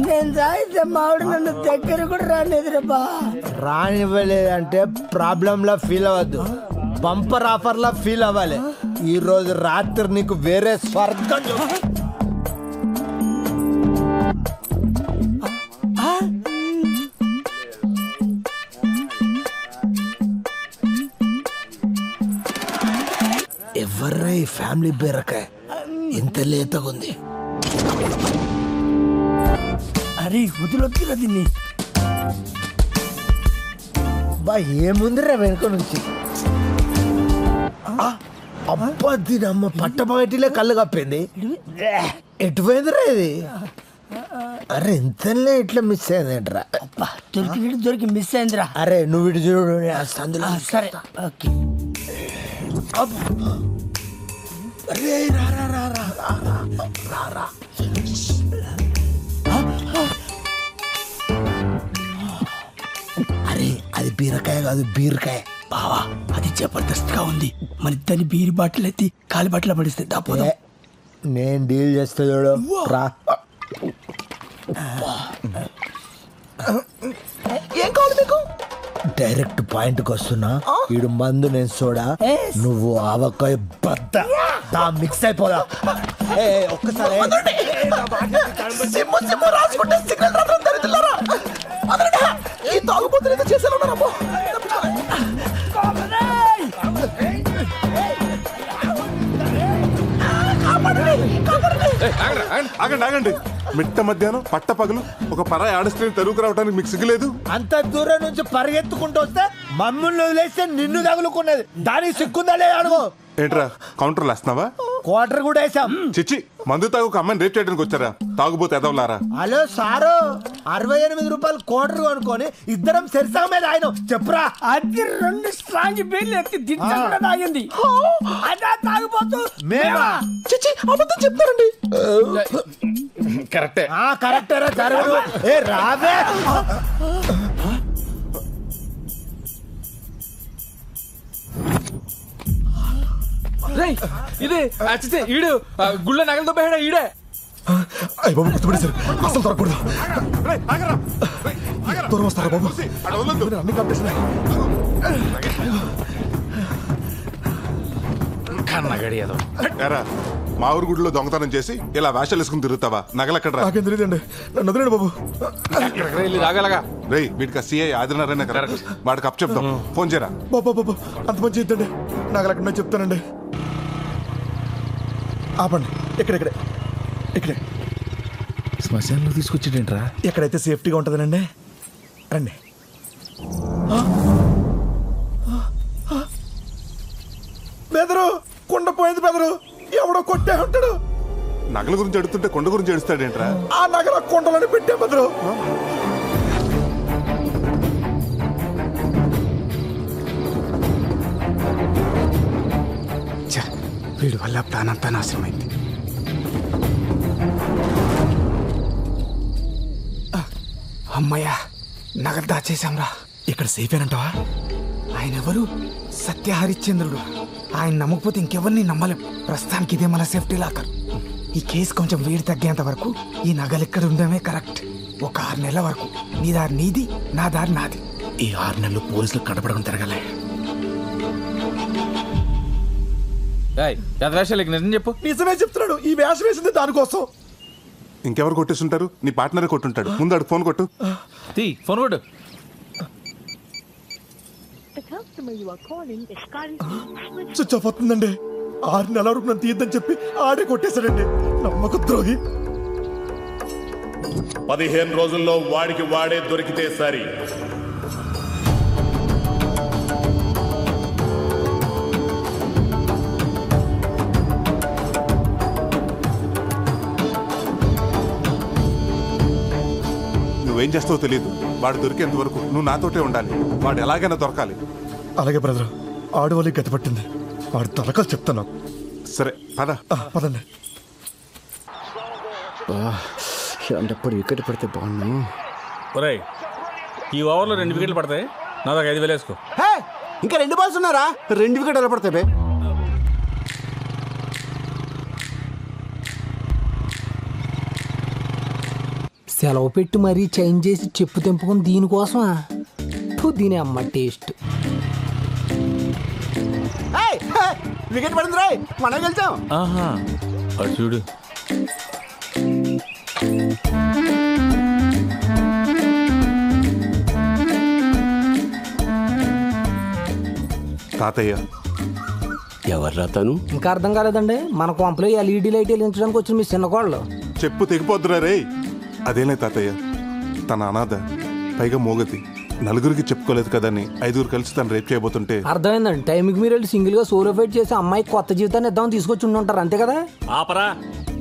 నేను తాగితే మావిడ నన్ను దగ్గర కూడా రాలేదురా. రానివ్వలేదంటే ప్రాబ్లంలా ఫీల్ అవ్వద్దు, బంపర్ ఆఫర్లా ఫీల్ అవ్వాలి. ఈ రోజు రాత్రి నీకు వేరే స్వర్గం ఎవర్రా ఈ ఫ్యామిలీ బీరకాయ ఇంత లేతగా ఉంది? అరే వదిలొద్దురా దీన్ని. బా ఏముందిరా వెనుక నుంచి? అబ్బా దీని అమ్మ పట్టపగటిలే కళ్ళు కప్పింది. ఎటుపోయిందిరా ఇది? అరే ఇంతలే ఇట్లా మిస్ అయిందేంట్రా? దొరికి మిస్ అయిందిరా. అరే నువ్వు ఇటు చూడు, అందులో సరే ఓకే. అరే రా రా రా రా రా రా. అరే అది బీరకాయ కాదు, బీరకాయ. బావా అది జబర్దస్త్ గా ఉంది. మన ఇద్దరిని బీరి బాటిల్ ఎత్తి కాలి బాటిల్ పడిస్తే దాపోదా. నేను డీల్ చేస్తా చూడు, రా. ఏం కావాలి మీకు? డైరెక్ట్ పాయింట్ కి వస్తున్నా. ఈడు మందు, నేను సోడా, నువ్వు ఆవకాయ బద్ద. మిక్స్ అయిపోదా? ఒక్కసారి ఆగండి. మిట్ట మధ్యాహ్నం పట్ట పగలు ఒక పరాయి ఆడస్ట్రీని తరువుకు రావడానికి మీకు సిగ్గులేదు? అంత దూరం నుంచి పరిగెత్తుకుంటూ వస్తే మమ్మల్ని వదిలేస్తే నిన్ను తగులుకున్నది దానికి సిక్కుందా లేదా అడుగు. ఏంట్రా కౌంటర్లు వేస్తున్నావా? క్వార్టర్ కూడా వేసాం. చిచ్చి, మందు తాగు ఒక అమ్మాయిని రేప్ చేయడానికి వచ్చారా? తాగుబోతే ఎదవలారా. హలో సారు, 68 రూపాయలు క్వార్టర్ కొనుక్కొని ఇద్దరం సెరిసా మీద ఆయన చెప్పురా. అది 2 స్ట్రాంగ్ బీర్లు ఎత్తి దించకుండా తాగింది. అదా తాగిపోతూ మేమా? చిచ్చి అబద్ధం చెప్తారండి. కరెక్టే. కరెక్టేరా జరగదు. ఏ రావే. ఇదే అచ్చితే ఈడు గుళ్ళ నగలతో పోయాడా ఈడే. అయ్య బాబు గుర్తుపడేశారు, అసలు దొరకకూడదు. దూరం వస్తారా బాబు? అన్ని కట్టేసినాయి. కన్నగడి ఏదో. ఎరా, మా ఊరు గుడిలో దొంగతనం చేసి ఇలా వేషాలు వేసుకుని తిరుగుతావా? నగలెక్కడ్రా? నాకేం తెలియదండి, నన్ను వదిలేండి బాబు. రాగలగా రేయ్, వీటికి సిఐ ఆదినారాయణ కదా, వాడికి అప్ చెప్తాం. ఫోన్ చేయరా. బాబా బాబు అంత మంచి ఇద్దండి, నగలెక్కడ చెప్తానండి. ఆపండి, ఇక్కడే శ్మశానంలో తీసుకొచ్చేటేంట్రా? ఎక్కడైతే సేఫ్టీగా ఉంటుందనండి. రండి. బెదరు, కొండ పోయింది బెదరు, ఎవడో కొట్టే ఉంటాడు. నగల గురించి అడుగుతుంటే కొండ గురించి అడుస్తాడేంట్రా? ఆ నగల కొండలని పెట్టే బెదరు. వీడి వల్ల ప్లాన్ అంతా నాశనమైంది. అమ్మయ్యా, నగలు దాచేశాంరా. ఇక్కడ సేఫ్ ఏనంటావా? ఆయన ఎవరు? సత్య హరిశ్చంద్రుడు. ఆయన నమ్మకపోతే ఇంకెవరిని నమ్మలేం. ప్రస్తుతానికి ఇదే మన సేఫ్టీ లాకర్. ఈ కేసు కొంచెం వేడి తగ్గేంత వరకు ఈ నగలు ఇక్కడ ఉండడమే కరెక్ట్. ఒక 6 నెలల వరకు నీ దారి నీది, నా దారి నాది. ఈ 6 నెలలు పోలీసులు కనపడకుండా తిరగలే. నిజం చెప్పు. నిజమే చెప్తున్నాడు. ఈ వేషం వేసింది దానికోసం. ఇంకెవరు కొట్టేస్తుంటారు? నీ పార్ట్నరే కొట్టుంటాడు. ముందు అడుగు ఫోన్ కొట్టు. ఫోన్ కొట్టు. స్విచ్ ఆఫ్ అవుతుందండి. 6 నెలల వరకు నన్ను తీయద్దని చెప్పి ఆడే కొట్టేశాడండి. నమ్మక ద్రోహి. 15 రోజుల్లో వాడికి వాడే దొరికితే సరి. నువ్వేం చేస్తావో తెలియదు. వాడు దొరికేంత వరకు నువ్వు నాతోటే ఉండాలి. వాడు ఎలాగైనా దొరకాలి. అలాగే బ్రదర్, ఆడవాళ్ళకి గతి పట్టింది. వాడు తలకాలు చెప్తాను. సరే పద. పదండి. ఎప్పుడు వికెట్ పడితే బాగున్నాను. ఒరేయ్, ఈ ఓవర్లో 2 వికెట్లు పడతాయి. నా దాకా 5,000 వేసుకో. ఇంకా 2 బాల్స్ ఉన్నారా? 2 వికెట్ ఎలా పడతాయి బే? సెలవు పెట్టి మరీ చేంజ్ చేసి చెప్పు తెంపుకొని దీనికోసమా? దీని అమ్మ టేస్ట్. వికెట్ పడింది రాయ్, మనం గెలిచాం. ఆహా, అది చూడు. తాతయ్య ఎవర్రా తను? ఇంకా అర్థం కాలేదండి. మన కొంపలో LED లైట్ వెలిగించడానికి వచ్చిన మీ చిన్న కోళ్ళు. చెప్పు తెగిపోద్దురా రే. అదేలే తాతయ్య, తన అనాథ, పైగా మోగతి, నలుగురికి చెప్పుకోలేదు కదని 5గురు కలిసి తను రేప్ చేయబోతుంటే. అర్థమైందండి. టైంకి మీరు వెళ్ళి సింగిల్ గా సోలో ఫైట్ చేసి అమ్మాయికి కొత్త జీవితాన్ని ఇద్దామని తీసుకొచ్చి ఉంటారు, అంతే కదా? ఆపరా,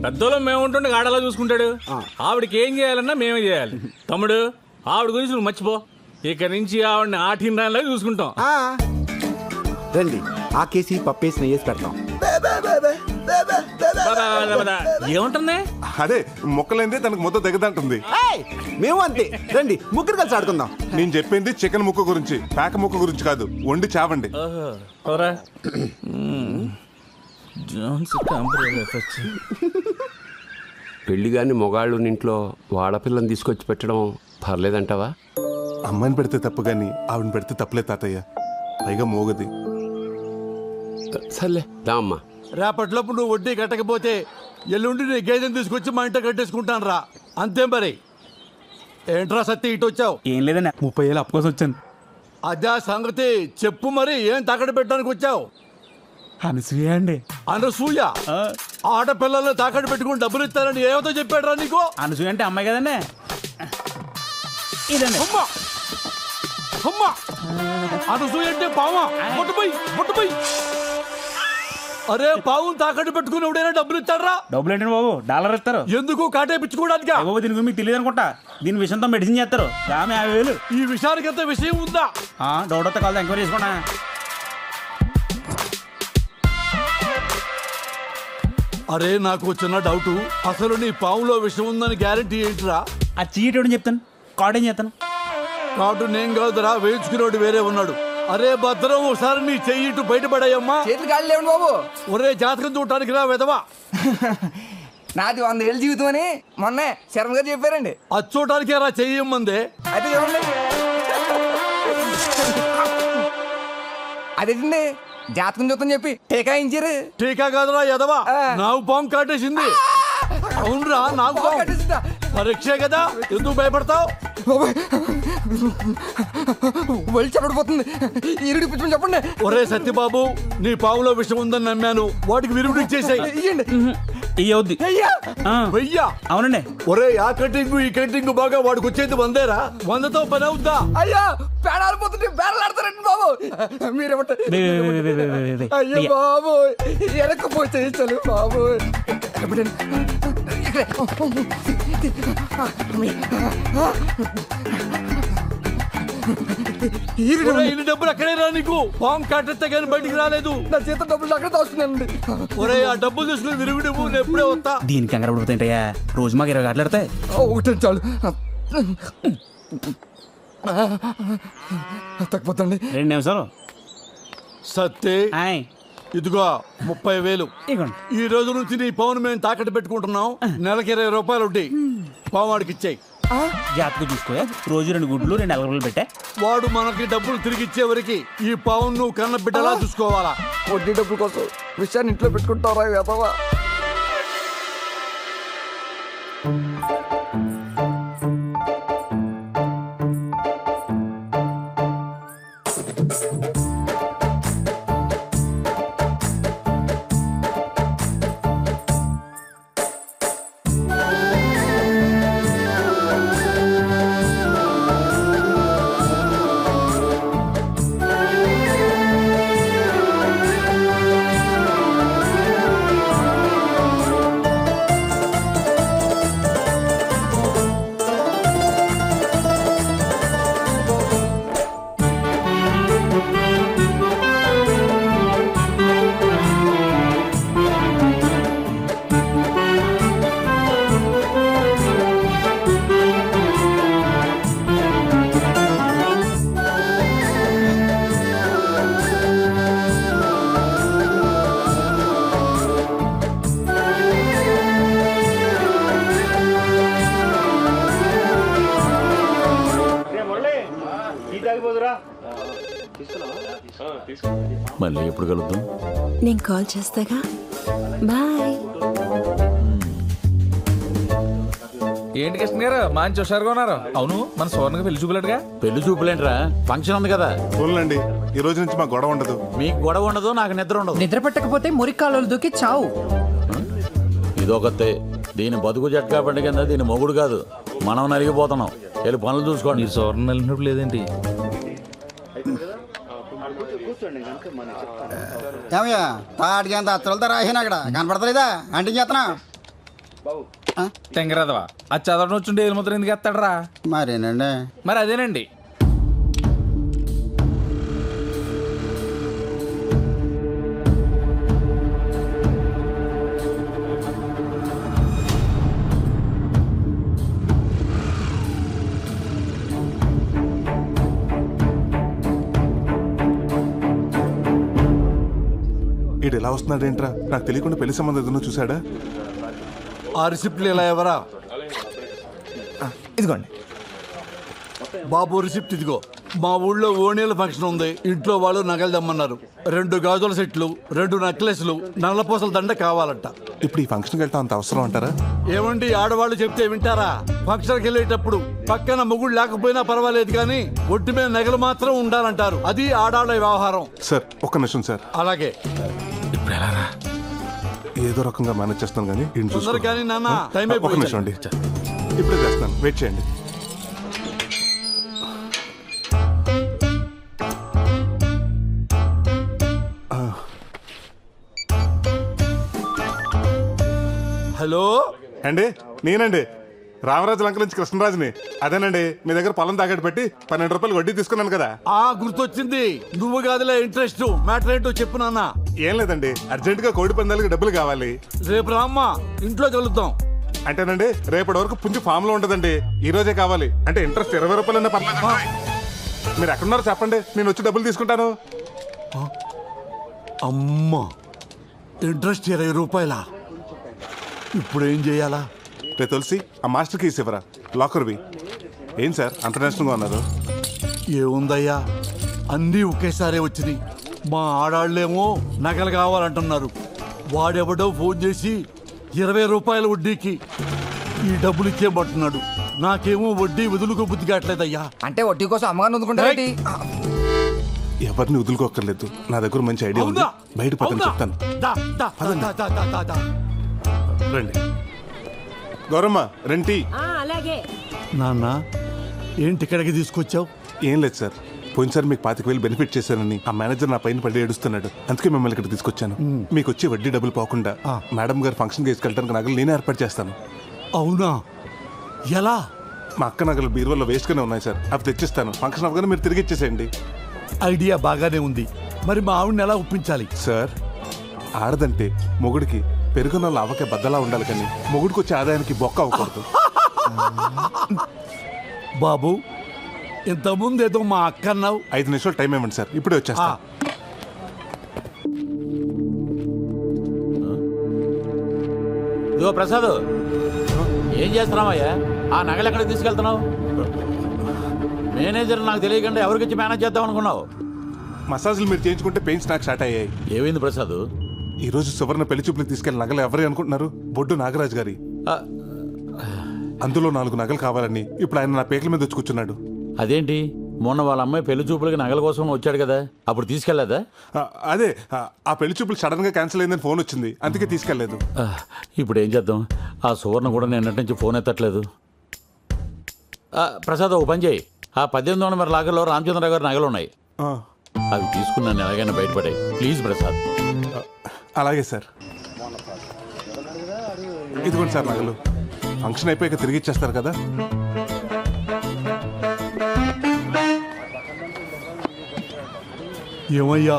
పెద్దోళ్ళం మేము ఉంటుండే గాడలా చూసుకుంటాడు. ఆవిడకి ఏం చేయాలన్నా మేమే చేయాలి. తమ్ముడు, ఆవిడ గురించి నువ్వు మర్చిపో. ఇక నుంచి ఆవిడని ఆటిందానిలా చూసుకుంటాం. రండి, ఆ కేసి పప్పేసి నెయ్యేసి పెడతాం. ఏముంటుంది? అదే మొక్కలైందే తనకు మొత్తం దగ్గదంటుంది. మేము అంతే. రండి, ముగ్గురు కలిసి ఆడుకుందాం. నేను చెప్పింది చికెన్ ముక్క గురించి, పేక ముక్క గురించి కాదు. వండి చావండి. పెళ్లిగాని మొగాళ్ళు ఇంట్లో వాడపిల్లని తీసుకొచ్చి పెట్టడం పర్లేదంటావా? అమ్మాయిని పెడితే తప్పు గాని ఆవిడని పెడితే తప్పులే తాతయ్య. పైగా మోగది. సర్లే దా అమ్మా. రేపటిలోపు నువ్వు వడ్డీ కట్టకపోతే ఎల్లుండి నీ గేదెని తీసుకొచ్చి మా ఇంట కట్టేసుకుంటాను రా. అంతే మరి. ఏంట్రా సత్తి ఇటు వచ్చావు? ఏం లేదన్నా, 30,000 అప్పు కోసం వచ్చాను. అదే సంగతి చెప్పు మరి. ఏం తాకట్టు పెట్టడానికి వచ్చావు? అనసూయ అండి. అనసూయ? ఆడపిల్లల్ని తాకట్టు పెట్టుకుని డబ్బులు ఇస్తారని ఏమతో చెప్పాడు రా నీకు? అనసూయ అంటే అమ్మాయి కదండి. ఇదండి. అమ్మా అమ్మా అనసూయ అంటే పావా? బొట్టుపోయి అరే పావు తాకట్టు పెట్టుకుని ఎవడైనా డబ్బులు ఇస్తాడరా? డబ్బులు ఏంటండి బాబు, డాలర్ ఇస్తారు. ఎందుకు కాటేపించుకోవడానికి? బాబు దీని గురించి మీకు తెలియదు అనుకుంటా. దీని విషయంతో మెడిసిన్ చేస్తారు. ఆమె 50,000. ఈ విషయానికి ఎంత విషయం ఉందా? డౌట్ వస్తే కాదు, ఎంక్వైరీ చేసుకుంటా. అరే నాకు చిన్న డౌట్, అసలు నీ పావులో విషయం ఉందని గ్యారెంటీ ఏంటిరా? ఆ చీట్ ఎవడని చెప్తాను, కార్డు ఏం చేస్తాను. కార్డు నేను కాదురా, వేయించుకునేవాడు వేరే ఉన్నాడు. అరే భద్రం, ఒకసారి నీ చెయ్యి ఇటు బయటపడాయమ్మా. చేతులు గాలి లేవండి బాబు. ఒరే జాతకం చూడటానికి రా వెదవా. నాది 100 ఏళ్ళ జీవితం అని మొన్నే శర్మ గారు చెప్పారండి. అది చూడటానికి రా చెయ్యమ్మందే. అయితే చూడండి. అదేంటండి జాతకం చూద్దాం చెప్పి టీకా ఇచ్చారు. టీకా కాదురా ఎదవా, నాకు పాము కాటేసింది. అవునరా, నాకు పాము పరీక్షే కదా, ఎందుకు భయపడతావు? వాళ్ళు చెప్పడిపోతుంది, ఈరుడి పిచ్చమని చెప్పండి. ఒరే సత్యబాబు, నీ పావులో విషయం ఉందని నమ్మాను, వాటికి విరుగుడు ఇచ్చేసాయి. వెయ్యా? అవునండి. ఒరే ఆ కటింగ్ ఈ కటింగ్ బాగా వాడికి వచ్చేది 100రా? 100తో పని అవుద్దా? అయ్యా పేడాలు పోతుంటే బేడలాడతారండి బాబు. మీరేమంటారు? అయ్యో బాబు, వెనక్కిపోతే చలు బాబు. ఇన్ని డబ్బులు అక్కడే రా, నీకు పాము కాటేస్తే కానీ బయటికి రాలేదు. నా చేత డబ్బులు అక్కడ దాస్తున్నానండి. ఒరే ఆ డబ్బులు తీసుకుని విరుగుడు నేను ఎప్పుడే వస్తా. దీనికి కంగారు పడిపోతాయంటయ్యా, రోజు మాకు 20 గంటలు ఆడతాయి. ఒకటి చాలు తగ్గిపోతండి. 2 నిమిషాలు. సత్తే ఇదిగో 30,000. ఈ రోజు నుంచి నీ పవన్ మేము తాకట్టు పెట్టుకుంటున్నాం. నెలకి 20 రూపాయలు ఉంటాయి. పావాడికి ఇచ్చాయి. జాతకు చూసుకో, రోజు 2 గుడ్లు 2 ఎలగలు పెట్టా. వాడు మనకి డబ్బులు తిరిగి ఇచ్చే వరకు ఈ పవన్ నువ్వు కన్న బిడ్డలా చూసుకోవాలా. వడ్డీ డబ్బుల కోసం విషయాన్ని ఇంట్లో పెట్టుకుంటారా వేదవా? మళ్ళీ ఎప్పుడు కలుద్దాం? నేను కాల్ చేస్తాగా. బాయ్. ఏంటి కృష్ణ గారు మంచి హుషారుగా ఉన్నారు? అవును, మన సోర్ణగా పెళ్లి చూపులేడుగా. పెళ్లి చూపులేంట్రా, ఫంక్షన్ ఉంది కదా. చూడండి, ఈ రోజు నుంచి మాకు గొడవ ఉండదు. మీకు గొడవ ఉండదు, నాకు నిద్ర ఉండదు. నిద్ర పెట్టకపోతే మురికాలు దూకి చావు. ఇదొకతే. దీని బతుకు జట్కా పండుగ కింద దీని మొగుడు కాదు, మనం నలిగిపోతున్నాం. వెళ్ళి పనులు చూసుకోండి. నీ సోర్ణ నలిగినప్పుడు లేదేంటి? ఏమయ్యా తాటికి అంత అత్తలతో రాసాను అక్కడ కనపడతలేదా? అంటే చేస్తున్నా తెంగరాదవా, అది చదవడం వచ్చుంటే ఏలు ముద్ర ఎందుకు ఎత్తాడరా? మరేనండి. మరి అదేనండి. ఈడు ఎలా వస్తున్నాడు ఏంట్రా? నాకు తెలియకుండా పెళ్లి సంబంధం ఏదైనా చూసాడా? ఆ రిసిప్ట్లు ఇలా ఎవరా? ఇదిగోండి బాబు, రిసిప్ట్ ఇదిగో. మా ఊళ్ళో ఓణీల ఫంక్షన్ ఉంది. ఇంట్లో వాళ్ళు నగలు దమ్మన్నారు. 2 గాజుల సెట్లు, 2 నెక్లెస్లు, నల్లపూసల దండ కావాలంట. ఇప్పుడు ఈ ఫంక్షన్కి వెళ్తా అంత అవసరం అంటారా? ఏమండి, ఆడవాళ్ళు చెప్తే వింటారా? ఫంక్షన్కి వెళ్ళేటప్పుడు పక్కన మొగుడు లేకపోయినా పర్వాలేదు, కానీ ఒడ్డు మీద నగలు మాత్రం ఉండాలంటారు. అది ఆడాళ్ళ వ్యవహారం. సార్ ఒక్క నిమిషం సార్. అలాగే. ఇప్పుడు ఎలా రా? ఏదో రకంగా మేనేజ్ చేస్తాను కానీ ఈయన చూసుకో. తొందర కానీ నాన్న, టైం ఒక అయిపోయింది. నిమిషం అండి, ఇప్పుడే చేస్తాను, వెయిట్ చేయండి. హలో అండి, నేనండి రామరాజు లంక నుంచి కృష్ణరాజుని. అదేనండి, మీ దగ్గర పొలం తాకట్టు పెట్టి 12 రూపాయలు వడ్డీ తీసుకున్నాను కదా. గుర్తొచ్చింది. నువ్వు కాదులే ఇంట్రెస్ట్. మ్యాటర్ ఏంటో చెప్పు నాన్న. ఏం లేదండి, అర్జెంట్ గా కోడి పందాలకి డబ్బులు కావాలి. రేపు రామ్మా, ఇంట్లో కలుద్దాం. అంటేనండి రేపటి వరకు పుంజు ఫామ్ లో ఉంటదండి, ఈ రోజే కావాలి. అంటే ఇంట్రెస్ట్ 20 రూపాయలన్నా పర్లేదు. మీరు ఎక్కడున్నారో చెప్పండి, నేను వచ్చి డబ్బులు తీసుకుంటాను. అమ్మా, ఇంట్రెస్ట్ 20 రూపాయలా? ఇప్పుడు ఏం చేయాలా? రే తులసి, ఆ మాస్టర్ కీస్ ఇవ్వరా, లాకర్వి. ఏం సార్ అంత నేషనల్గా ఉన్నారు? ఏముందయ్యా, అన్నీ ఒకేసారి వచ్చినాయి. మా ఆడాళ్ళేమో నగలు కావాలంటున్నారు. వాడెవడో ఫోన్ చేసి 20 రూపాయల వడ్డీకి ఈ డబ్బులు ఇచ్చేయమంటున్నాడు. నాకేమో వడ్డీ వదులుకో బుద్ధి కావట్లేదయ్యా. అంటే వడ్డీ కోసం అమ్మగారిని వదులుకుంటారేంటి? ఎవరిని వదులుకోక్కర్లేదు, నా దగ్గర మంచి ఐడియా ఉంది. బయట పక్కన చెప్తాను. రండి గౌరమ్మ, రెంటి. అలాగే. నాన్న, ఏంటి ఇక్కడికి తీసుకొచ్చావు? ఏం లేదు సార్, పోయినసారి మీకు 25,000 బెనిఫిట్ చేశానని ఆ మేనేజర్ నా పైన పడి ఏడుస్తున్నాడు. అందుకే మిమ్మల్ని ఇక్కడ తీసుకొచ్చాను. మీకు వచ్చే వడ్డీ డబ్బులు పోకుండా మేడం గారు ఫంక్షన్ తీసుకెళ్ళడానికి నగలు నేనే ఏర్పాటు చేస్తాను. అవునా? ఎలా? మా అక్క నగలు బీరువాలో వేస్ట్గానే ఉన్నాయి సార్, అవి తెచ్చిస్తాను. ఫంక్షన్ అవగానే మీరు తిరిగి ఇచ్చేసేయండి. ఐడియా బాగానే ఉంది. మరి మా ఆవిడని ఎలా ఒప్పించాలి? సార్, ఆడదంటే మొగుడికి పెరుగున లావకే బద్దలా ఉండాలి, కానీ మొగుడికి వచ్చే ఆదాయానికి బొక్క అవ్వకూడదు. బాబు, ఇంతకుముందు ఏదో మా అక్క అన్నావు. 5 నిమిషాలు టైం ఇవ్వండి సార్, ఇప్పుడే వచ్చేస్తా. ఇదిగో ప్రసాద్, ఏం చేస్తున్నావయ్యా? ఆ నగలు ఎక్కడికి తీసుకెళ్తున్నావు? మేనేజర్ నాకు తెలియకుండా ఎవరికిచ్చి మేనేజ్ చేద్దాం అనుకున్నావు? మసాజులు మీరు చేయించుకుంటే పెయిన్స్ నాకు స్టార్ట్ అయ్యాయి. ఏమైంది ప్రసాద్? ఈ రోజు సువర్ణ పెళ్లి చూపులకు తీసుకెళ్ళిన నగలు ఎవరు అనుకుంటున్నారు? బొడ్డు నాగరాజు గారి. అందులో 4 నగలు కావాలని ఇప్పుడు ఆయన నా పేకల మీద వచ్చి కూర్చున్నాడు. అదేంటి, మొన్న వాళ్ళ అమ్మాయి పెళ్లి చూపులకి నగల కోసం వచ్చాడు కదా, అప్పుడు తీసుకెళ్లేదా? అదే, ఆ పెళ్లి చూపులు సడన్ గా క్యాన్సిల్ అయిందని ఫోన్ వచ్చింది, అందుకే తీసుకెళ్లేదు. ఇప్పుడు ఏం చేద్దాం? ఆ సువర్ణ కూడా నిన్నటి నుంచి ఫోన్ ఎత్తట్లేదు. ప్రసాద్, ఓ పని చేయి, ఆ 1800 నెంబర్ లాగర్లో రామచంద్ర గారి నగలు ఉన్నాయి, అవి తీసుకున్నాను ఎలాగైనా బయటపడాయి. ప్లీజ్ ప్రసాద్. అలాగే సార్. ఇదిగోండి సార్ నగలు. ఫంక్షన్ అయిపోయాక తిరిగి ఇచ్చేస్తారు కదా. ఏమయ్యా,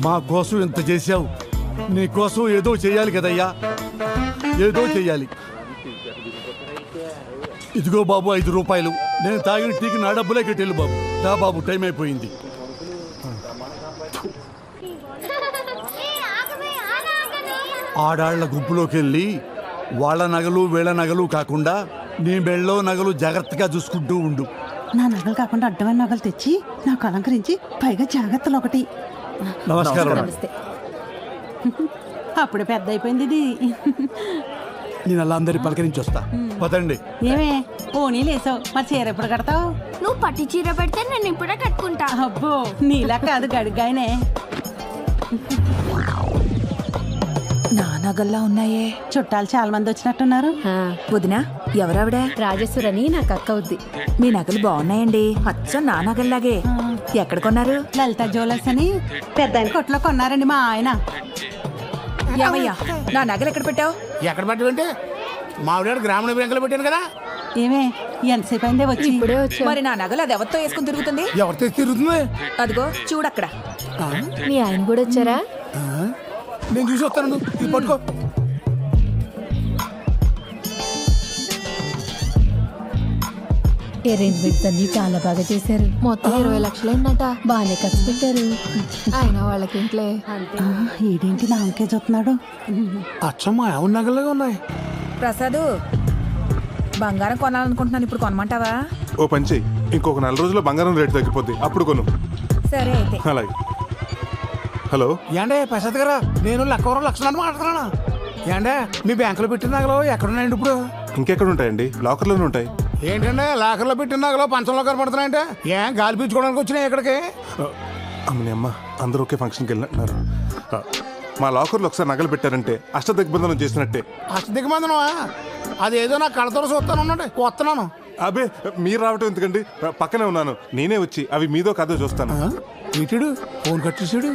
మా కోసం ఇంత చేశావు, నీ కోసం ఏదో చేయాలి కదయ్యా, ఏదో చెయ్యాలి. ఇదిగో బాబు 5 రూపాయలు. నేను తాగిన టీకి నా డబ్బులే కట్టేళ్ళు బాబు. దా బాబు, టైం అయిపోయింది. ఆడాళ్ల గుంపులోకి వెళ్ళి వాళ్ళ నగలు వీళ్ళ నగలు కాకుండా నీ మెళ్ళో నగలు జాగ్రత్తగా చూసుకుంటూ ఉండు. నా నగలు కాకుండా అడ్డమైన నగలు తెచ్చి నాకు అలంకరించి పైగా జాగ్రత్తలు ఒకటి. నమస్కారం. అప్పుడే పెద్ద అయిపోయింది ఇది. నేను అలా అందరి పలకరించి వస్తా. పదండి. ఏమే ఓనీ లేసావు, మరి చీర ఎప్పుడు కడతావు? నువ్వు పట్టి చీర పెడితే నేను ఇప్పుడే కట్టుకుంటా. అబ్బో, నీలా కాదు, గడిగాయనే. నా నగల్లా ఉన్నాయే. చుట్టాలు చాలా మంది వచ్చినట్టున్నారు. వదినా, ఎవరావిడ? రాజేశ్వరని నాకు అక్క అవుద్ది. మీ నగలు బాగున్నాయండి, అచ్చం నా నగల్లాగే. ఎక్కడ కొన్నారు? లలిత జ్యువెలర్స్ అని పెద్ద ఆయన కొట్లో కొన్నారండి మా ఆయన. ఏమయ్యా, నా నగలు ఎక్కడ పెట్టావు? ఎక్కడ పెట్టావంటే మావిడ గ్రామీణ బ్యాంకులో పెట్టాను కదా. ఏమే ఎంతసేపు అయిందే వచ్చి? మరి నా నగలు అది ఎవరితో వేసుకుని తిరుగుతుంది? ఎవరితో తిరుగుతుంది? అదిగో చూడక్కడ. మీ ఆయన కూడా వచ్చారా? నేను చూసి వస్తాను, ఇది పట్టుకో. అరేంజ్మెంట్స్ అన్ని చాలా బాగా చేశారు. మొత్తం 20 లక్షలైందట. బాగానే ఖర్చు పెట్టారు. ఆయన వాళ్ళకి ఇంట్లో ఈడేంటి నాకే చూస్తున్నాడు? అచ్చమ్మా, ఎవరి నగలుగా ఉన్నాయి. ప్రసాద్, బంగారం కొనాలనుకుంటున్నాను, ఇప్పుడు కొనమంటావా? ఓ పని చెయ్యి, ఇంకొక 4 రోజుల్లో బంగారం రేటు తగ్గిపోద్ది, అప్పుడు కొను. సరే అయితే. అలాగే. హలో ఏండే ప్రసాద్ గారు, నేను లక్షణాన్ని మాట్లాడుతున్నాను. ఏండే మీ బ్యాంకులో పెట్టిన నగలు ఎక్కడున్నాయండి ఇప్పుడు? ఇంకెక్కడ ఉంటాయండి, లాకర్లోనే ఉంటాయి. ఏంటంటే లాకర్లో పెట్టిన నగలు పంచంలో కనపడుతున్నాయంటే ఏం గాలి పీల్చుకోవడానికి వచ్చినాయి ఇక్కడికి? అమ్మని అమ్మ, అందరూ ఒకే ఫంక్షన్కి వెళ్ళినట్టున్నారు. మా లాకర్లో ఒకసారి నగలు పెట్టారంటే అష్టదిగ్బంధనం చేసినట్టే. అష్టదిగ్బంధనమా? అదేదో నా కళ్ళతో చూస్తాను ఉండండి, వస్తున్నాను. అబే మీరు రావటం ఎందుకండి, పక్కనే ఉన్నాను. నేనే వచ్చి అవి మీదో కాదో చూస్తాను. ఇటుడు ఫోన్ కట్ చేసాడు.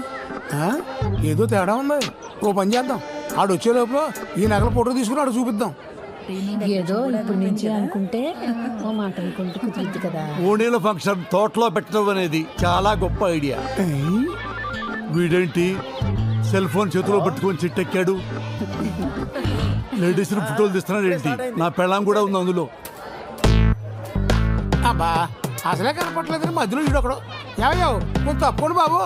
ఏదో తేడా ఉంది. ఓ పని చేద్దాం, ఆడు వచ్చే లోపల ఈ నగల ఫోటో తీసుకుని ఆడు చూపిద్దాం. ఏదో ఇప్పుడు నుంచి అనుకుంటే ఓ మాట అనుకుంటే కుదురుద్ది కదా. ఓణీల ఫంక్షన్ తోటలో పెట్టడం అనేది చాలా గొప్ప ఐడియా. వీడేంటి సెల్ ఫోన్ చేతిలో పట్టుకొని చిట్టెక్కాడు? లేడీస్ ఫోటోలు తీస్తున్నాడు ఏంటి? నా పెళ్ళాం కూడా ఉంది అందులో. అబ్బా అసలే కనపట్లేదు, మధ్యలో వీడు ఒకడు. ఏమయ్యావు కొంచెం తప్పుకోండి బాబు.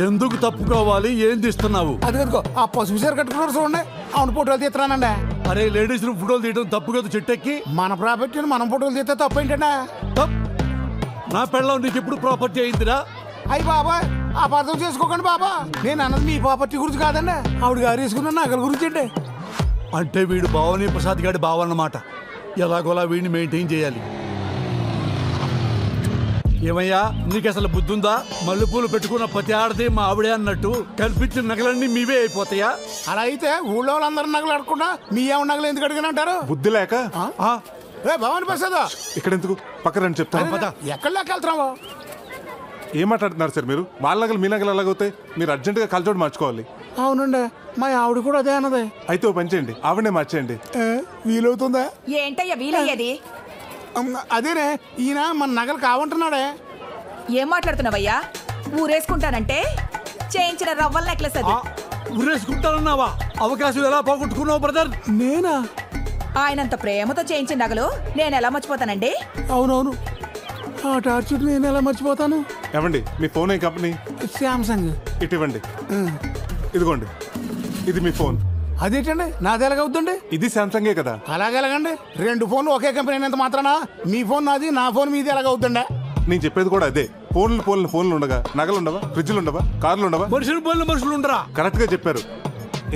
ఎందుకు తప్పుకోవాలి? ఏం తీస్తున్నావు? అది కదుకో ఆ పసుపు చీర కట్టుకున్నారు చూడండి, అవును ఫోటోలు తీస్తున్నానండి. అరే లేడీస్ ఫోటోలు తీయడం తప్పు కదా చెట్టెక్కి. మన ప్రాపర్టీని మనం ఫోటోలు తీస్తే తప్పు ఏంటంటే? నా పెళ్ళం నీకు ఎప్పుడు ప్రాపర్టీ అయిందిరా? అయ్యి బాబా అపార్థం చేసుకోకండి బాబా, నేను అన్నది మీ ప్రాపర్టీ గురించి కాదండి, ఆవిడ గారు వేసుకున్న నగల గురించి అండి. అంటే వీడు భావని ప్రసాద్ గారి బావన్నమాట. ఎలాగోలా వీడిని మెయింటైన్ చేయాలి. ఏమయ్యా నీకు అసలు బుద్ధుందా? మల్లెపూలు పెట్టుకున్న ప్రతి ఆడది మా ఆవిడే అన్నట్టు కల్పించిన నగలన్నీ మీవే అయిపోతాయా? అలా అయితే ఊళ్ళో వాళ్ళందరూ నగలు అడగకుండా మీ ఏమన్నా నగలు ఎందుకు అడిగినంటారు? బుద్ధి లేక. భవాని ప్రసాద్ ఇక్కడ ఎందుకు, పక్కన చెప్తాను. ఎక్కడ వెళ్తున్నావు? ఏం మాట్లాడుతున్నారు సార్ మీరు? వాళ్ళ నగలు మీ నగలు ఎలాగవుతాయి? మీరు అర్జెంటుగా కలచోడు మార్చుకోవాలి. అవునండి, మా ఆవిడ కూడా అదే అన్నది. అయితే ఓ పని చేయండి, ఆవిడనే మార్చేయండి. వీలవుతుందా? ఏంటయ్యా వీలయ్యేది? అదేనే ఈయన మన నగలు కావంటున్నాడే. ఏం మాట్లాడుతున్నావయ్యా? ఊరేసుకుంటానంటే చేయించిన రవ్వల నెక్లెస్ అది. ఊరేసుకుంటానన్నావా? అవకాశం ఎలా పోగొట్టుకున్నావు బ్రదర్? నేనా? ఆయనంత ప్రేమతో చేయించిన నగలు నేను ఎలా మర్చిపోతానండి? అవునవును, ఆ టార్చర్ నేను ఎలా మర్చిపోతాను. ఏమండి మీ ఫోన్ ఏ కంపెనీ? శాంసంగ్. ఇటు ఇవ్వండి. ఇదిగోండి, ఇది మీ ఫోన్. అదేంటండి నాది ఎలాగవుద్దండి? ఇది శాంసంగే కదా. అలాగెలాగండి? రెండు ఫోన్లు ఒకే కంపెనీ అయినంత మాత్రాన మీ ఫోన్ నాది, నా ఫోన్ మీది ఎలాగవుద్దండి? నేను చెప్పేది కూడా అదే. ఫోన్లు ఉండగా నగలు ఉండవా? ఫ్రిడ్జ్లు ఉండవా? కార్లు ఉండవా? మనుషులు ఉండరా? కరెక్ట్ గా చెప్పారు.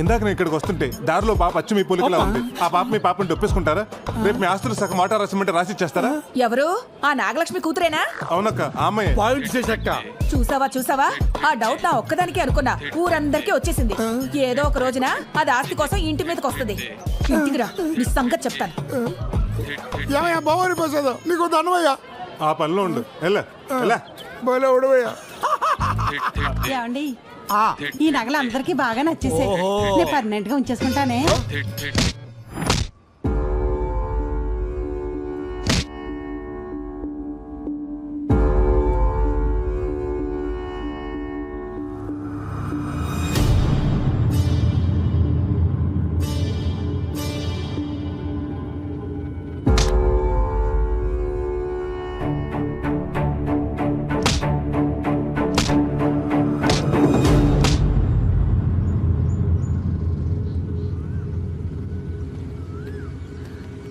ఇందాక నేను ఇక్కడికి వస్తుంటే దారిలో పాప అచ్చు మీ పోలికలా ఉంది. ఆ పాప మీ పాపని ఒప్పేసుకుంటారా? రేపు మీ ఆస్తులు సగం మాట రాసిమంటే రాసి ఇచ్చేస్తారా? ఎవరు? ఆ నాగలక్ష్మి కూతురేనా? అవునక్క, ఆమె. చూసావా ఆ డౌట్ నా ఒక్కదానికి అనుకున్నా, ఊరందరికీ వచ్చేసింది. ఏదో ఒక రోజున అది ఆస్తి కోసం ఇంటి మీదకి వస్తుంది. ఇంటికి రా, నీ సంగతి చెప్తాను. ఏమయ్యా భవాని ప్రసాద్, నీకు దండమయ్యా. ఆ పనిలో ఉండు. ఏమండి ఈ నగలు అందరికి బాగా నచ్చేసాయి. నేను పర్మనెంట్ గా ఉంచేసుకుంటానే.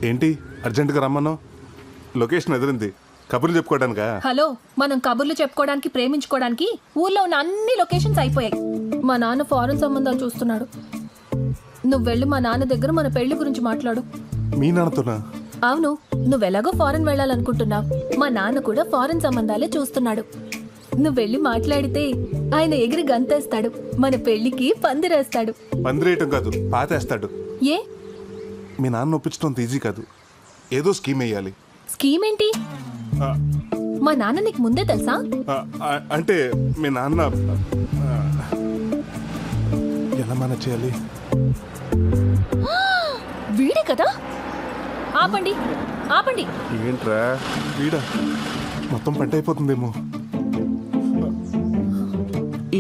ఏంటి అర్జెంటుగా రమ్మన్నావు? లొకేషన్ ఎదిరింది. కబుర్లు చెప్పుకోవడానికా? హలో, మనం కబుర్లు చెప్పుకోవడానికి, ప్రేమించుకోవడానికి ఊర్లో ఉన్న అన్ని లొకేషన్స్ అయిపోయాయి. మా నాన్న ఫారెన్ సంబంధాలు చూస్తున్నాడు. నువ్వు వెళ్ళి మా నాన్న దగ్గర మన పెళ్లి గురించి మాట్లాడు. మీ నాన్నతోనా? అవును, నువ్వెలాగో ఫారెన్ వెళ్ళాలనుకుంటున్నావు. మా నాన్న కూడా ఫారెన్ సంబంధాలే చూస్తున్నాడు. నువ్వు వెళ్ళి మాట్లాడితే ఆయన ఎగిరి గంతేస్తాడు. మన పెళ్లికి పందిరేస్తాడు. పందిరేయటం కాదు, పాతేస్తాడు. ఏ? మీ నాన్న ఒప్పించడం ఈజీ కాదు. ఏదో స్కీమ్ వేయాలి. స్కీమ్ ఏంటి? మా నాన్న నీకు ముందే తెలుసా? అంటే మీ నాన్న ఎలా మేనేజ్ చేయాలి? వీడే కదా. ఆపండి. ఏంట్రా వీడా? మొత్తం పంట అయిపోతుందేమో.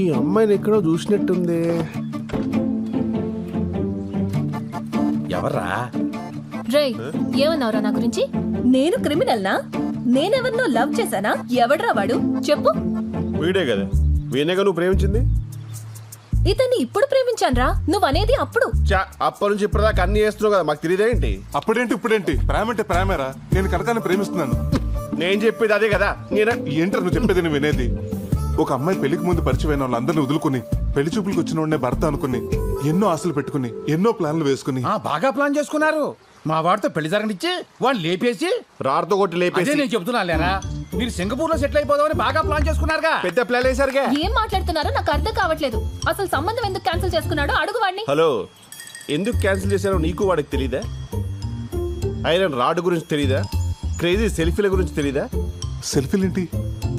ఈ అమ్మాయిని ఎక్కడో చూసినట్టుంది. ఎవర్రా? రేయ్, ఏమన్నావురా నా గురించి? నేను క్రిమినల్నా? నేనెవరినో లవ్ చేశానా? ఎవడ్రా వాడు? చెప్పు. వీడే కదా, వీనేగా నువ్వు ప్రేమించింది. ఇతన్ని ఇప్పుడు ప్రేమించాన్రా. నువ్వనేది అప్పుడు. అప్పటి నుంచి ఇప్పటిదాకా అన్ని చేస్తున్నావు కదా, మాకు తెలియదేంటి? అప్పుడేంటి ఇప్పుడేంటి? ప్రేమ అంటే ప్రేమేరా. నేను కనకాన్ని ప్రేమిస్తున్నాను. నేను చెప్పేది అదే కదా. ఏంటారు నువ్వు చెప్పేది? నువ్వు వినేది? ఒక అమ్మాయి పెళ్లికి ముందు పరిచయమైన వాళ్ళందరినీ వదులుకుని పెళ్లి చూపులకు వచ్చిన వాడినే భర్త అనుకుని ఎన్నో ఆశలు పెట్టుకుని ఎన్నో ప్లాన్లు వేసుకుని బాగా ప్లాన్ చేసుకున్నారు. మా వాడితో పెళ్లి జరగనిచ్చి వాడిని లేపేసి రాడుతో కొట్టి లేపేసి నేను చెప్తున్నా లేరా మీరు సింగపూర్ లో సెటిల్ అయిపోదామని బాగా ప్లాన్ చేసుకున్నారుగా. పెద్ద ప్లాన్ వేసారుగా. ఏం మాట్లాడుతున్నారో నాకు అర్థం కావట్లేదు. అసలు సంబంధం ఎందుకు క్యాన్సిల్ చేసుకున్నాడో అడుగు వాడిని. హలో, ఎందుకు క్యాన్సిల్ చేశారో నీకు వాడికి తెలీదా? ఐరన్ రాడ్ గురించి తెలీదా? క్రేజీ సెల్ఫీల గురించి తెలీదా? సెల్ఫీలు ఏంటి?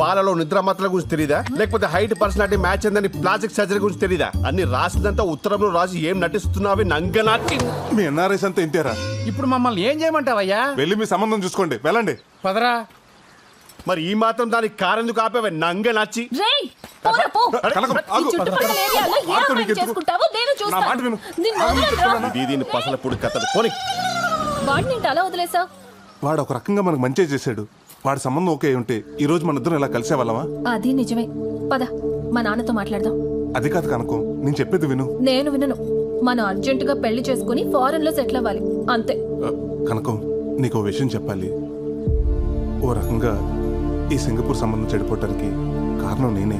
పాలలో నిద్రమాత్రల గురించి తెలీదా? లేకపోతే హైట్ పర్సనాలిటీ మ్యాచ్ అందని ప్లాస్టిక్ సర్జరీ గురించి తెలీదా? అన్ని రాసిందంతా ఉత్తరంలో రాసి ఏం నటిస్తున్నావే నంగనాటి. మీ ఎన్ఆర్ఐస్ అంతా ఇంతేరా? ఇప్పుడు మమ్మల్ని ఏం చేయమంటావయ్యా? వెళ్ళి మీ సంబంధం చూసుకోండి, వెళ్ళండి. పదరా. మరి ఈ మాత్రం దానికి కారెందుకు ఆపేవే నంగనాచి? రేయ్, పోరా పో. ఈ చుట్టుపక్కల ఏరియాలో ఏ అమ్మాయిని చేసుకుంటావో నేను చూస్తాను. నిన్ను వదలనురా. దీని పసలపూడి కథలు పోనీ. వాడిని ఏంటి అలా వదిలేసావ్? వాడు ఒక రకంగా మనకు మంచి చేశాడు. వాడి సంబంధం ఓకే ఉంటే ఈ రోజు మన ఇద్దరం ఇలా కలిసేవాళ్ళమా? అది నిజమే. పద, మా నాన్నతో మాట్లాడదాం. అది కాదు కనకం, నేను చెప్పేది విను. నేను వినను. మనం అర్జెంటుగా పెళ్లి చేసుకుని ఫారెన్ లో సెటిల్ అవ్వాలి, అంతే. కనకం, నీకు విషయం చెప్పాలి. ఓ రకంగా ఈ సింగపూర్ సంబంధం చెడిపోవటానికి కారణం నేనే.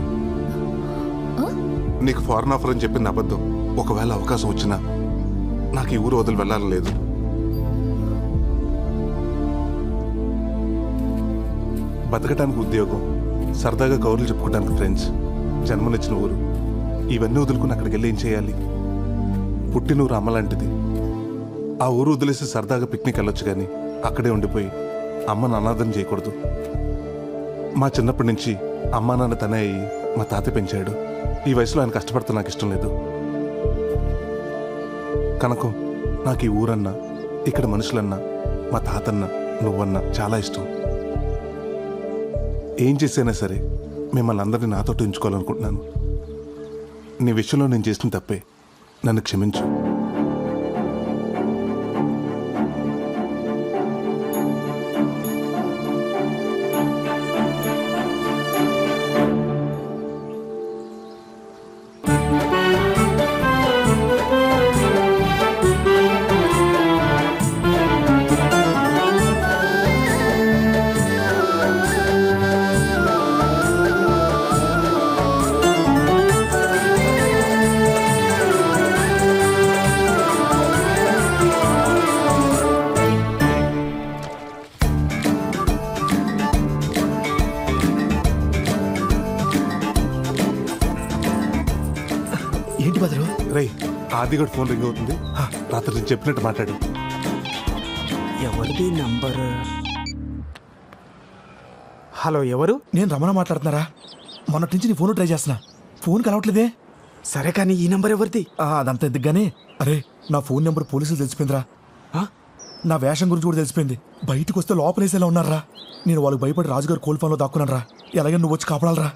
నీకు ఫారెన్ ఆఫర్ అని చెప్పింది అబద్ధం. ఒకవేళ అవకాశం వచ్చినా నాకు ఈ ఊరు వదిలి వెళ్ళాలని లేదు. బతకటానికి ఉద్యోగం, సరదాగా కౌరులు చెప్పుకోవడానికి ఫ్రెండ్స్, జన్మనిచ్చిన ఊరు, ఇవన్నీ వదులుకుని అక్కడికి వెళ్ళి ఏం చేయాలి? పుట్టినూరు అమ్మ లాంటిది. ఆ ఊరు వదిలేసి సరదాగా పిక్నిక్ వెళ్ళొచ్చు, కానీ అక్కడే ఉండిపోయి అమ్మను అనాథం చేయకూడదు. మా చిన్నప్పటి నుంచి అమ్మా నాన్న తనే అయ్యి మా తాత పెంచాడు. ఈ వయసులో ఆయన కష్టపడితే నాకు ఇష్టం లేదు. కనకం, నాకు ఈ ఊరన్నా, ఇక్కడ మనుషులన్నా, మా తాతన్నా, నువ్వన్నా చాలా ఇష్టం. ఏం చేసైనా సరే మిమ్మల్ని అందరినీ నాతో ఉంచుకోవాలనుకుంటున్నాను. నీ విషయంలో నేను చేసిన తప్పే, నన్ను క్షమించు. ఏంటి బదులు? రే, ఆదిగడ్ ఫోన్ రింగ్ అవుతుంది. రాత్రి నేను చెప్పినట్టు మాట్లాడు. ఎవరిది నంబర్? హలో, ఎవరు? నేను రమణ మాట్లాడుతున్నారా? మొన్నటి నుంచి నీ ఫోన్ ట్రై చేస్తున్నా, ఫోన్ కలవట్లేదే. సరే కానీ ఈ నంబర్ ఎవరిది? అదంతా ఎందుకుగానే. అరే, నా ఫోన్ నెంబర్ పోలీసులు తెలిసిపోయిందిరా. నా వేషం గురించి కూడా తెలిసిపోయింది. బయటకు వస్తే లోపలేసేలా ఉన్నారా. నేను వాళ్ళకి భయపడి రాజుగారు కోల్ఫాన్లో దాక్కున్నాను రా. ఎలాగైనా నువ్వు వచ్చి కాపాడాలరా.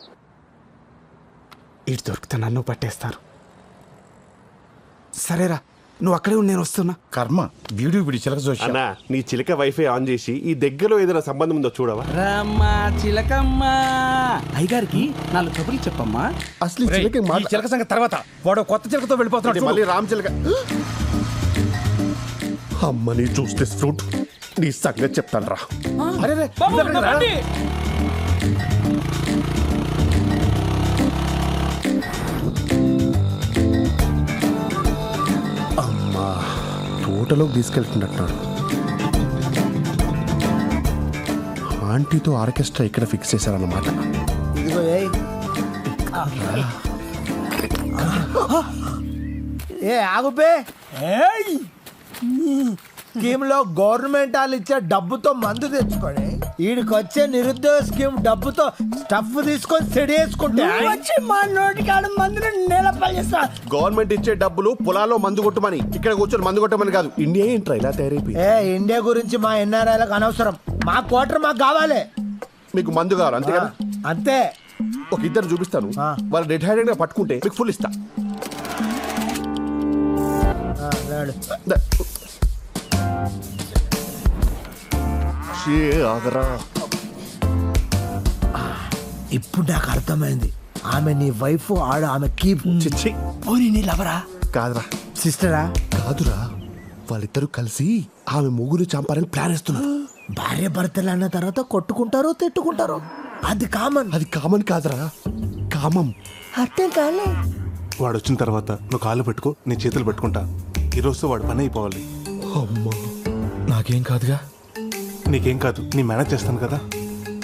ఇటు దొరికితే నన్ను పట్టేస్తారు. సరేరా, నువ్వు అక్కడే ఉండి నేను వస్తున్నా. కర్మ, వీడియో చిలక చూసి అన్నా, నీ చిలక వైఫై ఆన్ చేసి ఈ దగ్గరలో ఏదైనా సంబంధం ఉందో చూడవా? రమ్మా చిలకమ్మ, అయ్యగారికి 4 కబుర్లు చెప్పమ్మా. అసలు ఈ చిలక సంగతి తర్వాత. వాడు కొత్త చిలకతో వెళ్ళిపోతున్నాడు. మళ్ళీ రామ్ చిలక. అమ్మని చూస్తే ఫ్రూట్ నీ సంగతి చెప్తాను రా. అమ్మా, తోటలోకి తీసుకెళ్తున్నట్టున్నాడు. ఆంటీతో ఆర్కెస్ట్రా ఇక్కడ ఫిక్స్ చేశారన్నమాట. ఏ ఆగుపే. స్కీమ్ లో గవర్నమెంట్ వాళ్ళు ఇచ్చే డబ్బుతో మందు తెచ్చుకొని వీడికి వచ్చే నిరుద్యోగ స్కీమ్ డబ్బుతో స్టఫ్ తీసుకొని సెడి వేసుకుంటే మా నోటికాడ మందుని నిలపల్లిస్తా. గవర్నమెంట్ ఇచ్చే డబ్బులు పొలాల్లో మందు కొట్టమని, ఇక్కడ కూర్చొని మందు కొట్టమని కాదు. ఇండియా ఏంట్రా ఇలా తయారైపోయి? ఇండియా గురించి మా ఎన్ఆర్ఐలకు అనవసరం. మా క్వార్టర్ మాకు కావాలి. మీకు మందు కావాలి అంతే కదా? అంతే. ఒక ఇద్దరు చూపిస్తాను, వాళ్ళు డెడ్ హ్యాండెడ్ గా పట్టుకుంటే మీకు ఫుల్ ఇస్తా. ఇప్పుడు నాకు అర్థమైంది. ఆమె నీ వైఫ్, ఆడ ఆమె కీప్. పోనీ నీ లవరా? కాదురా. సిస్టరా? కాదురా, వాళ్ళిద్దరూ కలిసి ఆమె ముగ్గురు చంపాలని ప్లాన్ వేస్తున్నారు. భార్య భర్తలు అన్న తర్వాత కొట్టుకుంటారో తిట్టుకుంటారో, అది కామన్. అది కామన్ కాదురా, కామం. అర్థం కాలే. వాడు వచ్చిన తర్వాత నువ్వు కాళ్ళు పెట్టుకో, నీ చేతులు పెట్టుకుంటా. ఈరోజు వాడు పని అయిపోవాలి. అమ్మా, నాకేం కాదుగా. నీకేం కాదు, నీ మేనేజ్ చేస్తాను కదా.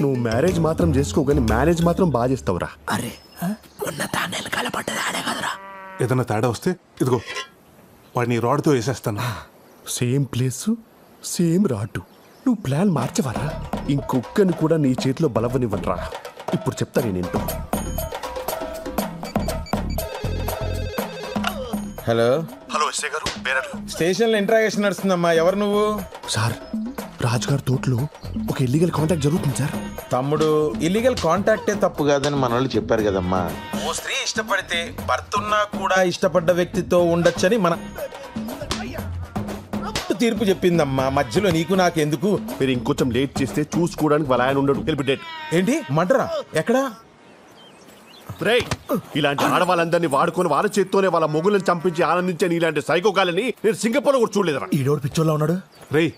నువ్వు మ్యారేజ్ మాత్రం చేసుకో కానీ మేనేజ్ మాత్రం బాగా చేస్తావురా. అరే ఉన్న తానేళ్ళు కలపడ్డది ఆడే కదరా. ఏదైనా తేడా వస్తే ఇదిగో వాడిని రాడ్తో వేసేస్తాను. సేమ్ ప్లేస్ సేమ్ రాటు. నువ్వు ప్లాన్ మార్చవరా? ఇంకొక్కని కూడా నీ చేతిలో బలవనివ్వనరా. ఇప్పుడు చెప్తా నేనేంటో. హలో హలో ఎస్ఐ గారు, స్టేషన్లో ఇంట్రాగేషన్ నడుస్తుందమ్మా. ఎవరు నువ్వు? సార్, రాజుగారి తోటలో ఒక ఇల్లీగల్ కాంటాక్ట్ జరుగుతుంది సార్. తమ్ముడు, ఇల్లీగల్ కాంటాక్టే తప్పు కాదని మన వాళ్ళు చెప్పారు కదమ్మా. ఓ స్త్రీ ఇష్టపడితే భర్త ఉన్నా కూడా ఇష్టపడ్డ వ్యక్తితో ఉండొచ్చని మన తీర్పు చెప్పిందమ్మా. మధ్యలో నీకు నాకెందుకు? మీరు ఇంకొంచెం లేట్ చేస్తే చూసుకోవడానికి వాళ్ళ ఆయన ఉండడు. వెళ్ళి డేట్ ఏంటి మడ్రా? ఎక్కడా? ఇలాంటి ఆడవాళ్ళందరినీ వాడుకొని వాళ్ళ చేత్తోనే వాళ్ళ మొగులను చంపించి ఆనందించే ఇలాంటి సైకోగాలని నేను సింగపూర్ కూడా చూడలేదురా. ఈడోడు పిచ్చోళ్ళ ఉన్నాడు. రేయ్,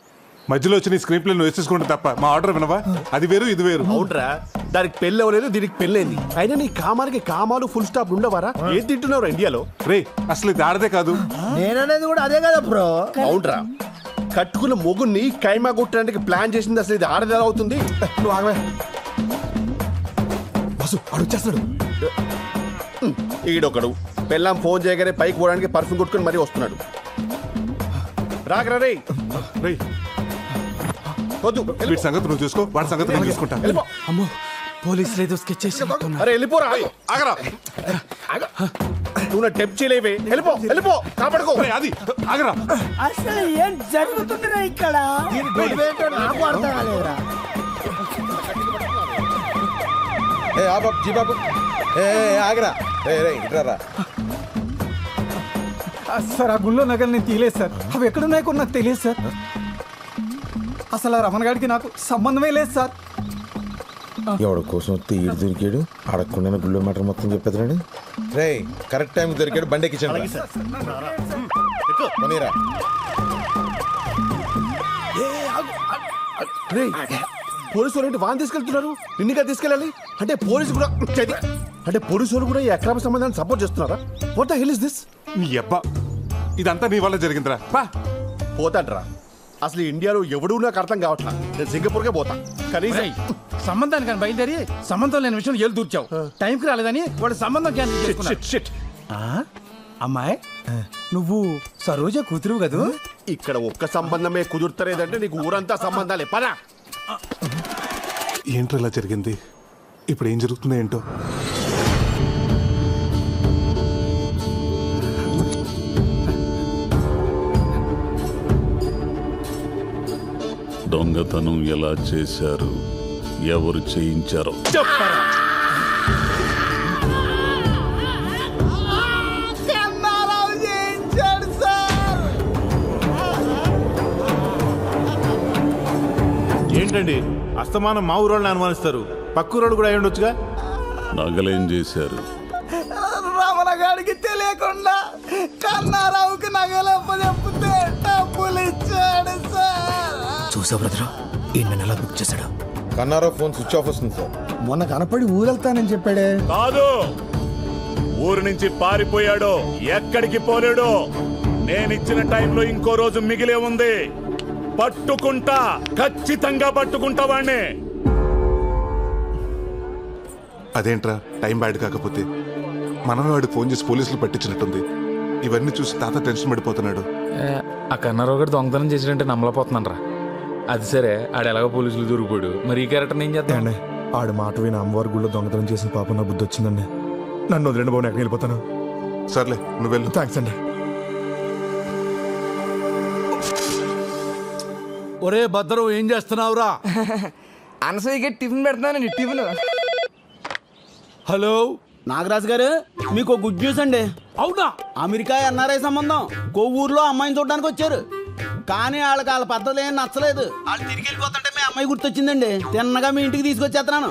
మధ్యలో వచ్చి నీ స్క్రీన్ ప్లే నువ్వు వేసేసుకుంటే తప్ప మా ఆర్డర్ వినవా? అది వేరు ఇది వేరు. అవునరా, దానికి పెళ్ళి అవ్వలేదు, దీనికి పెళ్ళైంది. అయినా నీ కామానికి కామాలు ఫుల్ స్టాప్ ఉండవారా? ఏం తింటున్నావు ఇండియాలో? రే, అసలు ఇది ఆడదే కాదు. నేననేది కూడా అదే కదా బ్రో. అవునరా, కట్టుకున్న మొగుని కైమా కొట్టడానికి ప్లాన్ చేసింది అసలు ఇది ఆడది ఎలా అవుతుంది? నువ్వు ఆగవే. బస్సు వాడు వచ్చేస్తాడు. ఈడొకడు పెళ్ళాం ఫోన్ చేయగానే పైకి పోవడానికి పర్ఫ్యూమ్ కొట్టుకుని మరీ వస్తున్నాడు. రాకరా రే. వద్దు, వీడి సంగతి నువ్వు చూసుకో, వాడి సంగతి నేను చూసుకుంటా. వెళ్ళిపో. అమ్మో, పోలీసులు ఏదో స్కెచ్ చేసి. అరే వెళ్ళిపోరా. ఆగరా, నువ్వు నా టెప్ చేయలేవే. వెళ్ళిపో వెళ్ళిపో, కాపాడుకో. అది ఆగరా. అసలు ఏం జరుగుతుందిరా ఇక్కడ? నాకు అర్థం కాలేదురా. బాబు ఆగరా. ఇట్రా. సార్, ఆ గుళ్ళో నగలు నేను తీయలేదు సార్. అవి ఎక్కడున్నాయో కూడా నాకు తెలియదు సార్. అసలు ఆ రమణ గారికి నాకు సంబంధమే లేదు సార్. ఎవడి కోసం వస్తే ఈడు దొరికాడు, అడగకుండా గుళ్ళో మాట మొత్తం చెప్పేదాడు. రే, కరెక్ట్ టైం దొరికాడు. బండి ఎక్కించండి. పోలీసు వాళ్ళు వాన్ తీసుకెళ్తున్నారు, నిన్నగా తీసుకెళ్ళాలి అంటే పోలీసు కూడా అంటే పోలీసు వాళ్ళు కూడా ఈ అక్రమ సంబంధాన్ని సపోర్ట్ చేస్తున్నారా? What the hell is this? నీ అబ్బా, ఇదంతా నీ వల్ల జరిగిందిరా. పోతాడ్రా. అసలు ఇండియాలో ఎవడూ నాకు అర్థం కావట్లా. నేను సింగపూర్కే పోతా. కనీసం సంబంధానికి బయలుదేరి సంబంధం లేని విషయం ఏళ్ళు దూర్చావు. టైంకి రాలేదని వాడు సంబంధం క్యాన్సిల్ చేసుకున్నాడు. అమ్మాయి, నువ్వు సరోజ కూతురు కదూ? ఇక్కడ ఒక్క సంబంధమే కుదురుతలేదంటే నీకు ఊరంతా సంబంధాలే. పదా. ఏంటో ఇలా జరిగింది? ఇప్పుడు ఏం జరుగుతుందో ఏంటో. దొంగతనం ఎలా చేశారు, ఎవరు చేయించారో చెప్పరా. ఏంటండి అస్తమానం మా ఊరోళ్ళని అనుమానిస్తారు? పక్కూరోళ్ళు కూడా అయి ఉండొచ్చుగా. నగలేం చేశారు? రమణ గారికి తెలియకుండా కన్నారావుకి నగలప్ప చెప్తే డబ్బులు ఇచ్చాడు సార్. చూసా బ్రదర్, ఈ నెల బుక్ చేశాడు. కన్నారావు ఫోన్ స్విచ్ ఆఫ్ వస్తుంది సార్. మొన్న కనపడి ఊరెళ్తానని చెప్పాడే. కాదు, ఊరు నుంచి పారిపోయాడు. ఎక్కడికి పోలేడు. నేనిచ్చిన టైంలో ఇంకో రోజు మిగిలే ఉంది. పట్టుకుంటా, ఖచ్చితంగా పట్టుకుంటా వాణ్ణి. అదేంట్రా, టైం బ్యాడ్ కాకపోతే మనమే వాడికి ఫోన్ చేసి పోలీసులు పట్టించినట్టుంది. ఇవన్నీ చూసి తాత టెన్షన్ పడిపోతున్నాడు. ఆ కన్నారావు గారు దొంగతనం చేసినట్టే నమ్మలేకపోతున్నాను రా. అది సరే, ఆడు ఎలాగో పోలీసులు దొరికిపోయాడు. మరి ఈ క్యారెక్టర్ ఏం చేద్దాం? ఆడు మాట విని అమ్మవారి గుళ్ళో దొంగతనం చేసిన పాపం నా బుద్ధి వచ్చిందండి. నన్ను వదిలేండి బాబు, ఎక్కడికి వెళ్ళిపోతాను. సర్లే, నువ్వు వెళ్ళు. థ్యాంక్స్ అండి. ఒరే భద్రం, ఏం చేస్తున్నావురా? అనసూయకి టిఫిన్ పెడుతున్నానండి. టిఫిన్. హలో నాగరాజు గారు, మీకు గుడ్ న్యూస్ అండి. అవునా? అమెరికా ఎన్ఆర్ఐ సంబంధం కొవ్వూరులో అమ్మాయిని చూడడానికి వచ్చారు. కానీ వాళ్ళ పద్ధతులు ఏం నచ్చలేదు. వాళ్ళు తిరిగి వెళ్ళిపోతుంటే మీ అమ్మాయి గుర్తొచ్చిందండి. తిన్నగా మీ ఇంటికి తీసుకొచ్చేస్తున్నాను.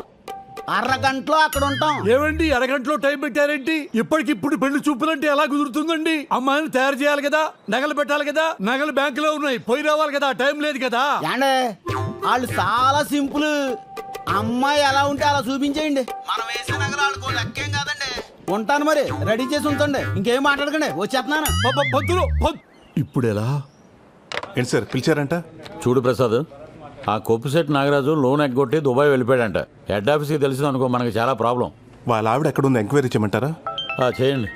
అరగంటలో అక్కడ ఉంటాం. ఏమండి, అరగంటలో టైం పెట్టారేంటి? ఇప్పటికిప్పుడు పెళ్లి చూపులంటే ఎలా కుదురుతుందండి? అమ్మాయిని తయారు చేయాలి కదా, నగలు పెట్టాలి కదా, నగలు బ్యాంకులో ఉన్నాయి, పోయి రావాలి కదా, టైం లేదు కదా. ఏండే, వాళ్ళు చాలా సింపుల్. అమ్మాయి ఎలా ఉంటే అలా చూపించేయండి. మనం వేసే నగలు వాళ్ళకు లెక్కేం కాదండి. ఉంటాను మరి, రెడీ చేసి ఉంచండి. ఇంకేం మాట్లాడకండి, వచ్చేస్తున్నాను. ఇప్పుడు ఎలా? ఏంటి సార్ పిలిచారంట? చూడు ప్రసాద్, ఆ కొప్పుశెట్టి నాగరాజు లోన్ ఎగ్గొట్టి దుబాయ్ వెళ్ళిపోయాడంట. హెడ్ ఆఫీస్కి తెలిసింది అనుకో, మనకి చాలా ప్రాబ్లం. వాళ్ళ ఆవిడ ఎక్కడ ఉంది ఎంక్వైరీ చేయమంటారా? చేయండి.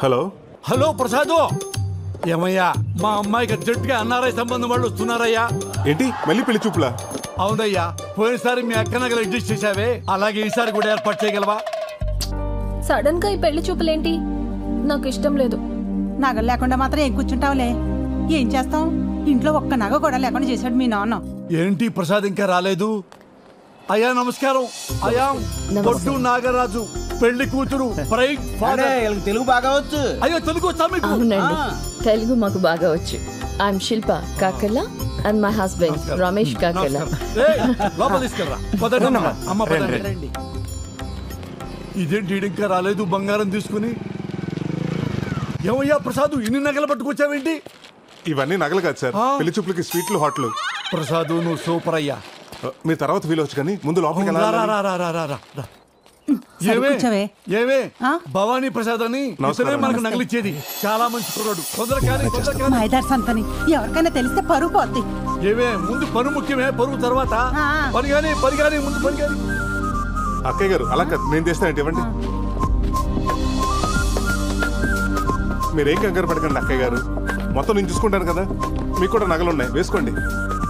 హలో హలో ప్రసాద్, ఏమయ్యా మా అమ్మాయికి అర్జెంటుగా ఎన్ఆర్ఐ సంబంధం వాళ్ళు వస్తున్నారయ్యా. ఏంటి మళ్ళీ పెళ్లి చూపులా? అవునయ్యా, పోయినసారి మీ అక్క నగలు అడ్జస్ట్ చేసావే, అలాగే ఈసారి కూడా ఏర్పాటు చేయగలవా? సడన్ గా ఈ పెళ్లి చూపులేంటి? నాకు ఇష్టం లేదు. నగలు లేకుండా మాత్రం ఏం కూర్చుంటావులే. ఏం చేస్తాం, ఇంట్లో ఒక్క నగ కూడా లేకుండా చేశాడు మీ నాన్న. ఏంటి ప్రసాద్ ఇంకా రాలేదు? అయ్యా నమస్కారం. అయ్యా బొడ్డు నాగరాజు, పెళ్లి కూతురు, బ్రైడ్ ఫాదర్. తెలుగు బాగా వచ్చు. అయ్యో తెలుగు వచ్చా మీకు? అవునండి, తెలుగు మాకు బాగా వచ్చు. I'm Shilpa Kakarla and my husband Ramesh Kakarla. లోపల తీసుకెళ్ళరా. అమ్మ పదండి. ఇదేంటి ఇంకా రాలేదు బంగారం తీసుకుని? ఏమయ్యా ప్రసాద్, ఇన్ని నగలు పట్టుకొచ్చావేంటి? ఇవన్నీ నగలు కాదు సార్, పెళ్లి చూపులకి స్వీట్లు హాట్లు. ప్రసాద్ నువ్వు సూపర్ అయ్యా. మీ తర్వాత ఫీల్ అవచ్చు కానీ ముందు లోపలికి ఏమే భవానీ ప్రసాద్ అని ఇతనే మనకు నగలిచ్చేది. చాలా మంచి కుర్రాడు. మైదార్ సంతని ఎవరికైనా తెలిస్తే పరుగు పోద్ది. ఏమే ముందు పరుగు ముఖ్యమే, పరుగు తర్వాత పరిగాని ముందు పరిగాని. అక్కయ్య గారు అలా కాదు, నేను తెస్తానంటే ఇవ్వండి. మీరేం కంగారు పడకండి అక్కయ్య గారు, మొత్తం నేను చూసుకుంటాను కదా. మీకు కూడా నగలు ఉన్నాయి, వేసుకోండి.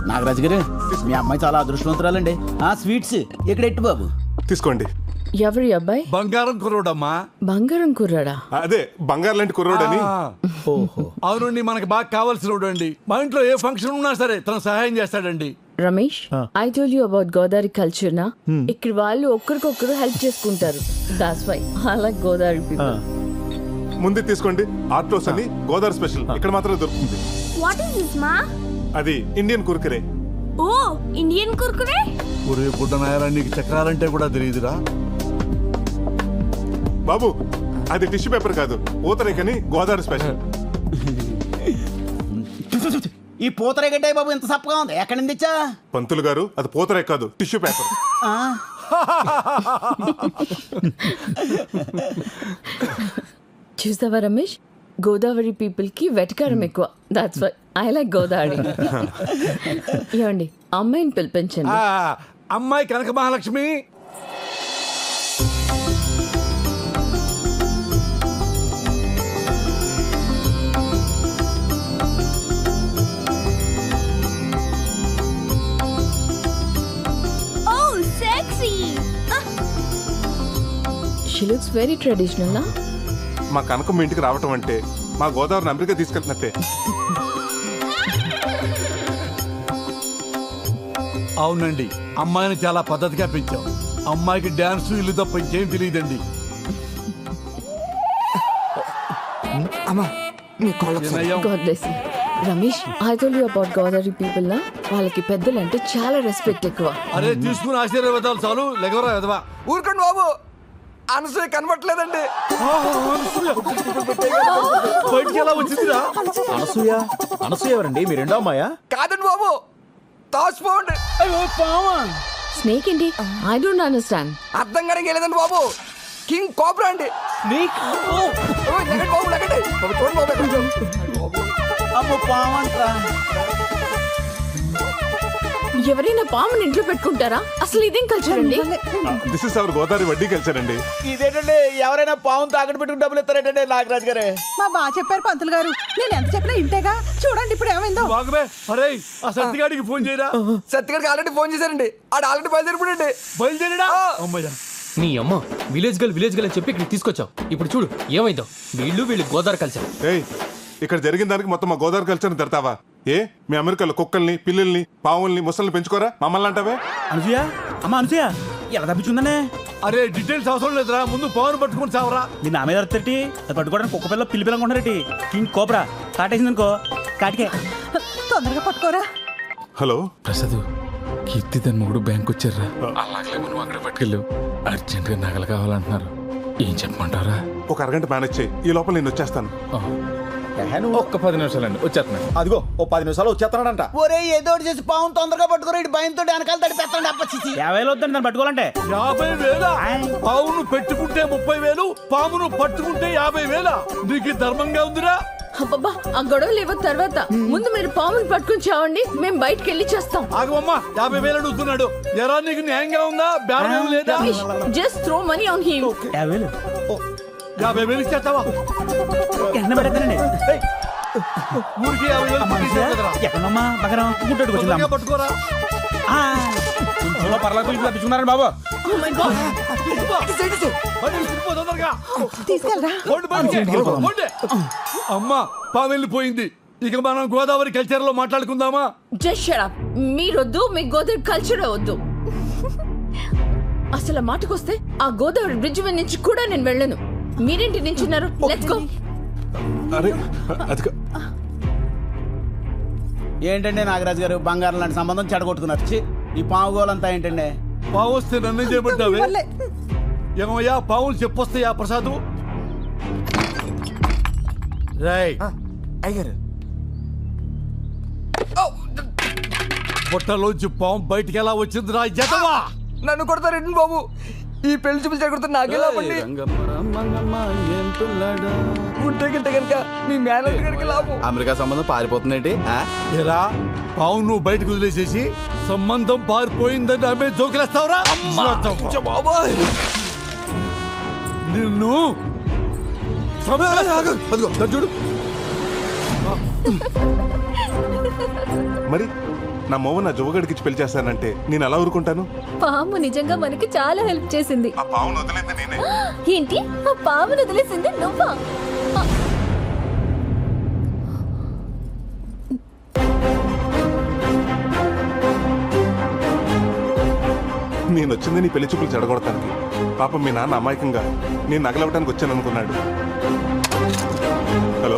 నాగరాజు గారు, మీ అమ్మాయి చాలా అదృష్టవంతురాలండి. స్వీట్స్ ఇక్కడ ఎట్టు బాబు తీసుకోండి. ఎవరి అబ్బాయి? బంగారం కుర్రోడమ్మా. బంగారం కుర్రాడా? అదే బంగారం లాంటి కుర్రోడని. అవునండి, మనకు బాగా కావాల్సిన అండి. మా ఇంట్లో ఏ ఫంక్షన్ ఉన్నా సరే తను సహాయం చేస్తాడండి. Ramesh, I told you about Godavari culture నా. ఇక్కడ వాళ్ళు ఒక్కరికొక్కరు హెల్ప్ చేసుకుంటారు. That's why I like Godavari people. ముందు తీసుకోండి. ఆర్టోస్ అని గోదావరి స్పెషల్, ఇక్కడ మాత్రమే దొరుకుతుంది. వాట్ ఇస్ దిస్ మా? అది ఇండియన్ కుర్కురే. ఓ, ఇండియన్ కుర్కురే? ఒరే బుడ్డ నాయరా, నీకు చక్రాలంటే కూడా తెలియదురా బాబు. అది టిష్యూ పేపర్ కాదు, పూతరేకని గోదావరి స్పెషల్. ఈ పూతరేగంటే బాబు ఎంత సప్పగా ఉంది, ఎక్కడి నుంచి తెచ్చా? పంతులు గారు, అది పూతరేక కాదు, టిష్యూ పేపర్. చూసావా రమేష్, గోదావరి పీపుల్ కి వెటకారం ఎక్కువ. That's why I like Godavari. ఏమండి, అమ్మాయిని పిలిపించండి. అమ్మాయి కనక Mahalakshmi. Oh, sexy. She looks very traditional, na? మా కనకం ఇంటికి రావటం అంటే మా గోదావరిని అమెరికా తీసుకెళ్తున్నట్టే. అవునండి, అమ్మాయిని చాలా పద్ధతిగా పెంచాం. అమ్మాయికి డాన్స్ ఇల్లు తప్ప ఇంకేం తెలియదండి. Ramesh, I told you about Godavari people నా. వాళ్ళకి పెద్దలంటే చాలా రెస్పెక్ట్ ఎక్కువ. అరే తీసుకుని ఆశీర్వాదాలు చాలు, లెగవరా ఎదవా. ఊరుకోండి బాబు, అనసూయ కనబట్లేదండి. బయటికి ఎలా వచ్చిందిరా? అనసూయ ఎవరండి? మీ రెండో అమ్మాయా? కాదండి బాబు, తాచిపోండి. స్నేక్ ఏంటి? I don't understand. అర్థం కానీ లేదండి బాబు, కింగ్ కోబ్రా అండి. బాబు లెగండి. అమ్మో పావంట్రా. ఎవరైనా పాముని ఇంట్లో పెట్టుకుంటారా? అసలు ఇదేం కల్చర్ అండి? దిస్ ఇస్ అవర్ గోదావరి వడ్డీ కల్చర్ అండి. ఇదేంటండి, ఎవరైనా పావును తాకట్టు పెట్టుకుని డబ్బులు ఇస్తారేంటండి నాగరాజు గారే? మా బాగా చెప్పారు పంతులు గారు, నేను ఎంత చెప్పినా ఇంటేగా. చూడండి ఇప్పుడు ఏమైందో. అరే ఆ సత్తిగాడికి ఫోన్ చేయరా. సత్తిగాడికి ఆల్రెడీ ఫోన్ చేశారండి. ఆడు ఆల్రెడీ బయలుదేరిపోయాడండి. బయలుదేరాడా? అమ్మయ్యా. నీ అమ్మ విలేజ్ గల్ అని చెప్పి ఇక్కడ తీసుకొచ్చావు. ఇప్పుడు చూడు ఏమైందో. వీళ్ళు గోదావరి కల్చర్. ఇక్కడ జరిగిన దానికి మొత్తం మా గోదావరి కల్చర్ని తిడతావా? ఏ మీ అమెరికాలో కుక్కల్ని, పిల్లల్ని, పావుల్ని, ముసల్ని పెంచుకోరా? మమ్మల్ని అంటావే? అనసూయ, అమ్మ అనసూయ ఎలా తప్పించుందనే? అరే డీటెయిల్స్ అవసరం లేదురా, ముందు పవన్ పట్టుకుని చావరా. మీ నా మీద అర్థటి అది పట్టుకోవడానికి కుక్క పిల్ల పిల్లి పిల్లనుకుంటారటి. కింగ్ కోబ్రా కాటేసింది అనుకో, కాటికే. తొందరగా పట్టుకోరా. హలో ప్రసాద్, కీర్తి తన మొగుడు బ్యాంక్ వచ్చారా? అలాగే మనం అక్కడ పట్టుకెళ్ళావు. అర్జెంట్ గా నగలు కావాలంటున్నారు. ఏం చెప్పమంటారా? ఒక అరగంట మేనేజ్ చేయి, ఈ లోపల నేను వచ్చేస్తాను. ఒక్క 10 నిమిషాలండి, వచ్చేస్తున్నాను. అదిగో ఓ 10 నిమిషాలు వచ్చేస్తున్నాడంట. ఒరే ఏదో చేసి పావును తొందరగా పట్టుకోరా, ఇటు భయంతో వెనకాల తడిపేస్తాడు. 50,000 వద్దండి దాన్ని పట్టుకోవాలంటే. 50,000? పావును పెట్టుకుంటే 30,000, పామును పట్టుకుంటే 50,000. నీకు ధర్మంగా ఉందిరా? అబ్బబ్బా ఆ గొడవలు లేవు తర్వాత ముందు మీరు పాముని పట్టుకుని చావండి మేము బయటికి వెళ్ళి చేస్తాం. ఆగమ్మా 50,000 అడుగుతున్నాడు. ఎరా నీకు న్యాయంగా ఉందా? బేరం ఏం లేదా? Just throw money on him. 50,000 ఇచ్చేస్తావా? ఊరికి 50,000 ఎక్కడమ్మా బకరం గుట్టెట్టుకొచ్చిందా పట్టుకోరా. పర్లకు తప్పించుకున్నారండి బాబు. అమ్మా పాము వెళ్ళిపోయింది. ఇక మనం గోదావరి కల్చర్ లో మాట్లాడుకుందామా? Just shut up. మీరొద్దు, మీ గోదావరి కల్చర్ వద్దు. అసలు ఆ మాటకొస్తే ఆ గోదావరి బ్రిడ్జ్ మీద నుంచి కూడా నేను వెళ్ళను. మీరేంటి నించున్నారు? Let's go. ఏంటండి నాగరాజు గారు, బంగారం లాంటి సంబంధం చెడగొట్టుకున్నారు. ఛీ, ఈ పాము గోలంతా ఏంటండి? పావు వస్తే నన్ను చేయబడ్డావే. ఏమయ్యా పావులు చెప్పొస్తాయా ప్రసాదు? రాయ్ అయ్యారు పొట్టలోంచి పాము బయటికి ఎలా వచ్చింది రా జతవా? నన్ను కొడతారేంటి బాబు? ఈ పెళ్లి చూపులు చెడగొడుతున్న నాకేలా పండి ఉంటే గింటే కనుక మీ మేనేజర్ గారికి లాభం. అమెరికా సంబంధం పారిపోతుందేంటి? ఏరా పావు నువ్వు బయటకు వదిలేసేసి సంబంధం పారిపోయిందని ఆమె జోకులేస్తావురా? బాబాయ్ నిన్ను చూడు. మరి నా మొవ్వ నా జువ్వగడికి పెళ్లి చేస్తానంటే నేను ఎలా ఊరుకుంటాను? పాము నిజంగా మనకి చాలా హెల్ప్ చేసింది. ఆ పావును వదిలేంది నేనే. ఏంటి? ఆ పామును వదిలేసింది నువ్వా? నేను వచ్చింది నీ పెళ్లి చూపులు చెడగొడతానికి. పాపం మీ నాన్న అమాయకంగా నేను నగలవటానికి వచ్చాను అనుకున్నాడు. హలో,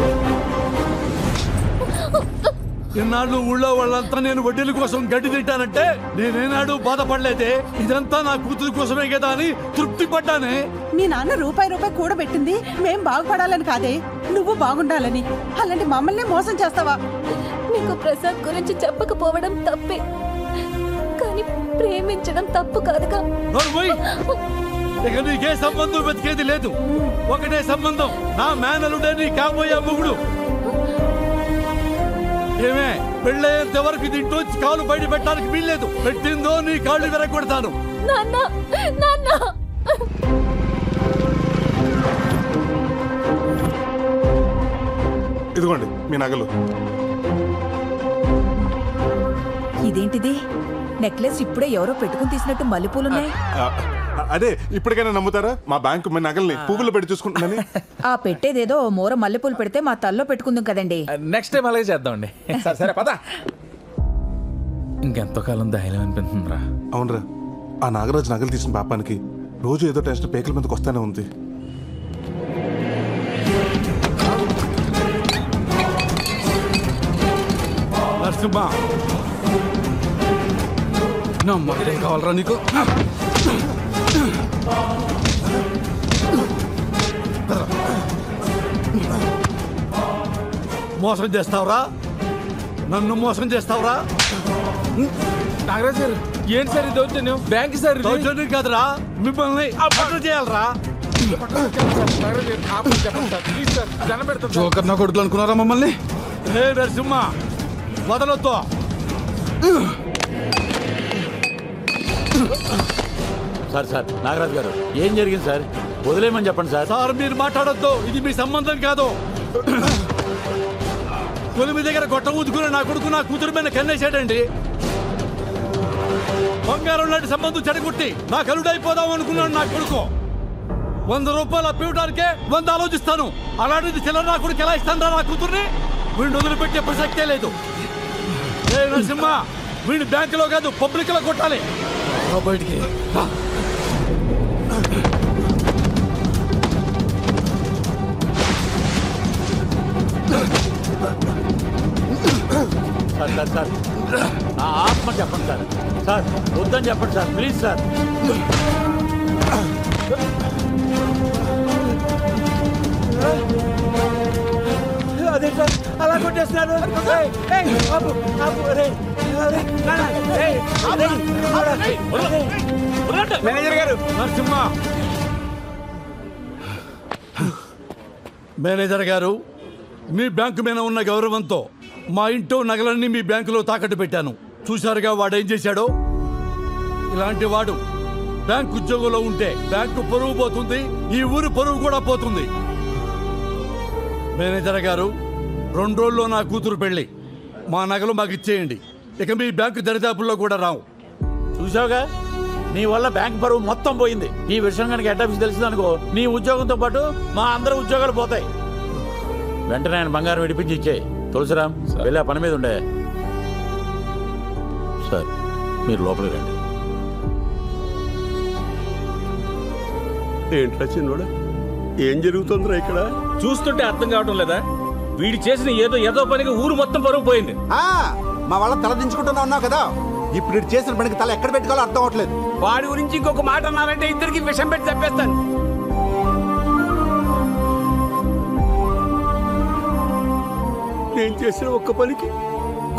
ఇన్నాళ్ళు ఊళ్ళో వాళ్ళంతా నేను వడ్డీల కోసం గడ్డి తింటానంటే నేనేనాడు బాధపడలేదే. ఇదంతా నా కూతురు కోసమే కదా అని తృప్తి పడ్డానే. మీ నాన్న రూపాయి కూడబెట్టింది మేం బాగుపడాలని కాదే, నువ్వు బాగుండాలని. అలాంటి మమ్మల్ని మోసం చేస్తావా? నీకు ప్రసాద్ గురించి చెప్పకపోవడం తప్పే, కానీ ప్రేమించడం తప్పు కాదుగా. ఇక నీకే సంబంధం వెతికేది లేదు. ఒకటే సంబంధం, నా మేనలుడే నీ కాబోయే మొగుడు. ఏమే పెళ్ళయ్యేంత వరకు దీంట్లో కాలు బయట పెట్టడానికి వీల్లేదు. పెట్టిందో నీ కాళ్ళు విరగొడతాను. నాన్న నాన్న ఇదిగోండి మీ నగలు. ఇదేంటిది? నెక్లెస్ ఇప్పుడే ఎవరో పెట్టుకుని తీసినట్టు మల్లెపూలున్నాయి. అదే ఇప్పటికైనా నమ్ముతారా? మా బ్యాంకు మీ నగల్ని పువ్వులు పెట్టి చూసుకుంటున్నాను. ఆ పెట్టేదేదో మోర మల్లెపూలు పెడితే మా తల్లో పెట్టుకుందాం కదండి. నెక్స్ట్ టైం అలాగే చేద్దామండి. సరే పద. ఇంకెంతో కాలం ధైర్యం అనిపిస్తుందిరా. అవునరా, ఆ నాగరాజు నగలు తీసిన పాపానికి రోజు ఏదో టెన్షన్ పేకల మీదకి వస్తానే ఉంది. నరసింహ, నమ్మకం కావాలరా నీకు? మోసం చేస్తావురా? నన్ను మోసం చేస్తావురా? నాగరాజ్ గారు ఏంటి సార్ ఇది? దౌర్జన్యం బ్యాంక్ సార్. దౌర్జన్యం కాదురా, మిమ్మల్ని అప్పట్లు చేయాలరా? జోకర్ నా కొడుకులు అనుకున్నారా మమ్మల్ని? హే నరసింహ, వదలొద్దు. సార్ నాగరాజు గారు ఏం జరిగింది సార్? వదిలేయమని చెప్పండి సార్. సార్ మీరు మాట్లాడొద్దు, ఇది మీ సంబంధం కాదు. కొలిమి దగ్గర గొట్ట ఊదుకుని నా కొడుకు నా కూతురు మీద కన్నేసాడండి. బంగారం లాంటి సంబంధం చెడగొట్టి నా కలుడైపోదాం అనుకున్నాడు నా కొడుకు. 100 రూపాయలు అప్పివడానికే 100 ఆలోచిస్తాను. అలాంటిది చిల్లర నా కొడుకు ఎలా ఇస్తాను నా కూతుర్ని? వీడిని వదిలిపెట్టే ప్రసక్తే లేదు. ఏ నరసింహ, వీడిని బ్యాంకులో కాదు పబ్లిక్ లో కొట్టాలి. బయటికి సార్ నా ఆత్మ చెప్పండి సార్. సార్ వద్దని చెప్పండి సార్, ప్లీజ్ సార్. అదే సార్ అలా కొట్టేస్తున్నాడు. మేనేజర్ గారు. నరసింహ, మేనేజర్ గారు మీ బ్యాంకు మీద ఉన్న గౌరవంతో మా ఇంట్లో నగలన్నీ మీ బ్యాంకులో తాకట్టు పెట్టాను. చూశారుగా వాడేం చేశాడో. ఇలాంటి వాడు బ్యాంకు ఉద్యోగంలో ఉంటే బ్యాంకు పరువు పోతుంది, ఈ ఊరు పరువు కూడా పోతుంది. మేనేజర్ గారు, 2 రోజుల్లో నా కూతురు పెళ్లి. మా నగలు మాకు ఇచ్చేయండి. ఇక మీ బ్యాంకు దరిదాపుల్లో కూడా రావు. చూసావుగా, నీ వల్ల బ్యాంక్ పరువు మొత్తం పోయింది. ఈ విషయం కనుక హెడ్ ఆఫీస్ తెలిసిందనుకో, నీ ఉద్యోగంతో పాటు మా అందరి ఉద్యోగాలు పోతాయి. వెంటనే ఆయన బంగారం విడిపించి ఇచ్చేయి. తులసిరామ్, వెళ్ళి ఆ పని మీద ఉండే. సార్, మీరు లోపలికి రండి. ఏంట్రా చిన్నోడా, ఏం జరుగుతుందిరా ఇక్కడ? చూస్తుంటే అర్థం కావటం లేదా? వీడు చేసిన ఏదో పనికి ఊరు మొత్తం పరువు పోయింది. మా వాళ్ళ తల దించుకుంటున్నా ఉన్నావు కదా, ఇప్పుడు ఇటు చేసిన పనికి తల ఎక్కడ పెట్టుకోవాలో అర్థం అవట్లేదు. వాడి గురించి ఇంకొక మాట అన్నారంటే ఇద్దరికి విషం పెట్టి చెప్పేస్తాను. నేను చేసిన ఒక్క పనికి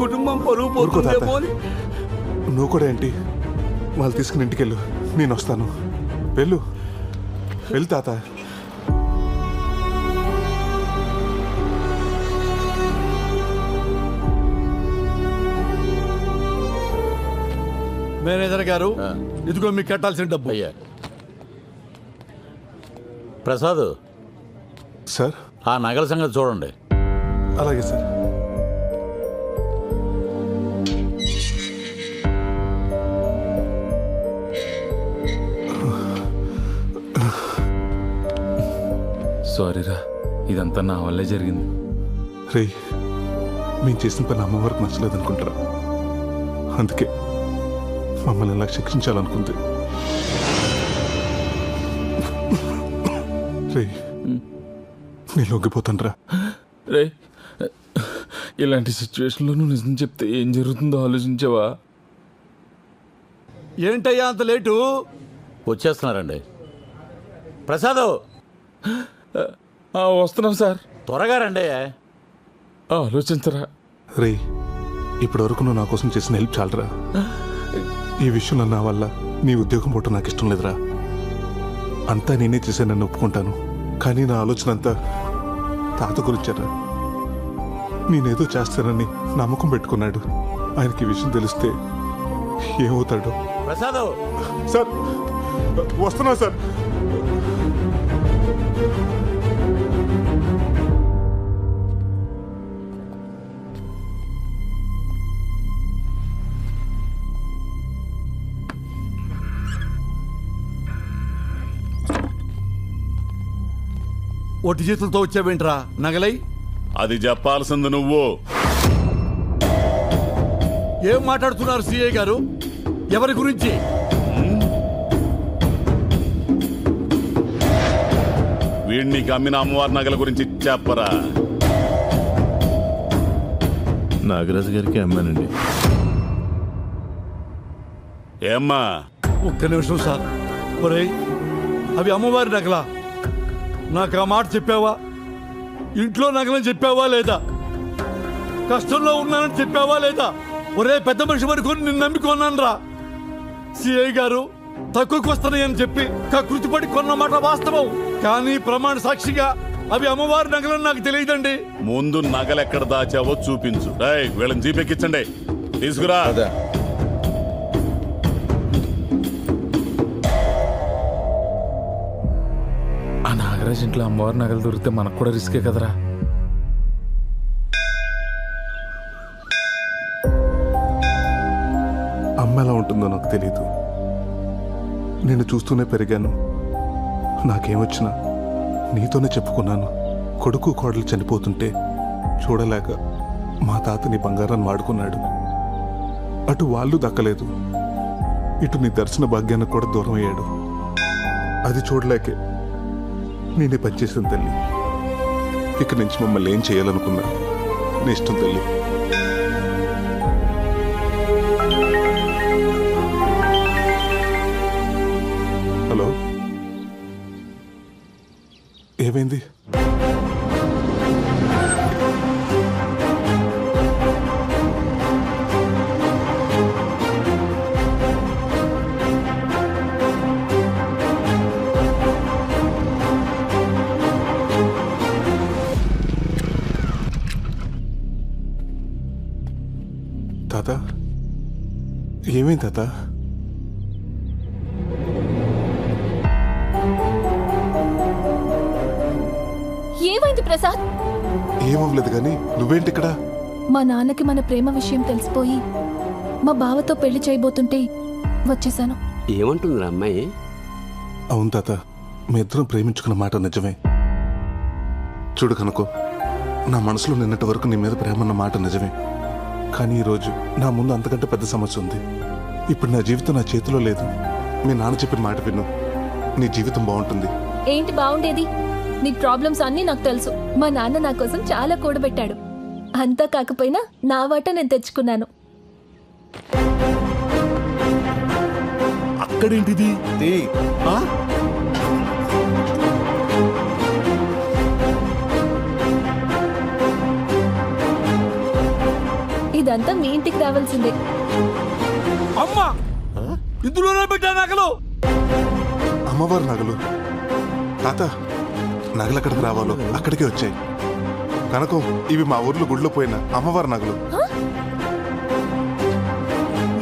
కుటుంబం పరువు పోతుందేమో అని. నువ్వు కూడా ఏంటి? వాళ్ళు తీసుకుని ఇంటికి వెళ్ళు, నేను వస్తాను. వెళ్ళు తాత. మేనేజర్ గారు, ఇదిగో మీకు కట్టాల్సిన డబ్బు. అయ్యా ప్రసాద్ సార్, ఆ నగల సంగతి చూడండి. అలాగే సార్. సారీరా, ఇదంతా నా వల్లే జరిగింది. రే, మేము చేసిన పని అమ్మవారికి నచ్చలేదనుకుంటారా, అందుకే మమ్మల్ని ఎలా శిక్షించాలనుకుంది. రే, నేను లొంగిపోతాను రా. రే, ఇలాంటి సిచ్యువేషన్లో నువ్వు నిజం చెప్తే ఏం జరుగుతుందో ఆలోచించావా? ఏంటయ్యా అంత లేటు? వచ్చేస్తున్నారండి. ప్రసాద్, వస్తున్నాం సార్. త్వరగా రండి. ఆలోచించరా. రే, ఇప్పటి వరకు నువ్వు నా కోసం చేసిన హెల్ప్ చాలరా. ఈ విషయంలో నా వల్ల నీ ఉద్యోగం పోవటం నాకు ఇష్టం లేదురా. అంతా నేనే చేశానని ఒప్పుకుంటాను, కానీ నా ఆలోచన అంతా తాత గురించారా. నేనేదో చేస్తానని నమ్మకం పెట్టుకున్నాడు. ఆయనకి ఈ విషయం తెలిస్తే ఏమవుతాడో. ప్రసాద్ సార్, వస్తున్నా సార్. ఒట్టి చేతులతో వచ్చావేంట్రా నగలై? అది చెప్పాల్సింది నువ్వు. ఏం మాట్లాడుతున్నారు సిఐ గారు? ఎవరి గురించి? వీడిని అమ్మిన అమ్మవారి నగల గురించి చెప్పరా. నాగరాజు గారికి అమ్మానండి. ఏమ్మా? ఒక్క నిమిషం సార్. ఒరేయ్, అవి అమ్మవారి నగలా? నాకు ఆ మాట చెప్పావా? ఇంట్లో నగలని చెప్పావా లేదా? కష్టంలో ఉన్నానని చెప్పావా లేదా? ఒరే పెద్ద మనిషి వరకు నిన్ను నమ్మికొన్నాను రా. సిఐ గారు తక్కువకి వస్తున్నాయని చెప్పి కృతిపడి కొన్న మాట వాస్తవం, కానీ ప్రమాణ సాక్షిగా అవి అమ్మవారి నగలని నాకు తెలియదండి. ముందు నగలెక్కడ దాచావో చూపించు. వీళ్ళని జీపెక్కించండి, తీసుకురా. ఆ నాగరాజ్ ఇంట్లో అమ్మవారి నగలు దొరికితే మనకు కూడా రిస్కే కదరా. అమ్మ ఎలా ఉంటుందో నాకు తెలీదు. నేను చూస్తూనే పెరిగాను. నాకేమొచ్చినా నీతోనే చెప్పుకున్నాను. కొడుకు కోడలు చనిపోతుంటే చూడలేక మా తాతని బంగారాన్ని వాడుకున్నాడు. అటు వాళ్ళు దక్కలేదు, ఇటు నీ దర్శన భాగ్యానికి కూడా దూరం అయ్యాడు. అది చూడలేకే నేనే పనిచేసాను తల్లి. ఇక నుంచి మమ్మల్ని ఏం చేయాలనుకున్నా నీ ఇష్టం తల్లి. హలో, ఏమైంది? ఏమైంది తాత? ఏమైంది ప్రసాద్? ఏమవ్వలేదు కానీ నువ్వేంటి ఇక్కడ? మా నాన్నకి మన ప్రేమ విషయం తెలిసిపోయి మా బావతో పెళ్లి చేయబోతుంటే వచ్చేసాను. ఏమంటుందిరా అమ్మాయి? అవును తాత, మీ ఇద్దరం ప్రేమించుకున్న మాట నిజమే. చూడు కనుకో, నా మనసులో నిన్నటి వరకు నీ మీద ప్రేమ అన్న మాట నిజమే. కానీ ఈరోజు నా ముందు అంతకంటే పెద్ద సమస్య ఉంది. ఇప్పుడు నా జీవితం నా చేతిలో లేదు. మీ నాన్న చెప్పిన మాట విను, నీ జీవితం బాగుంటుంది. ఏంటి బాగుండేది? నీ ప్రాబ్లమ్స్ అన్నీ నాకు తెలుసు. మా నాన్న నా కోసం చాలా కూడబెట్టాడు. అంతా కాకపోయినా నా వాట నేను తెచ్చుకున్నాను. అక్కడేంటిది? ఇదంతా మీ ఇంటికి రావాల్సిందే. అమ్మా, ఇందులోనే పెట్టా నగలు. అమ్మవారి నగలు? తాత, నగలు ఎక్కడికి రావాలో అక్కడికే వచ్చాయి. కనుకో, ఇవి మా ఊర్లో గుడిలో పోయిన అమ్మవారి నగలు.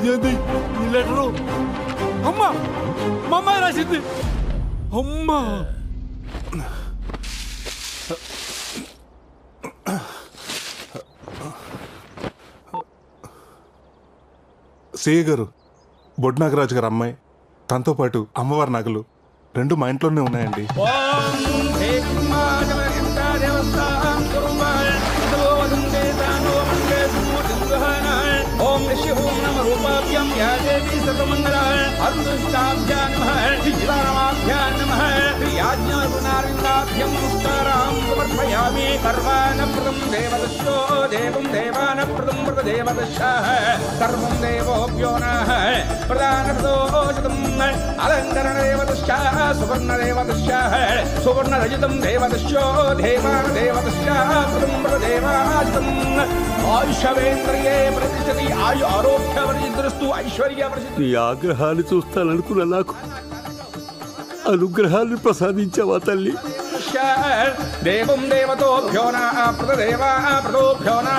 ఇదేంటి ఈ లెటరు? అమ్మా, మా అమ్మాయి రాసింది. అమ్మా, సేయ గారు, బొడ్ నాగరాజు గారు అమ్మాయి, తనతో పాటు అమ్మవారి నగలు రెండు మా ఇంట్లోనే ఉన్నాయండి. ఓం ఓం నమ రూపాభ్యాం యా దేవీ సర్వమంగళాయ అరుణాభ్యాం నమః శ్రీరామాభ్యాం నమః యాజ్ఞారుణారిందాభ్యం నమస్కారాం సమర్పయామి. సర్వానప్రదం దేవదస్యో దేవం దేవానప్రదం ప్రదేవదస్యాః సర్వం దేవోభ్యో నః ప్రదానప్రదోషితం అలంకరణ దేవదస్యాః సువర్ణదేవదస్యాః సువర్ణరజితం దేవదస్యో దేవాన దేవదస్యాః ప్రదం ప్రదేవాజితం ఆయుషవేంద్రియే ప్రతిష్టతి ఆయు ఆరోగ్యవర్జిద్రస్తు ఐశ్వర్య ప్రసిద్ధి. నీ ఆగ్రహాన్ని చూస్తాననుకున్న నాకు అనుగ్రహాన్ని ప్రసాదించావా తల్లి? దేవం దేవతోభ్యో నా ప్రదేవా ప్రదోభ్యో నా